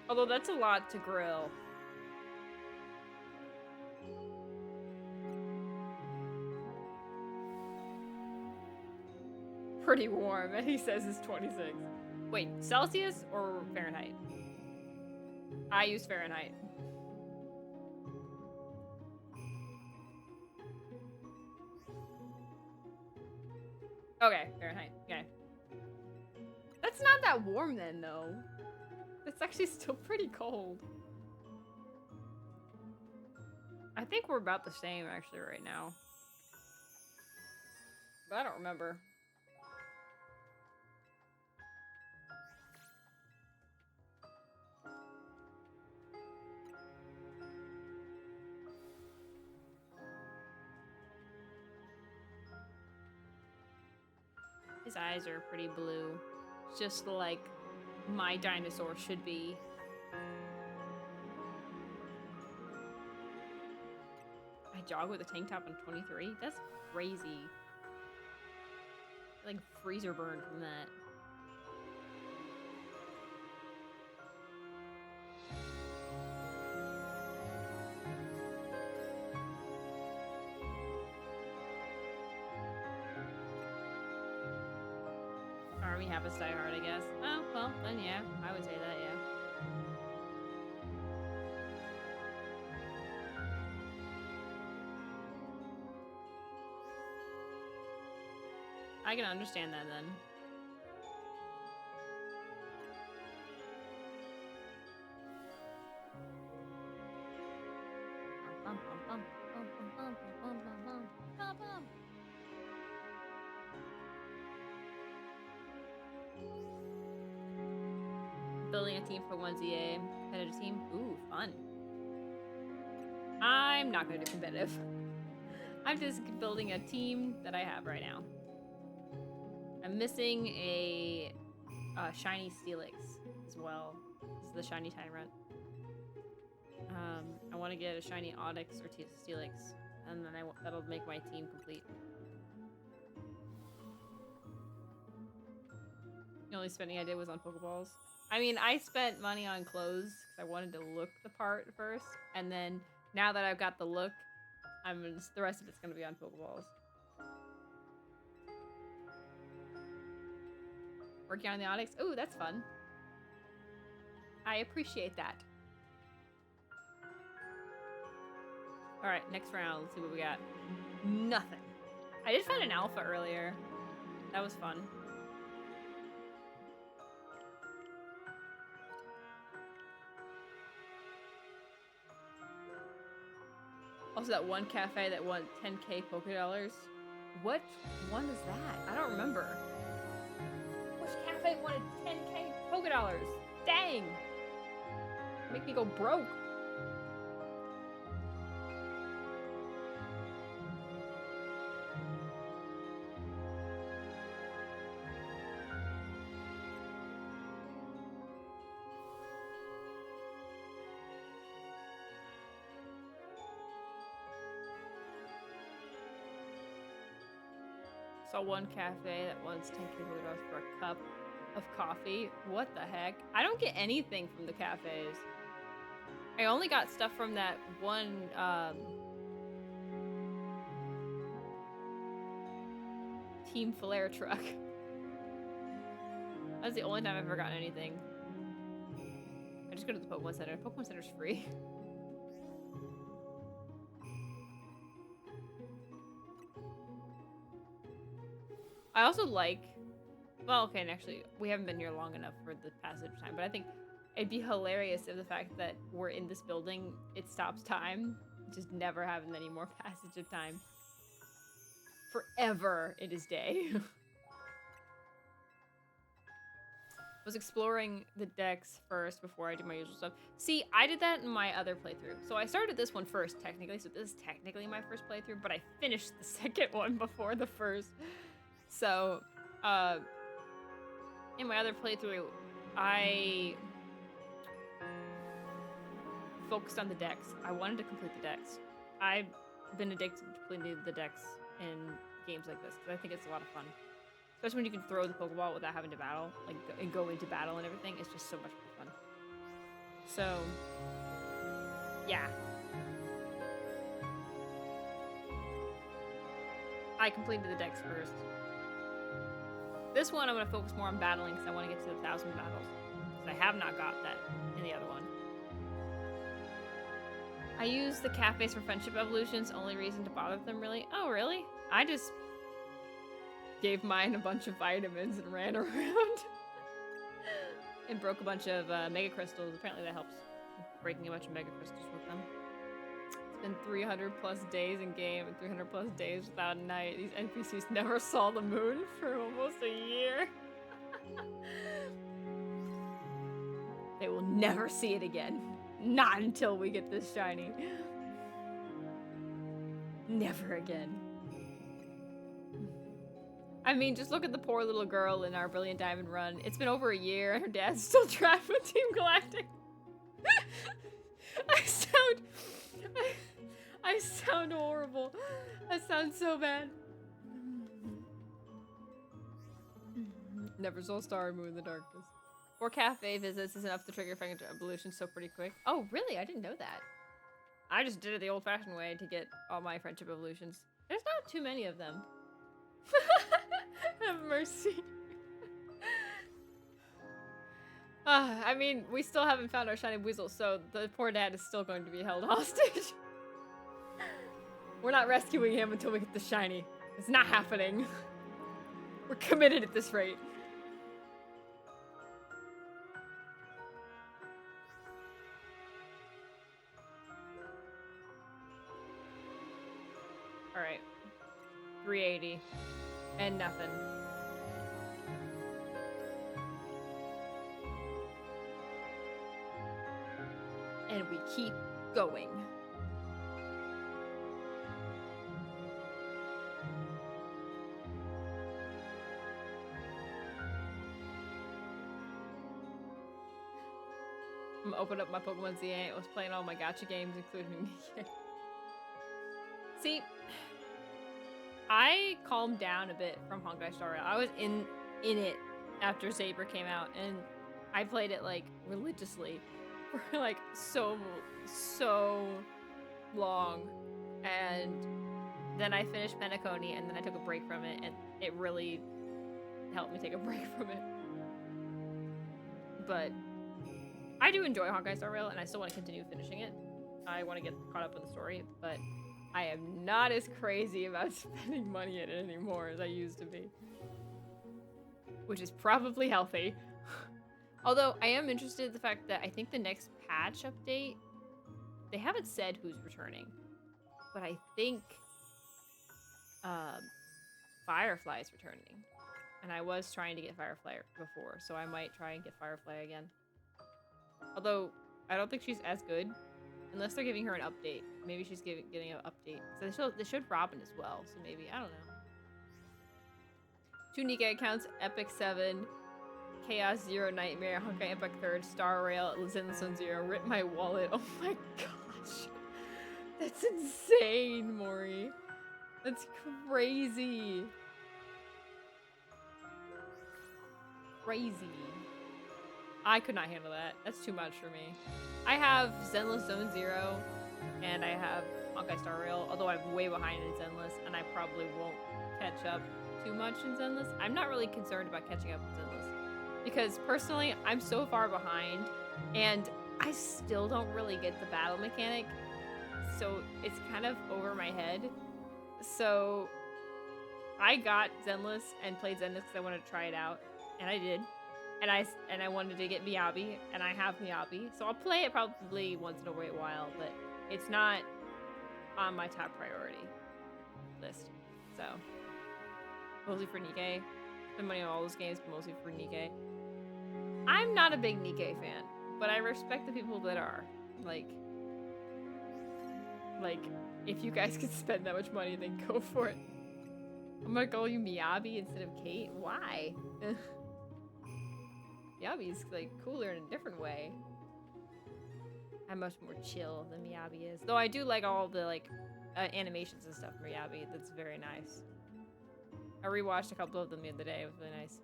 Although that's a lot to grill. Pretty warm, and he says it's 26. Wait, Celsius or Fahrenheit? I use Fahrenheit. Okay, Fahrenheit. Okay. That's not that warm then, though. It's actually still pretty cold. I think we're about the same, actually, right now. But I don't remember. His eyes are pretty blue. Just like my dinosaur should be. I jog with a tank top on 23? That's crazy. I, like freezer burned from that. Army habits die hard, I guess. Oh, well, then yeah, I would say that, yeah. I can understand that then. Building a team for 1ZA. Competitive team. Ooh, fun. I'm not going to do competitive. I'm just building a team that I have right now. I'm missing a shiny Steelix as well. This is the shiny Tyrant. I want to get a shiny Onyx or Steelix, and then that'll make my team complete. The only spending I did was on Pokeballs. I mean, I spent money on clothes because I wanted to look the part first, and then now that I've got the look, the rest of it's going to be on Pokeballs. Working on the Onyx. Ooh, that's fun. I appreciate that. Alright, next round. Let's see what we got. Nothing. I did find an alpha earlier. That was fun. Also, that one cafe that won 10k Poké-Dollars. What one is that? I don't remember. Which cafe wanted 10k Poké-Dollars? Dang! Make me go broke. Saw one cafe that wants 10k Poké-Dollars for a cup of coffee. What the heck? I don't get anything from the cafes. I only got stuff from that one, Team Flare truck. That's the only time I've ever gotten anything. I just go to the Pokemon Center. Pokemon Center's free. I also like, well, okay, and actually, we haven't been here long enough for the passage of time, but I think it'd be hilarious if the fact that we're in this building, it stops time. Just never having any more passage of time. Forever it is day. I was exploring the decks first before I did my usual stuff. See, I did that in my other playthrough. So I started this one first, technically, so this is technically my first playthrough, but I finished the second one before the first. So, in my other playthrough, I focused on the decks. I wanted to complete the decks. I've been addicted to completing the decks in games like this, because I think it's a lot of fun. Especially when you can throw the Pokeball without having to battle, like, and go into battle and everything. It's just so much more fun. So, yeah. I completed the dex first. This one I'm going to focus more on battling because I want to get to the 1,000 battles. Because I have not got that in the other one. I use the cafes for friendship evolutions. Only reason to bother them, really? Oh, really? I just gave mine a bunch of vitamins and ran around. And broke a bunch of mega crystals. Apparently that helps. Breaking a bunch of mega crystals with them. It's been 300 plus days in game and 300 plus days without night. These NPCs never saw the moon for almost a year. They will never see it again. Not until we get this shiny. Never again. I mean, just look at the poor little girl in our Brilliant Diamond run. It's been over a year and her dad's still trapped with Team Galactic. I sound horrible. That sounds so bad. Never saw Star and Moon in the darkness. 4 cafe visits is enough to trigger Frank evolution so pretty quick. Oh, really? I didn't know that. I just did it the old-fashioned way to get all my friendship evolutions. There's not too many of them. Have mercy. I mean, we still haven't found our shiny weasel, so the poor dad is still going to be held hostage. We're not rescuing him until we get the shiny. It's not happening. We're committed at this rate. Alright. 380. And nothing. And we keep going. I'm gonna open up my pokemonlegendsza. I was playing all my gacha games, including See, I calmed down a bit from Honkai Star Rail. I was in it after Saber came out, and I played it like religiously for like so long, and then I finished Penacony, and then I took a break from it, and it really helped me take a break from it. But I do enjoy Honkai Star Rail, and I still want to continue finishing it. I want to get caught up in the story, but I am not as crazy about spending money in it anymore as I used to be. Which is probably healthy. Although, I am interested in the fact that I think the next patch update, they haven't said who's returning. But I think Firefly is returning. And I was trying to get Firefly before, so I might try and get Firefly again. Although, I don't think she's as good. Unless they're giving her an update. Maybe she's getting an update. So they showed Robin as well, so maybe, I don't know. 2 Nikkei accounts, Epic 7, Chaos 0, Nightmare, Honkai Impact 3rd, Star Rail, Zenless Zone 0, Rip My Wallet. Oh my gosh. That's insane, Maury. That's crazy. Crazy. I could not handle that. That's too much for me. I have Zenless Zone 0, and I have Honkai Star Rail, although I'm way behind in Zenless, and I probably won't catch up too much in Zenless. I'm not really concerned about catching up in Zenless, because personally, I'm so far behind, and I still don't really get the battle mechanic, so it's kind of over my head. So I got Zenless and played Zenless because I wanted to try it out, and I did. And I wanted to get Miyabi, and I have Miyabi, so I'll play it probably once in a while, but it's not on my top priority list. So mostly for Nikkei. Spend money on all those games, but mostly for Nikkei. I'm not a big Nikkei fan, but I respect the people that are. Like if you guys could spend that much money, then go for it. I'm gonna call you Miyabi instead of Kate. Why? Miyabi's like cooler in a different way. I'm much more chill than Miyabi is. Though I do like all the like animations and stuff from Miyabi. That's very nice. I rewatched a couple of them the other day. It was really nice.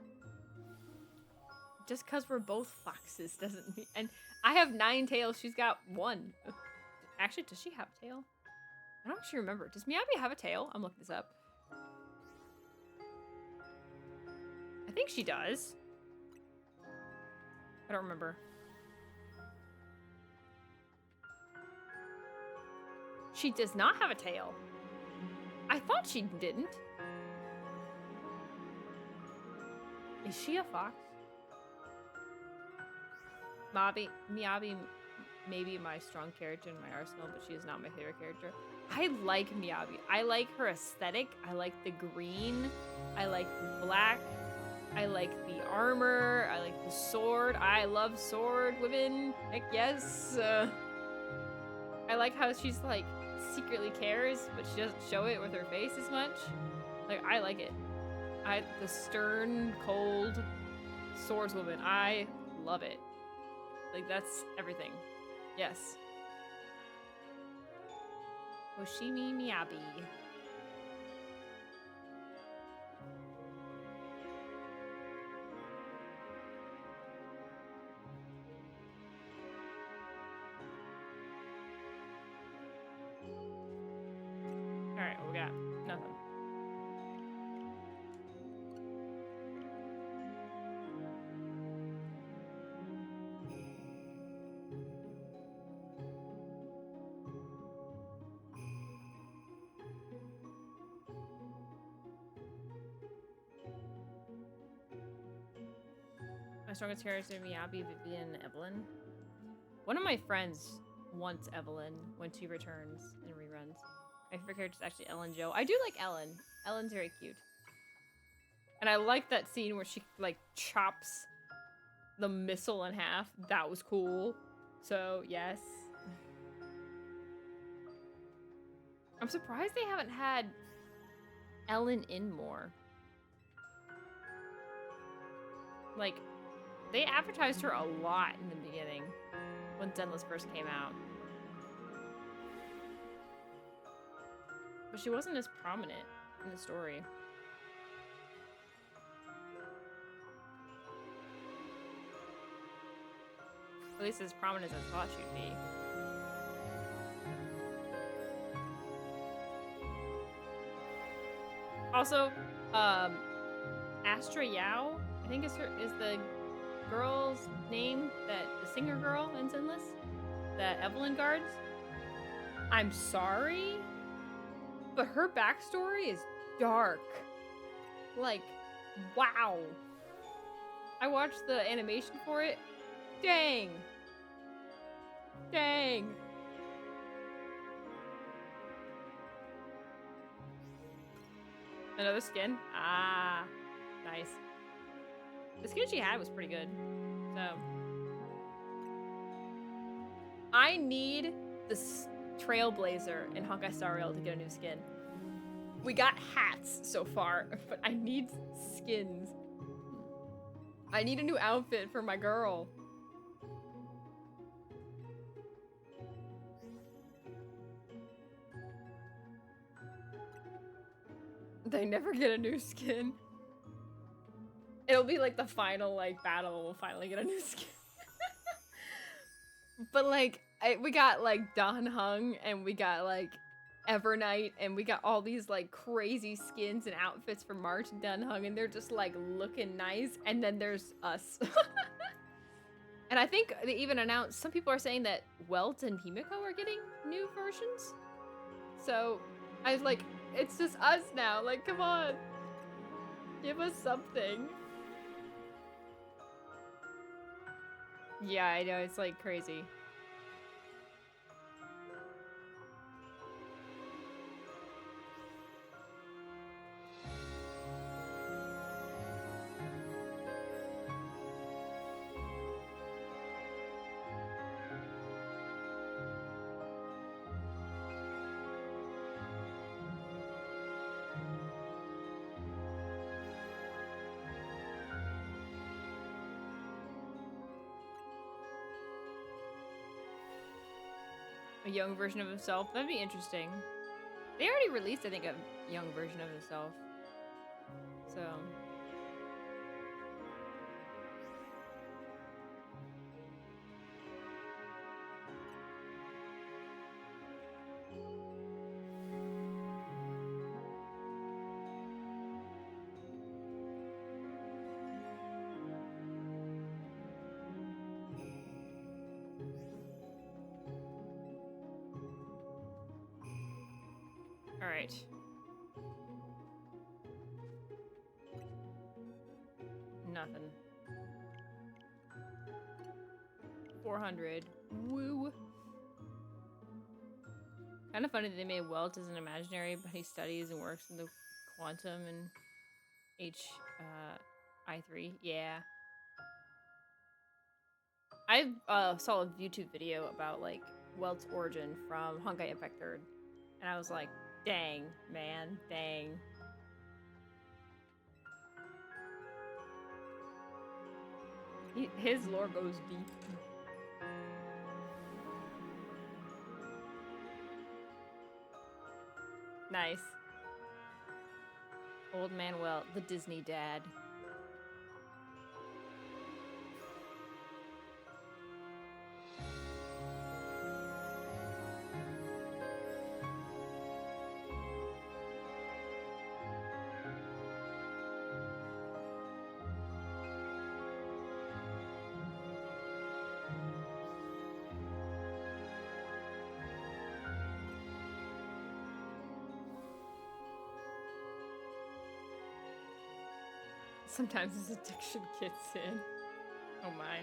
just because we're both foxes doesn't mean... And I have 9 tails. She's got 1. Actually, does she have a tail? I don't actually remember. Does Miyabi have a tail? I'm looking this up. I think she does. I don't remember. She does not have a tail. I thought she didn't. Is she a fox? Miyabi may be my strong character in my arsenal, but she is not my favorite character. I like Miyabi. I like her aesthetic. I like the green. I like the black. I like the armor. I like the sword. I love sword women. Heck yes. I like how she's like secretly cares, but she doesn't show it with her face as much. Like, I like it. The stern, cold swordswoman. I love it. Like, that's everything. Yes. Hoshimi Miyabi. Alright, what we got? Nothing. My strongest characters are Miyabi, Vivian, and Evelyn. One of my friends wants Evelyn when she returns in reruns. My favorite character is actually Ellen Jo. I do like Ellen. Ellen's very cute. And I like that scene where she, like, chops the missile in half. That was cool. So, yes. I'm surprised they haven't had Ellen in more. Like, they advertised her a lot in the beginning when Zenless first came out. But she wasn't as prominent in the story. At least as prominent as I thought she'd be. Also, Astra Yao, I think is the girl's name, that the singer girl in Zenless that Evelyn guards. I'm sorry, but her backstory is dark. Like, wow. I watched the animation for it. Dang. Dang. Another skin? Ah, nice. The skin she had was pretty good. So, I need this Trailblazer in Honkai Star Rail to get a new skin. We got hats so far, but I need skins. I need a new outfit for my girl. They never get a new skin. It'll be like the final like battle. We'll finally get a new skin. But like, we got like Dan Hung, and we got like Evernight, and we got all these like crazy skins and outfits for March and Dan Hung, and they're just like looking nice. And then there's us. And I think they even announced, some people are saying that Welt and Himiko are getting new versions. So I was like, it's just us now. Like, come on. Give us something. Yeah, I know. It's like crazy. A young version of himself. That'd be interesting. They already released, I think, a young version of himself. So. All right. Nothing. 400. Woo. Kind of funny that they made Welt as an imaginary, but he studies and works in the quantum and I3. Yeah. I saw a YouTube video about like Welt's origin from Honkai Impact 3rd, and I was like, dang, man, dang. His lore goes deep. Nice. Old Man Welt, the Disney dad. Sometimes his addiction kicks in. Oh my.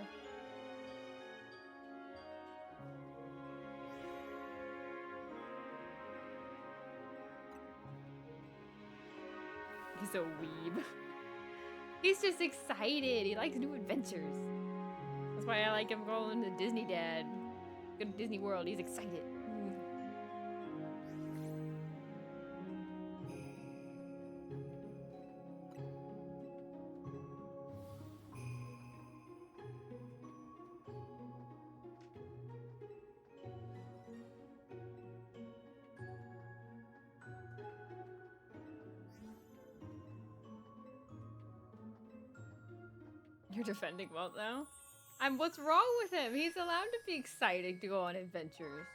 He's a weeb. He's just excited. He likes new adventures. That's why I like him going to Disney Dad. Go to Disney World. He's excited. You're defending Welt now? What's wrong with him? He's allowed to be excited to go on adventures.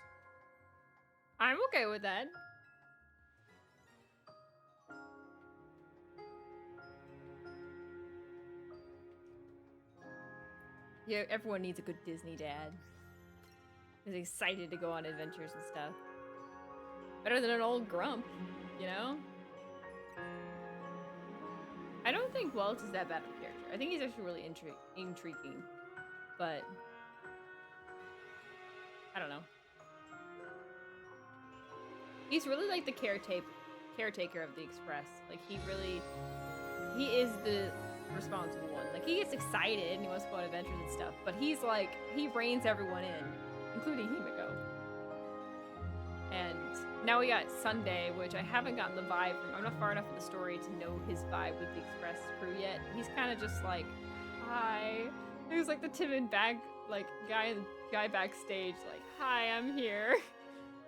I'm okay with that. Yeah, everyone needs a good Disney dad. He's excited to go on adventures and stuff. Better than an old grump, you know? I don't think Welt is that bad of a character. I think he's actually really intriguing. But I don't know. He's really like the caretaker of the Express. Like he is the responsible one. Like he gets excited and he wants to go on adventures and stuff, but he's like, he reins everyone in, including Himiko. And now we got Sunday, which I haven't gotten the vibe from. I'm not far enough in the story to know his vibe with the Express crew yet. He's kind of just like, hi. He was like the timid guy backstage, like, hi, I'm here.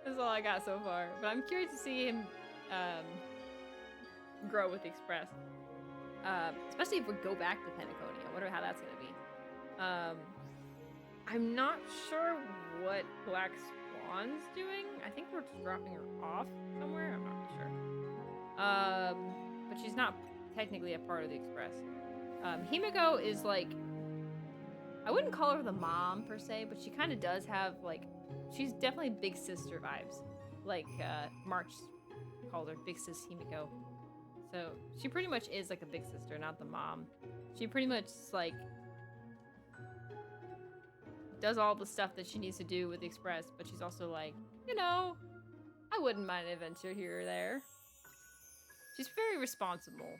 That's all I got so far. But I'm curious to see him grow with the Express. Especially if we go back to Penacony. I wonder how that's going to be. I'm not sure what Black Swan's doing. I think we're just dropping her off somewhere. I'm not sure. But she's not technically a part of the Express. Himiko is like, I wouldn't call her the mom per se, but she kind of does have like, she's definitely big sister vibes. Like March called her Big Sis Himiko. So she pretty much is like a big sister, not the mom. She pretty much like does all the stuff that she needs to do with the Express, but she's also like, you know, I wouldn't mind an adventure here or there. She's very responsible.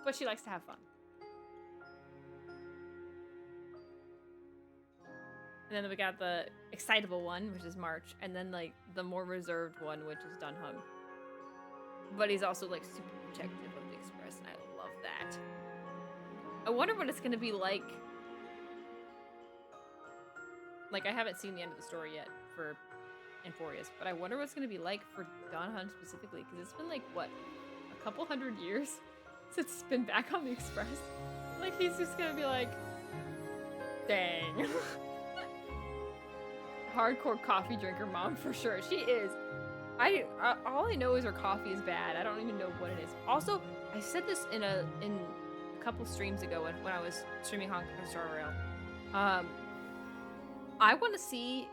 But she likes to have fun. And then we got the excitable one, which is March, and then like the more reserved one, which is Dunhung. But he's also like super protective of the Express, and I love that. I wonder what it's gonna be like. Like, I haven't seen the end of the story yet for Enforius, but I wonder what it's gonna be like for Dunhung specifically, because it's been like, what, a couple hundred years since it's been back on the Express? Like, he's just gonna be like, dang. Hardcore coffee drinker mom for sure. She is. All I know is her coffee is bad. I don't even know what it is. Also, I said this in a couple streams ago when I was streaming Honkai Star Rail. I want to see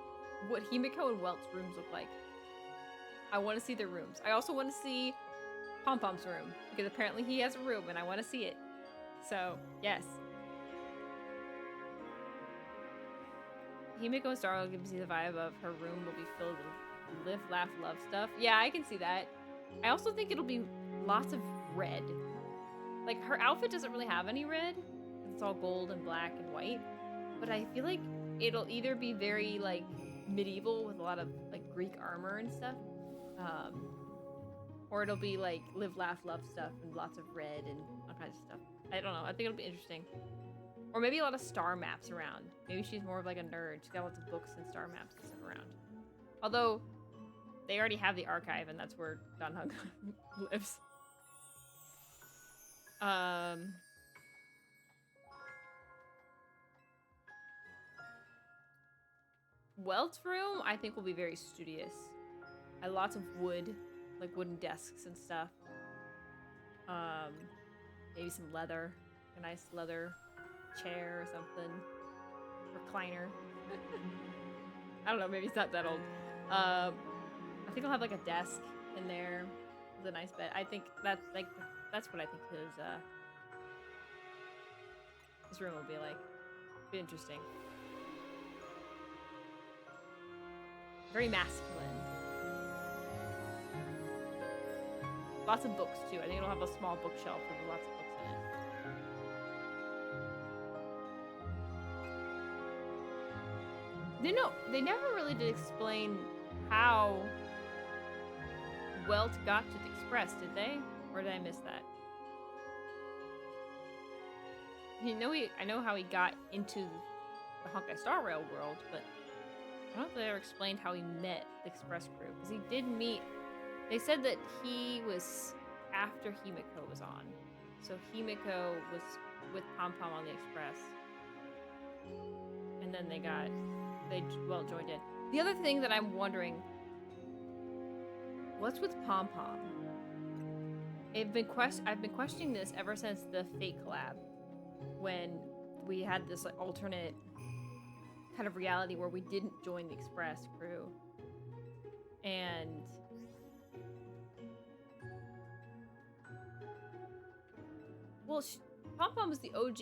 what Himiko and Welt's rooms look like. I want to see their rooms. I also want to see Pom Pom's room, because apparently he has a room and I want to see it. So, yes. Himiko and Starro gives me the vibe of her room will be filled with live, laugh, love stuff. Yeah, I can see that. I also think it'll be lots of red. Like, her outfit doesn't really have any red. It's all gold and black and white. But I feel like it'll either be very, like, medieval with a lot of, like, Greek armor and stuff. Or it'll be, like, live, laugh, love stuff and lots of red and all kinds of stuff. I don't know. I think it'll be interesting. Or maybe a lot of star maps around. Maybe she's more of, like, a nerd. She's got lots of books and star maps and stuff around. Although, they already have the archive, and that's where Don Hung lives. Welt's room, I think, will be very studious. Lots of wood, like wooden desks and stuff. Maybe some leather, a nice leather chair or something. Recliner. I don't know, maybe it's not that old. I think I'll have like a desk in there with a nice bed. I think that's like that's what I think his room will be like. Be interesting. Very masculine. Lots of books too. I think it'll have a small bookshelf with lots of books in it. They never really did explain how Welt got to the Express, did they? Or did I miss that? I know how he got into the Honkai Star Rail world, but I don't know if they ever explained how he met the Express crew. Because he did meet... They said that he was after Himiko was on. So Himiko was with Pom Pom on the Express. And then they joined in. The other thing that I'm wondering... What's with Pom Pom? I've been questioning this ever since the Fate collab. When we had this like alternate kind of reality where we didn't join the Express crew. And well, Pom Pom is the OG,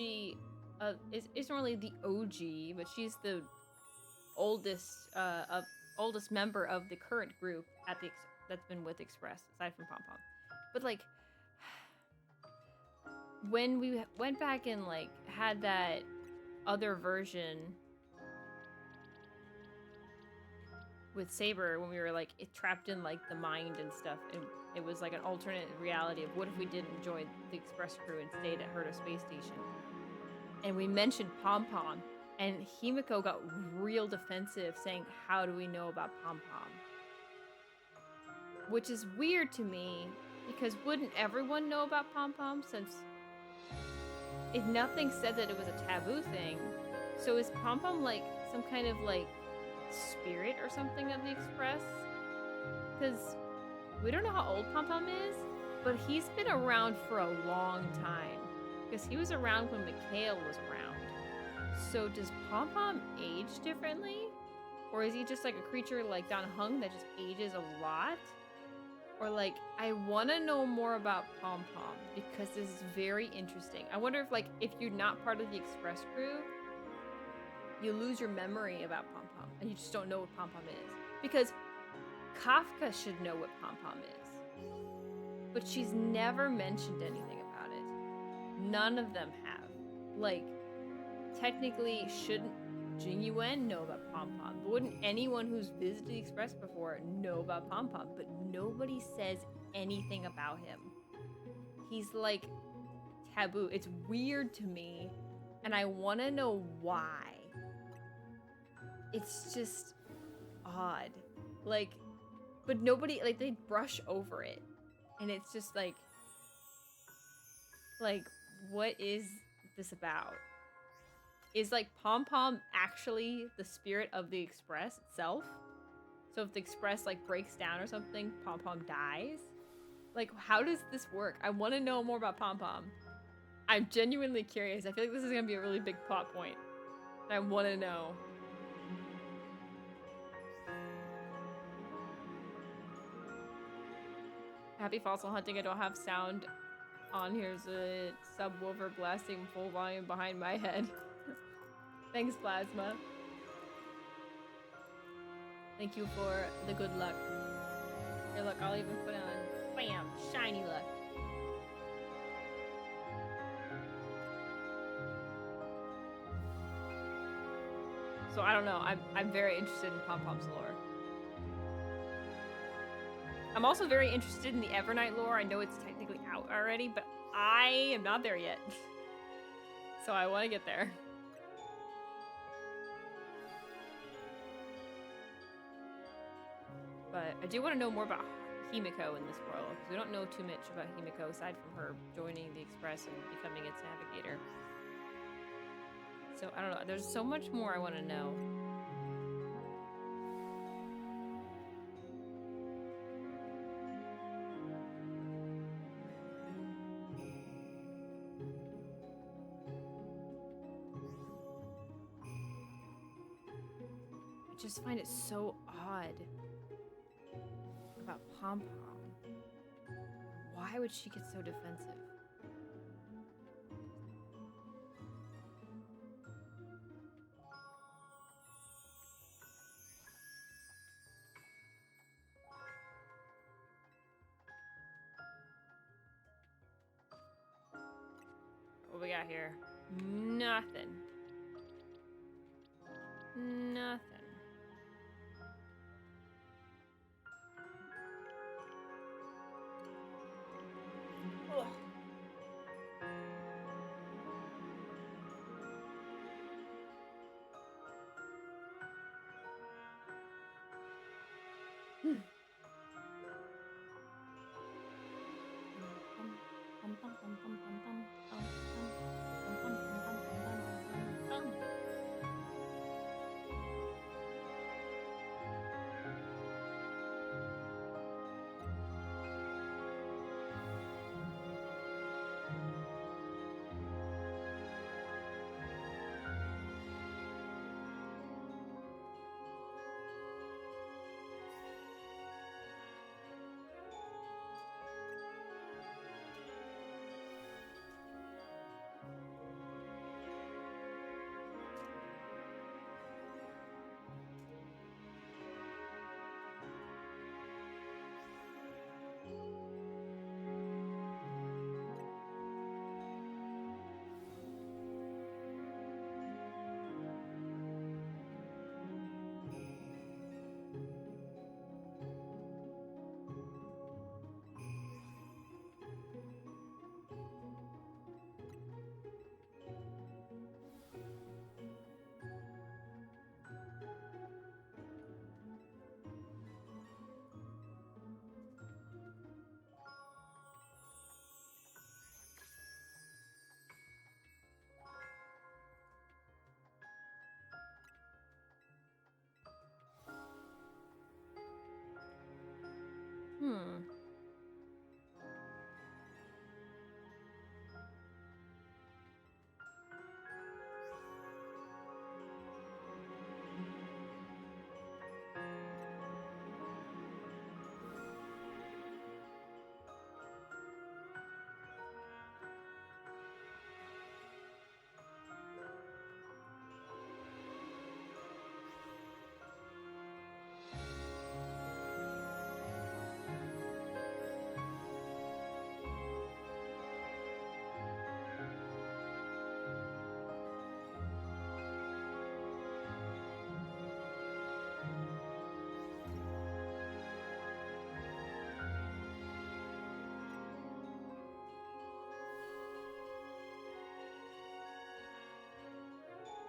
isn't really the OG, but she's the oldest member of the current group that's been with Express, aside from Pom Pom. But like, when we went back and like had that other version with Saber, when we were like trapped in like the mind and stuff, and it was like an alternate reality of what if we didn't join the Express crew and stayed at Herta Space Station. And we mentioned Pom Pom, and Himiko got real defensive, saying, "How do we know about Pom Pom?" Which is weird to me, because wouldn't everyone know about Pom Pom, since if nothing said that it was a taboo thing? So is Pom Pom like some kind of like spirit or something of the Express? Because we don't know how old Pom Pom is, but he's been around for a long time. Because he was around when Mikhail was around. So does Pom Pom age differently? Or is he just like a creature like Don Hung that just ages a lot? Or like, I want to know more about Pom Pom because this is very interesting. I wonder if like, if you're not part of the Express crew, you lose your memory about Pom Pom and you just don't know what Pom Pom is. Because Kafka should know what Pom Pom is. But she's never mentioned anything about it. None of them have. Like, technically, shouldn't Jingyuan know about Pom Pom? But wouldn't anyone who's visited the Express before know about Pom Pom? But nobody says anything about him. He's like taboo. It's weird to me, and I want to know why. It's just odd. Like, but nobody, like, they brush over it. And it's just like, what is this about? Is like Pom Pom actually the spirit of the Express itself? So if the Express like breaks down or something, Pom Pom dies? Like, how does this work? I want to know more about Pom Pom. I'm genuinely curious. I feel like this is gonna be a really big plot point. I want to know. Happy fossil hunting. I don't have sound on. Here's a subwoofer blasting full volume behind my head. Thanks, Plasma. Thank you for the good luck. Here, look, I'll even put on, bam, shiny luck. So I don't know. I'm very interested in Pom-Pom's lore. I'm also very interested in the Evernight lore. I know it's technically out already, but I am not there yet. So I want to get there. But I do want to know more about Himiko in this world, because we don't know too much about Himiko aside from her joining the Express and becoming its navigator. So I don't know. There's so much more I want to know. I just find it so odd about Pom-Pom. Why would she get so defensive? What we got here? Nothing. Nothing. Ugh. Hmm.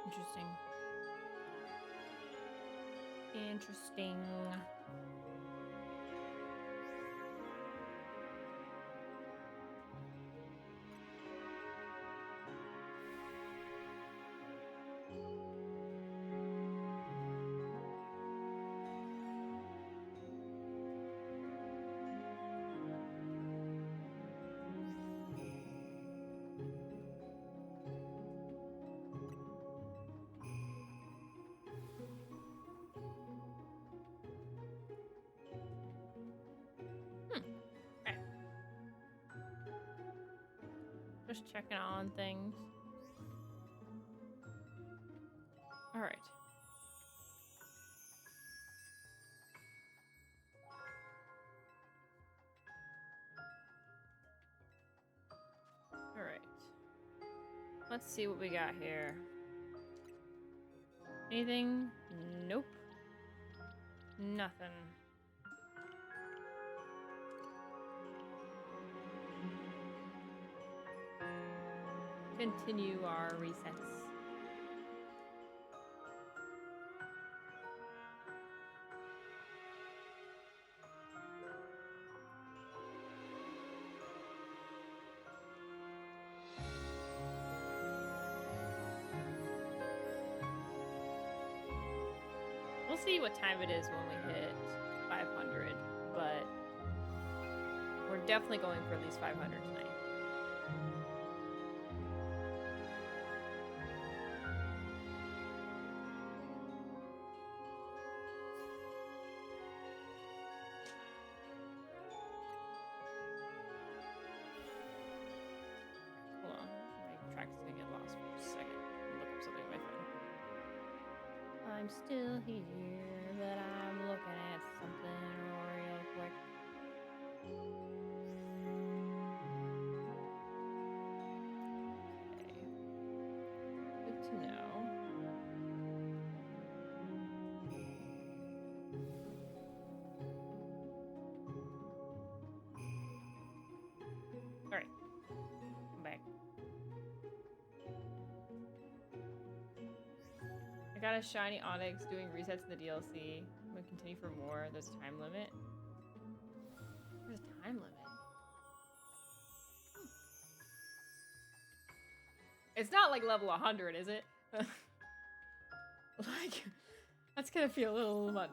Interesting. Interesting. just checking on things. All right. All right. Let's see what we got here. Anything? Nope. Nothing. Continue our resets. We'll see what time it is when we hit 500, but we're definitely going for at least 500 tonight. Hold on, my track's gonna get lost for a second. Look up something on my phone. I'm still here, but I'm looking at something real quick. Okay. Good to know. Alright. I'm back. I got a shiny Onyx doing resets in the DLC. I'm gonna continue for more. There's a time limit. There's a time limit. It's not like level 100, is it? Like, that's gonna feel a little much.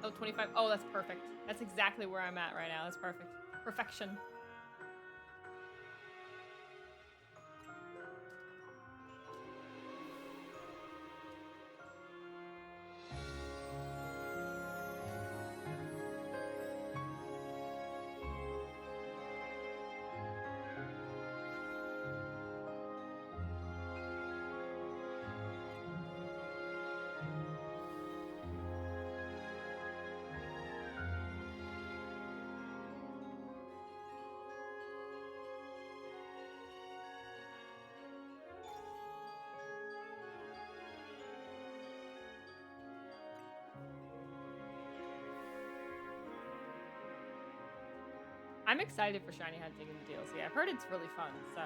Oh, 25. Oh, that's perfect. That's exactly where I'm at right now. That's perfect. Perfection. I'm excited for shiny hunting in the DLC. I've heard it's really fun, so.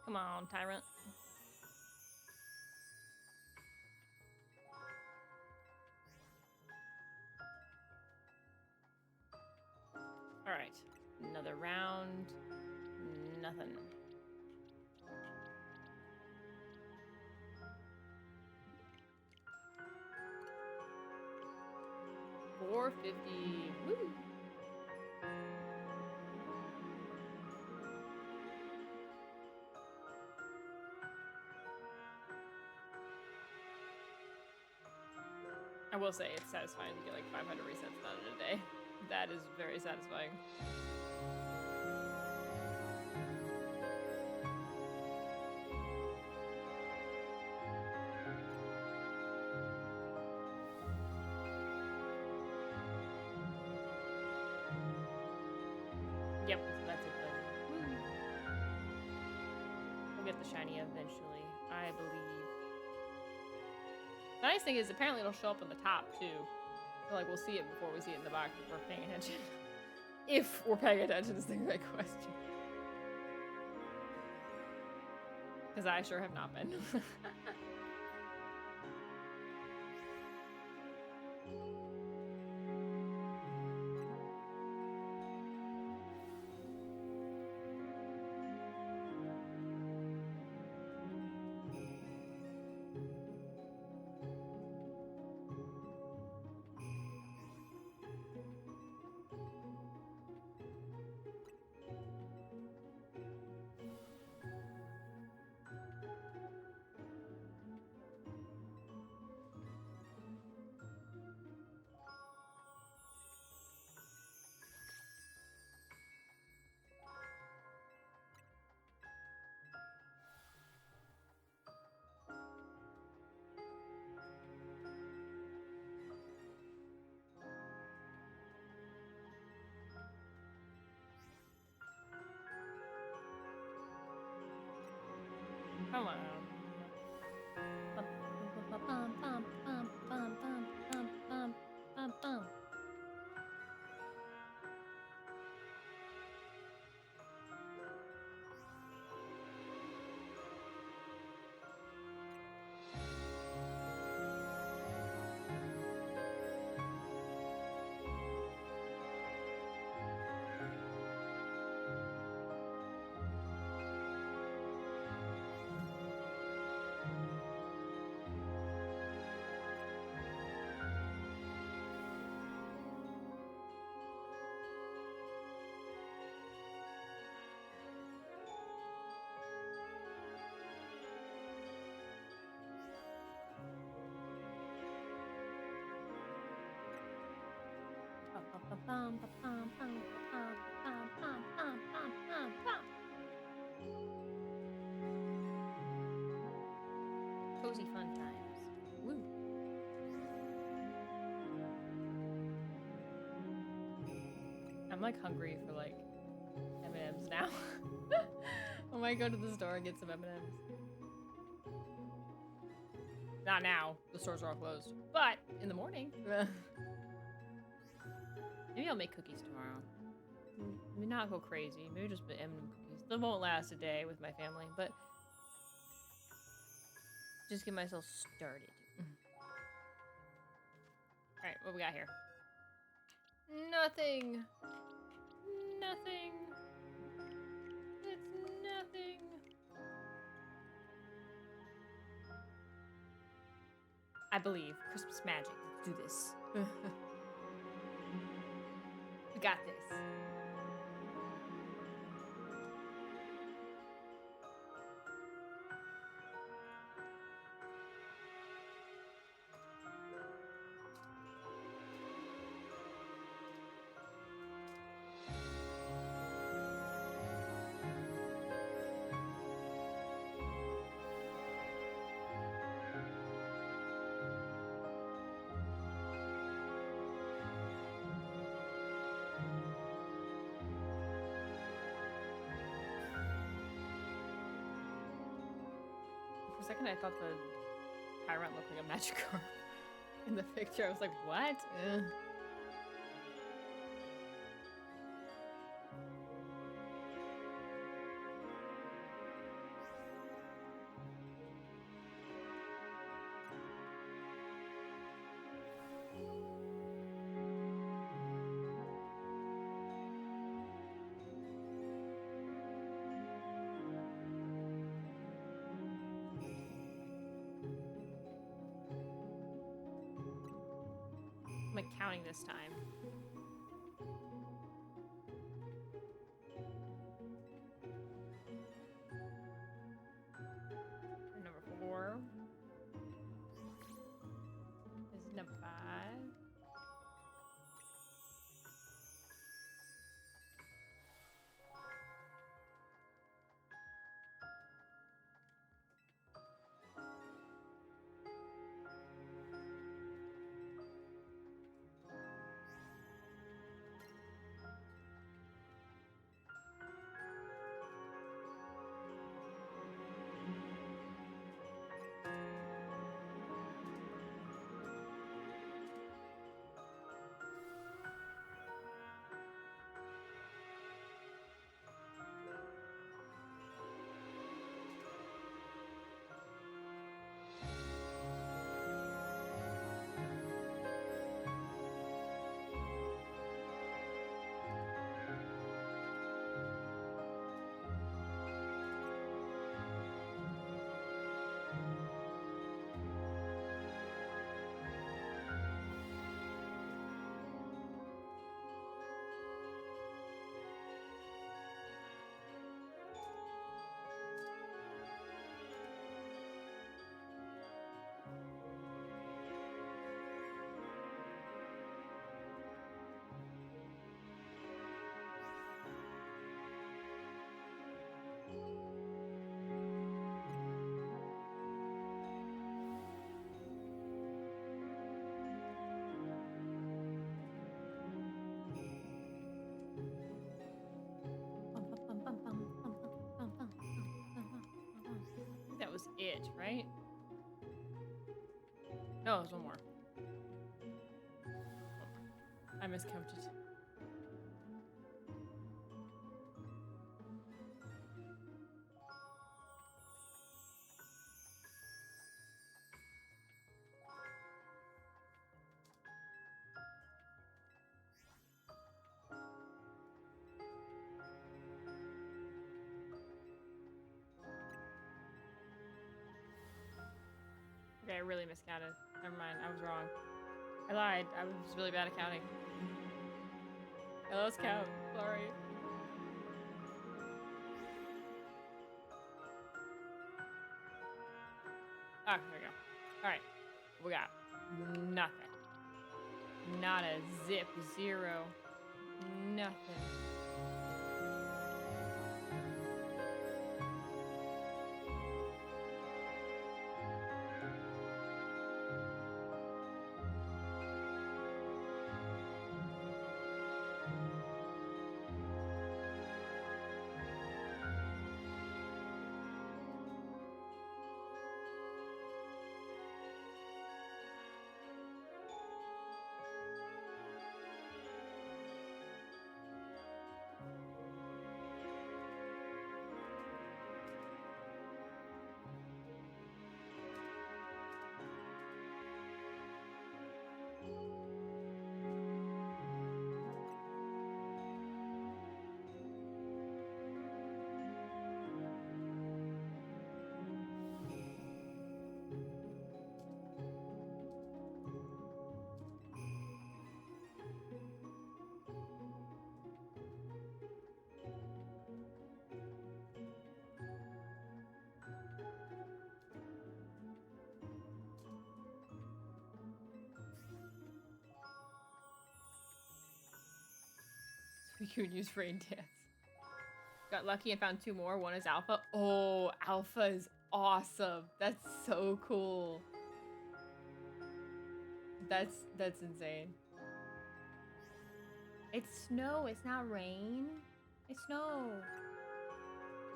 Come on, Tyrant. All right, another round. Nothing. $450. Woo! I will say it's satisfying to get like 500 resets done in a day. That is very satisfying. Yep, so that's it then. Woo. We'll get the shiny eventually, I believe. The nice thing is apparently it'll show up on the top too. So like we'll see it before we see it in the box if we're paying attention. If we're paying attention is the right question. Because I sure have not been. Come on. Cozy fun times. Woo. I'm like hungry for like M&Ms now. I might go to the store and get some M&Ms. Not now. The stores are all closed. But in the morning. Maybe I'll make cookies tomorrow. Maybe not go crazy. Maybe just M&M cookies. They won't last a day with my family, but just get myself started. Alright, what we got here? Nothing. Nothing. It's nothing. I believe. Christmas magic. Let's do this. We got this. For a second, I thought the tyrant looked like a magic girl in the picture. I was like, what? I'm like counting this time. Number 4. This is number 5. it, right? No, there's one more. I miscounted. Okay, I really miscounted. Never mind, I was wrong. I lied. I was really bad at counting. Okay, let's count. Sorry. Ah, there we go. Alright. We got nothing. Not a zip. Zero. Nothing. We could use rain dance. Got lucky and found two more. One is alpha. Oh, alpha is awesome. That's so cool. That's insane. It's snow. It's not rain. It's snow.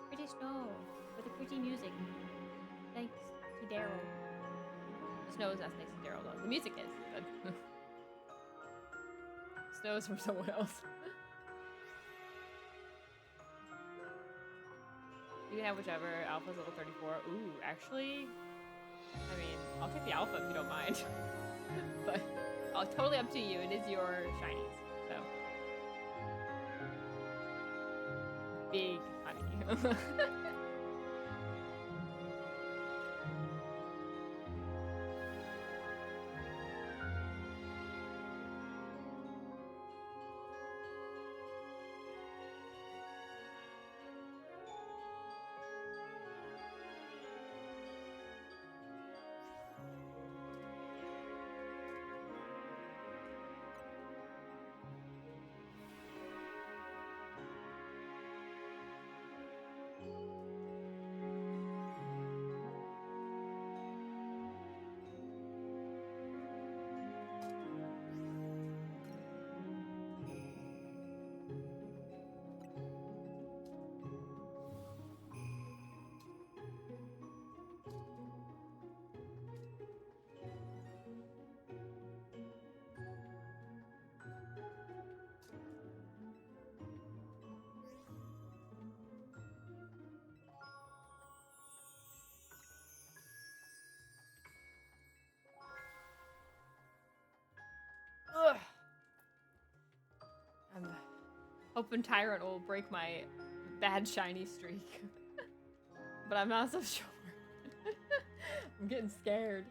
Pretty snow with a pretty music. Thanks to Daryl. The snow is not thanks to Daryl though. The music is. But snow is from someone else. You can have whichever. Alpha's level 34. Ooh, actually, I mean, I'll take the alpha if you don't mind. But totally up to you. It is your shinies, so. Big honey. Ugh. I'm hoping Tyrant will break my bad shiny streak. But I'm not so sure. I'm getting scared.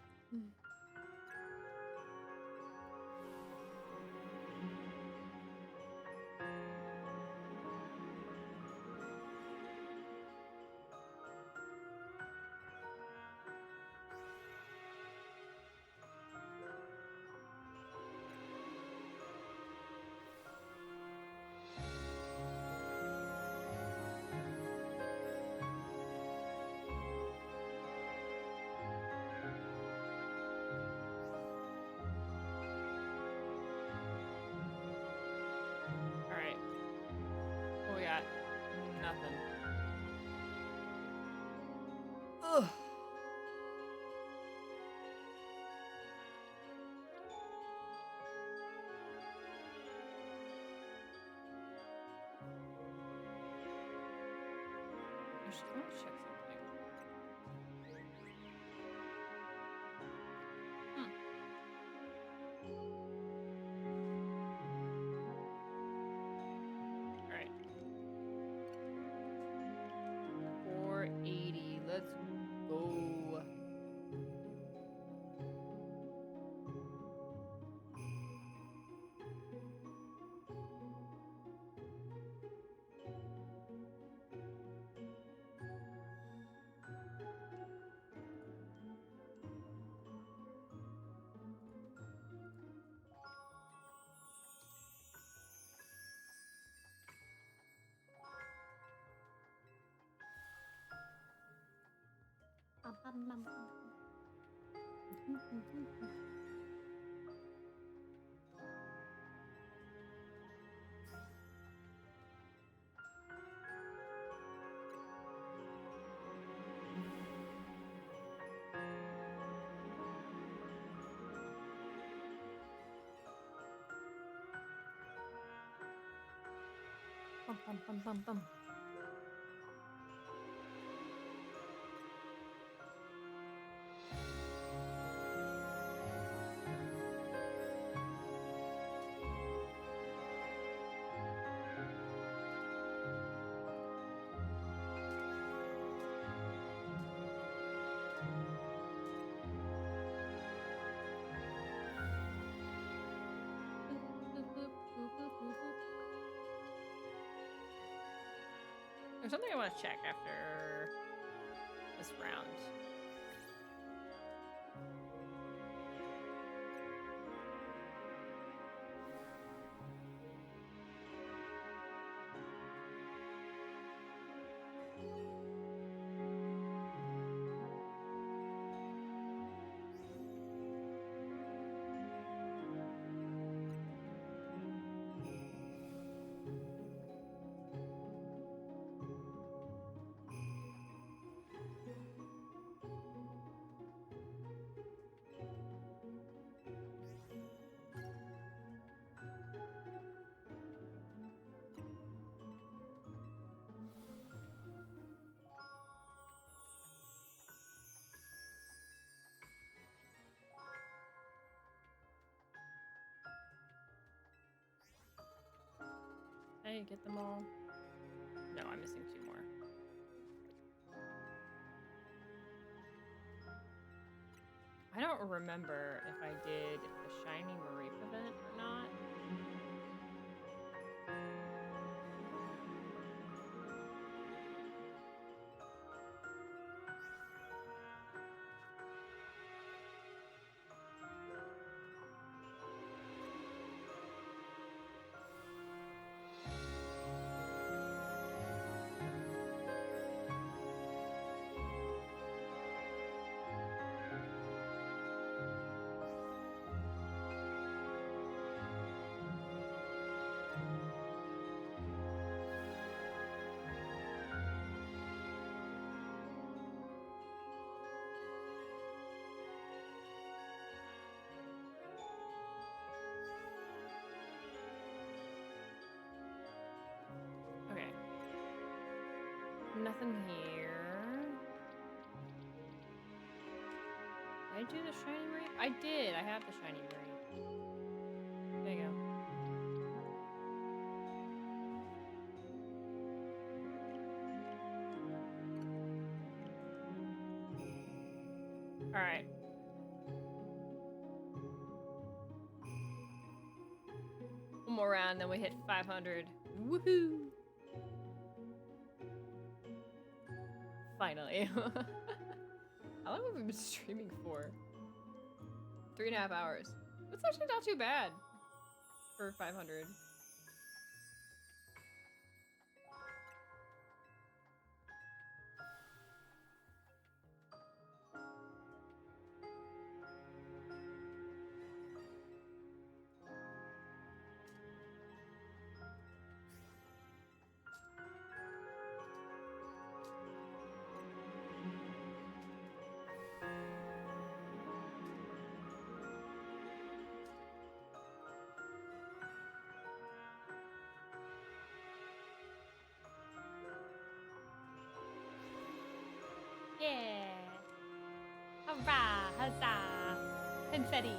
want to check something. All right. 480. Let's go. Bum, bum, bum, bum, bum. There's something I want to check after this round. Did I get them all? No, I'm missing 2 more. I don't remember if I did the Shiny Mareep event or not. Okay. Nothing here. Did I do the Shiny Mareep? I did. I have the Shiny Mareep. There you go. All right. One more round, then we hit 500. Woohoo! Finally. How long have we been streaming for? 3.5 hours. That's actually not too bad for 500. Hurrah! Huzzah! Confetti!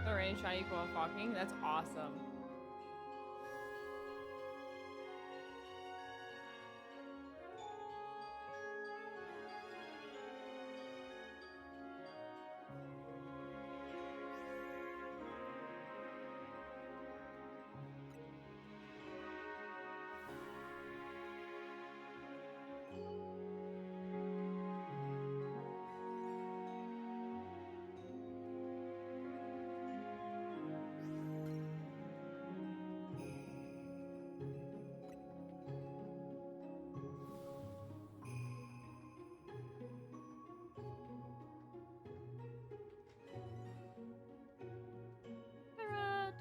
The rain shiny while walking? That's awesome. Parrot.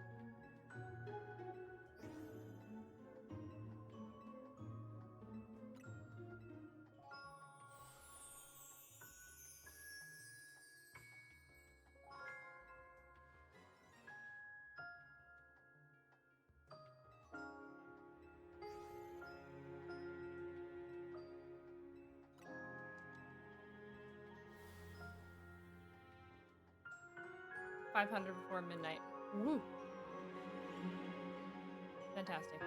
500 before midnight. Woo! Fantastic.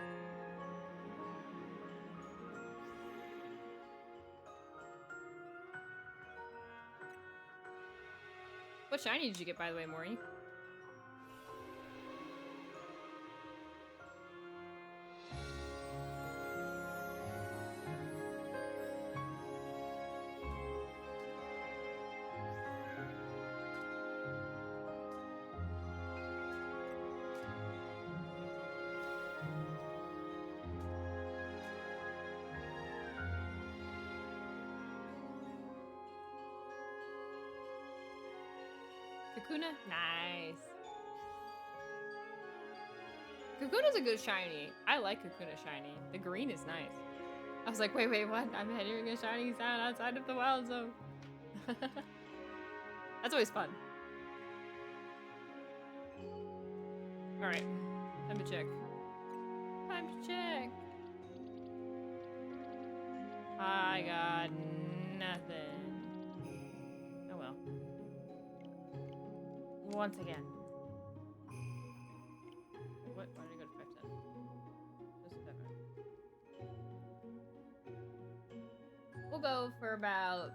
What shiny did you get, by the way, Maury? Kakuna? Nice. Kakuna's a good shiny. I like Kakuna shiny. The green is nice. I was like, wait, what? I'm hearing a shiny sound outside of the wild zone. That's always fun. Alright. Time to check. Time to check. I got nothing. Oh well. Once again. What? Why did I go to 510? Just 7. We'll go for about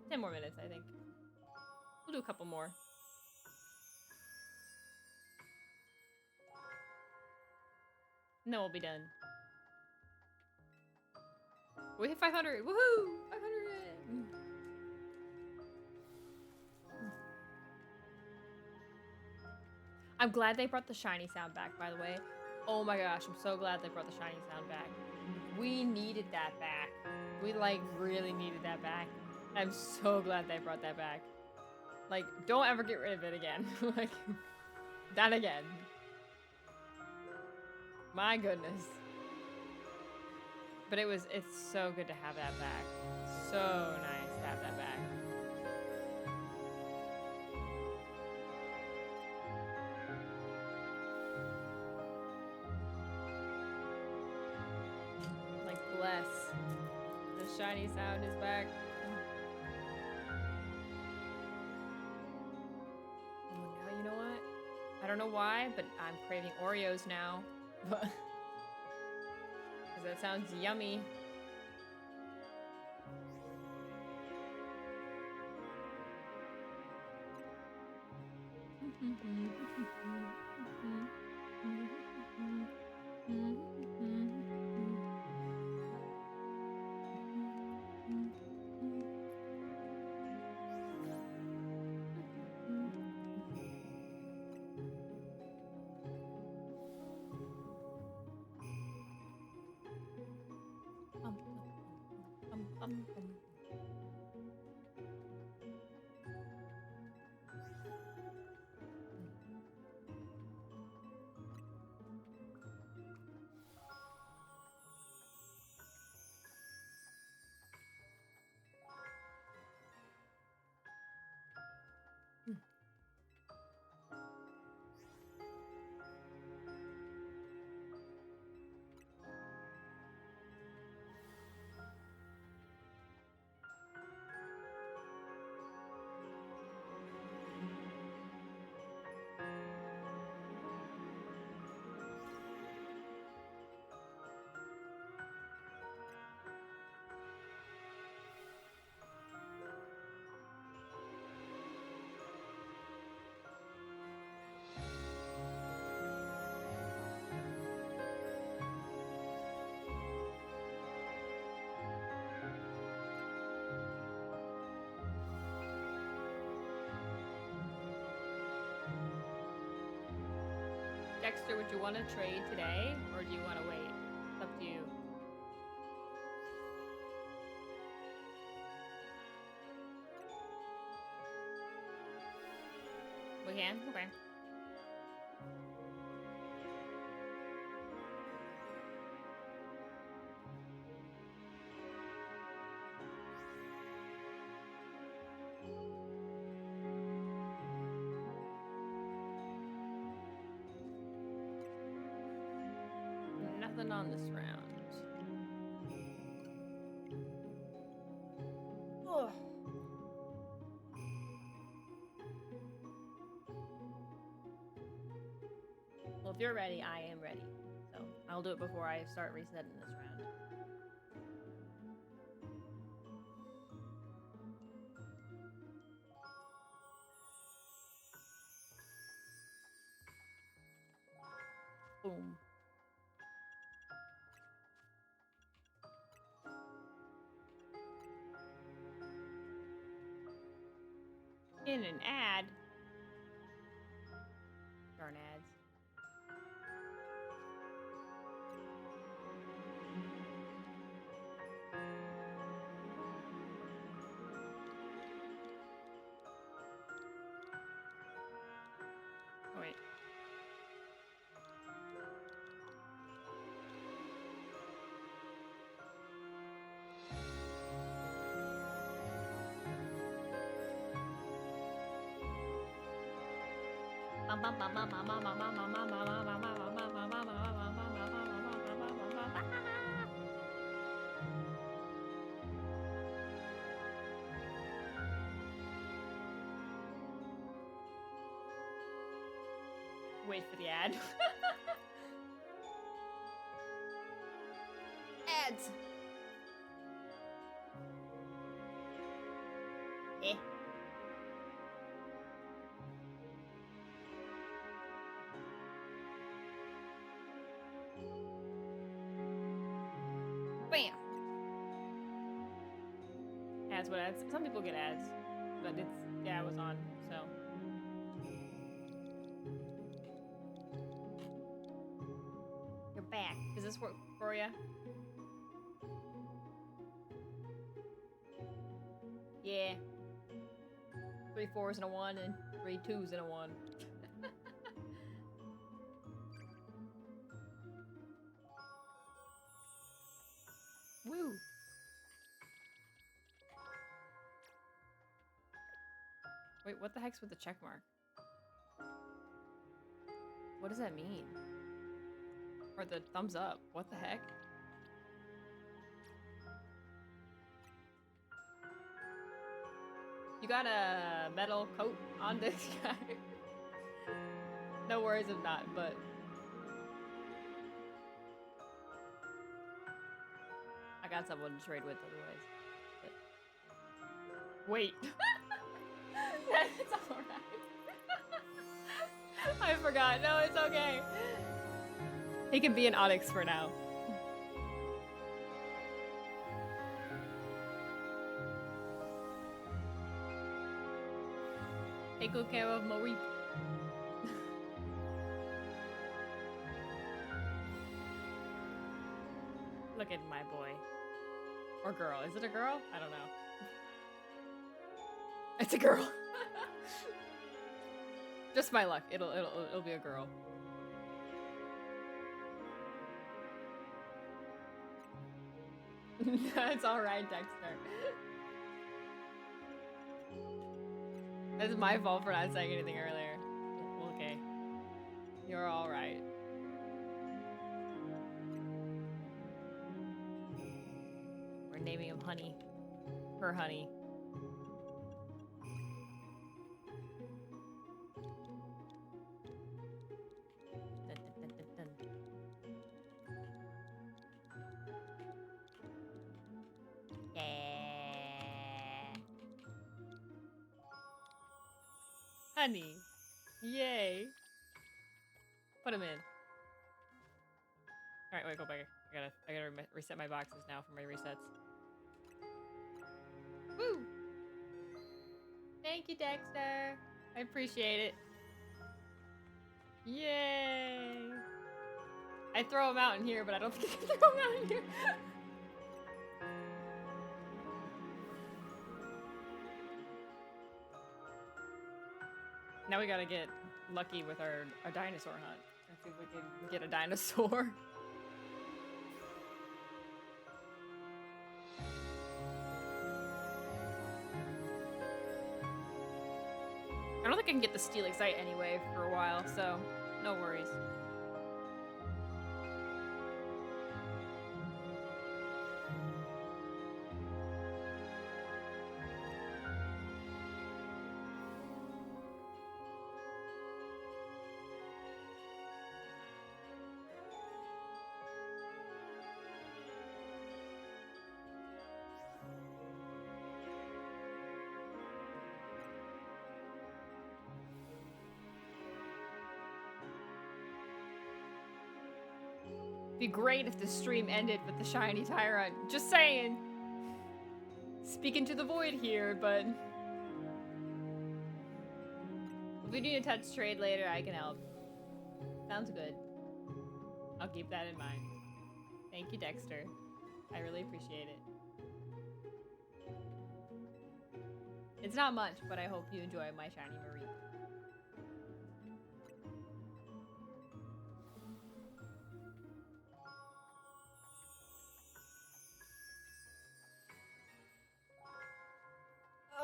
10 more minutes, I think. We'll do a couple more. And then we'll be done. We hit 500! Woohoo! 500! I'm glad they brought the shiny sound back, by the way. Oh my gosh, I'm so glad they brought the shiny sound back. We needed that back. We, like, really needed that back. I'm so glad they brought that back. Like, don't ever get rid of it again. Like, not again. My goodness. But it's so good to have that back. So nice to have that back. Like, bless. The shiny sound is back. Oh, now you know what? I don't know why, but I'm craving Oreos now. Because that sounds yummy. Dexter, would you want to trade today, or do you want to wait? It's up to you. We can? Okay. Nothing on this round. Oh. Well, if you're ready, I am ready. So I'll do it before I start resetting this round. Boom. In an ad. Darn ads. Oh, wait. Wait for the ad. Ads. Eh. Bam. Ads, what ads? Some people get ads, but it's, yeah, it was on, so. You're back. Does this work for you? Yeah. 3 4s and a 1 and 3 2s and a 1. Woo. Wait, what the heck's with the check mark? What does that mean? Or the thumbs up? What the heck? You got a metal coat on this guy? No worries if not, but... I got someone to trade with otherwise. But... Wait. That's alright. I forgot. No, it's okay. He can be an Onyx for now. Take good care of Marie. Look at my boy. Or girl. Is it a girl? I don't know. It's a girl. Just my luck. It'll be a girl. It's alright, Dexter. It's my fault for not saying anything earlier. Okay. You're alright. We're naming him Honey. Her Honey. Honey. Yay. Put him in. Alright, wait, go back. I gotta reset my boxes now for my resets. Woo! Thank you, Dexter. I appreciate it. Yay! I throw him out in here, but I don't think I can throw him out in here. Now we gotta get lucky with our dinosaur hunt. Let's see if we can get a dinosaur. I don't think I can get the Steelixite anyway for a while, so no worries. Be great if the stream ended with the shiny Tyrant. Just saying. Speaking to the void here, but if we need a touch trade later, I can help. Sounds good. I'll keep that in mind. Thank you, Dexter. I really appreciate it. It's not much, but I hope you enjoy my shiny Marie.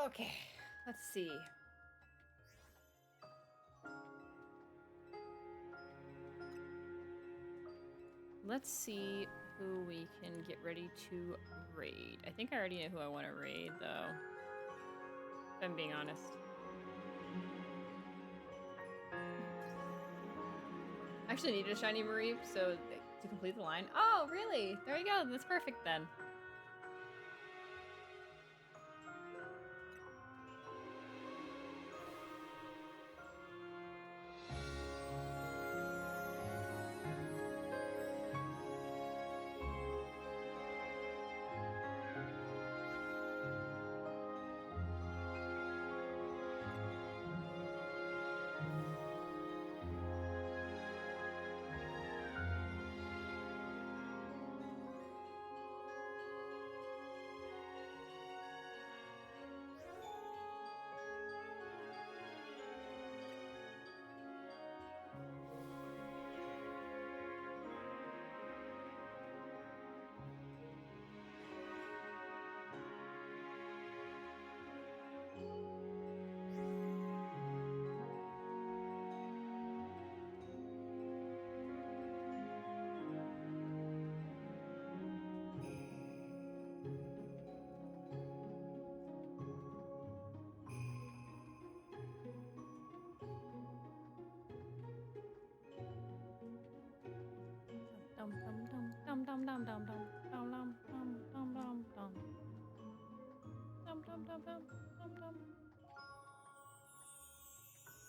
Okay, let's see. Let's see who we can get ready to raid. I think I already know who I want to raid, though. If I'm being honest. I actually need a shiny Marie, so to complete the line. Oh, really? There you go. That's perfect then.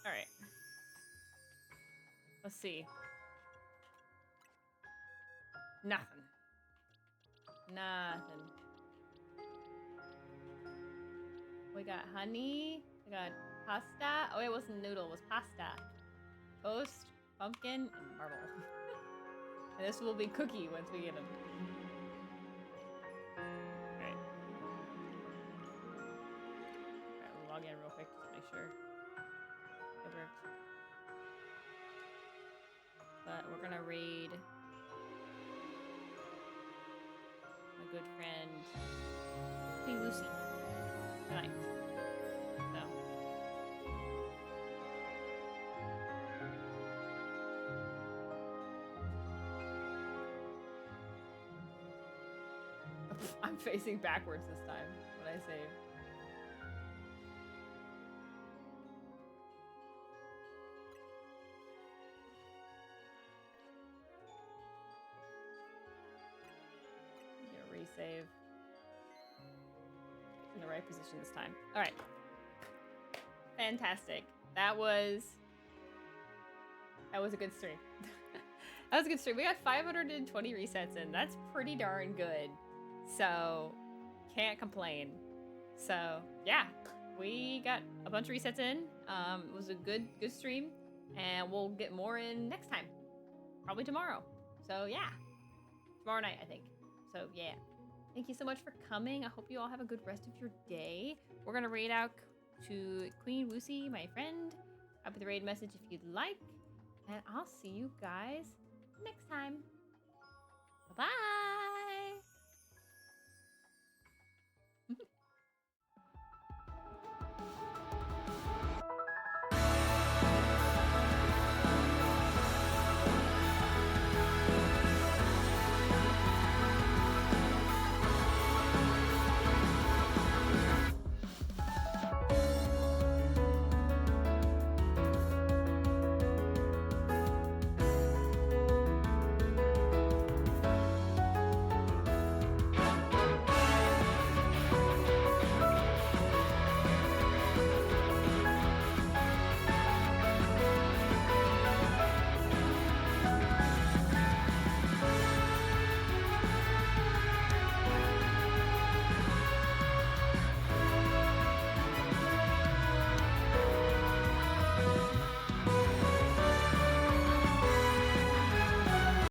All right. Let's see. Nothing. Nothing. We got honey. We got pasta. Oh, it wasn't noodle. It was pasta. Toast, pumpkin, and marble. And this will be cookie once we get them. Alright. Alright, we'll log in real quick just to make sure it works. But we're gonna raid my good friend Queen Lucy tonight. So. I'm facing backwards this time when I save. I'm gonna resave. In the right position this time. Alright. Fantastic. That was a good stream. That was a good stream. We got 520 resets in. That's pretty darn good. So, can't complain. So, yeah. We got a bunch of resets in. It was a good stream. And we'll get more in next time. Probably tomorrow. So yeah. Tomorrow night, I think. So yeah. Thank you so much for coming. I hope you all have a good rest of your day. We're going to raid out to Queen Woosie, my friend. I'll put the raid message if you'd like. And I'll see you guys next time. Bye-bye.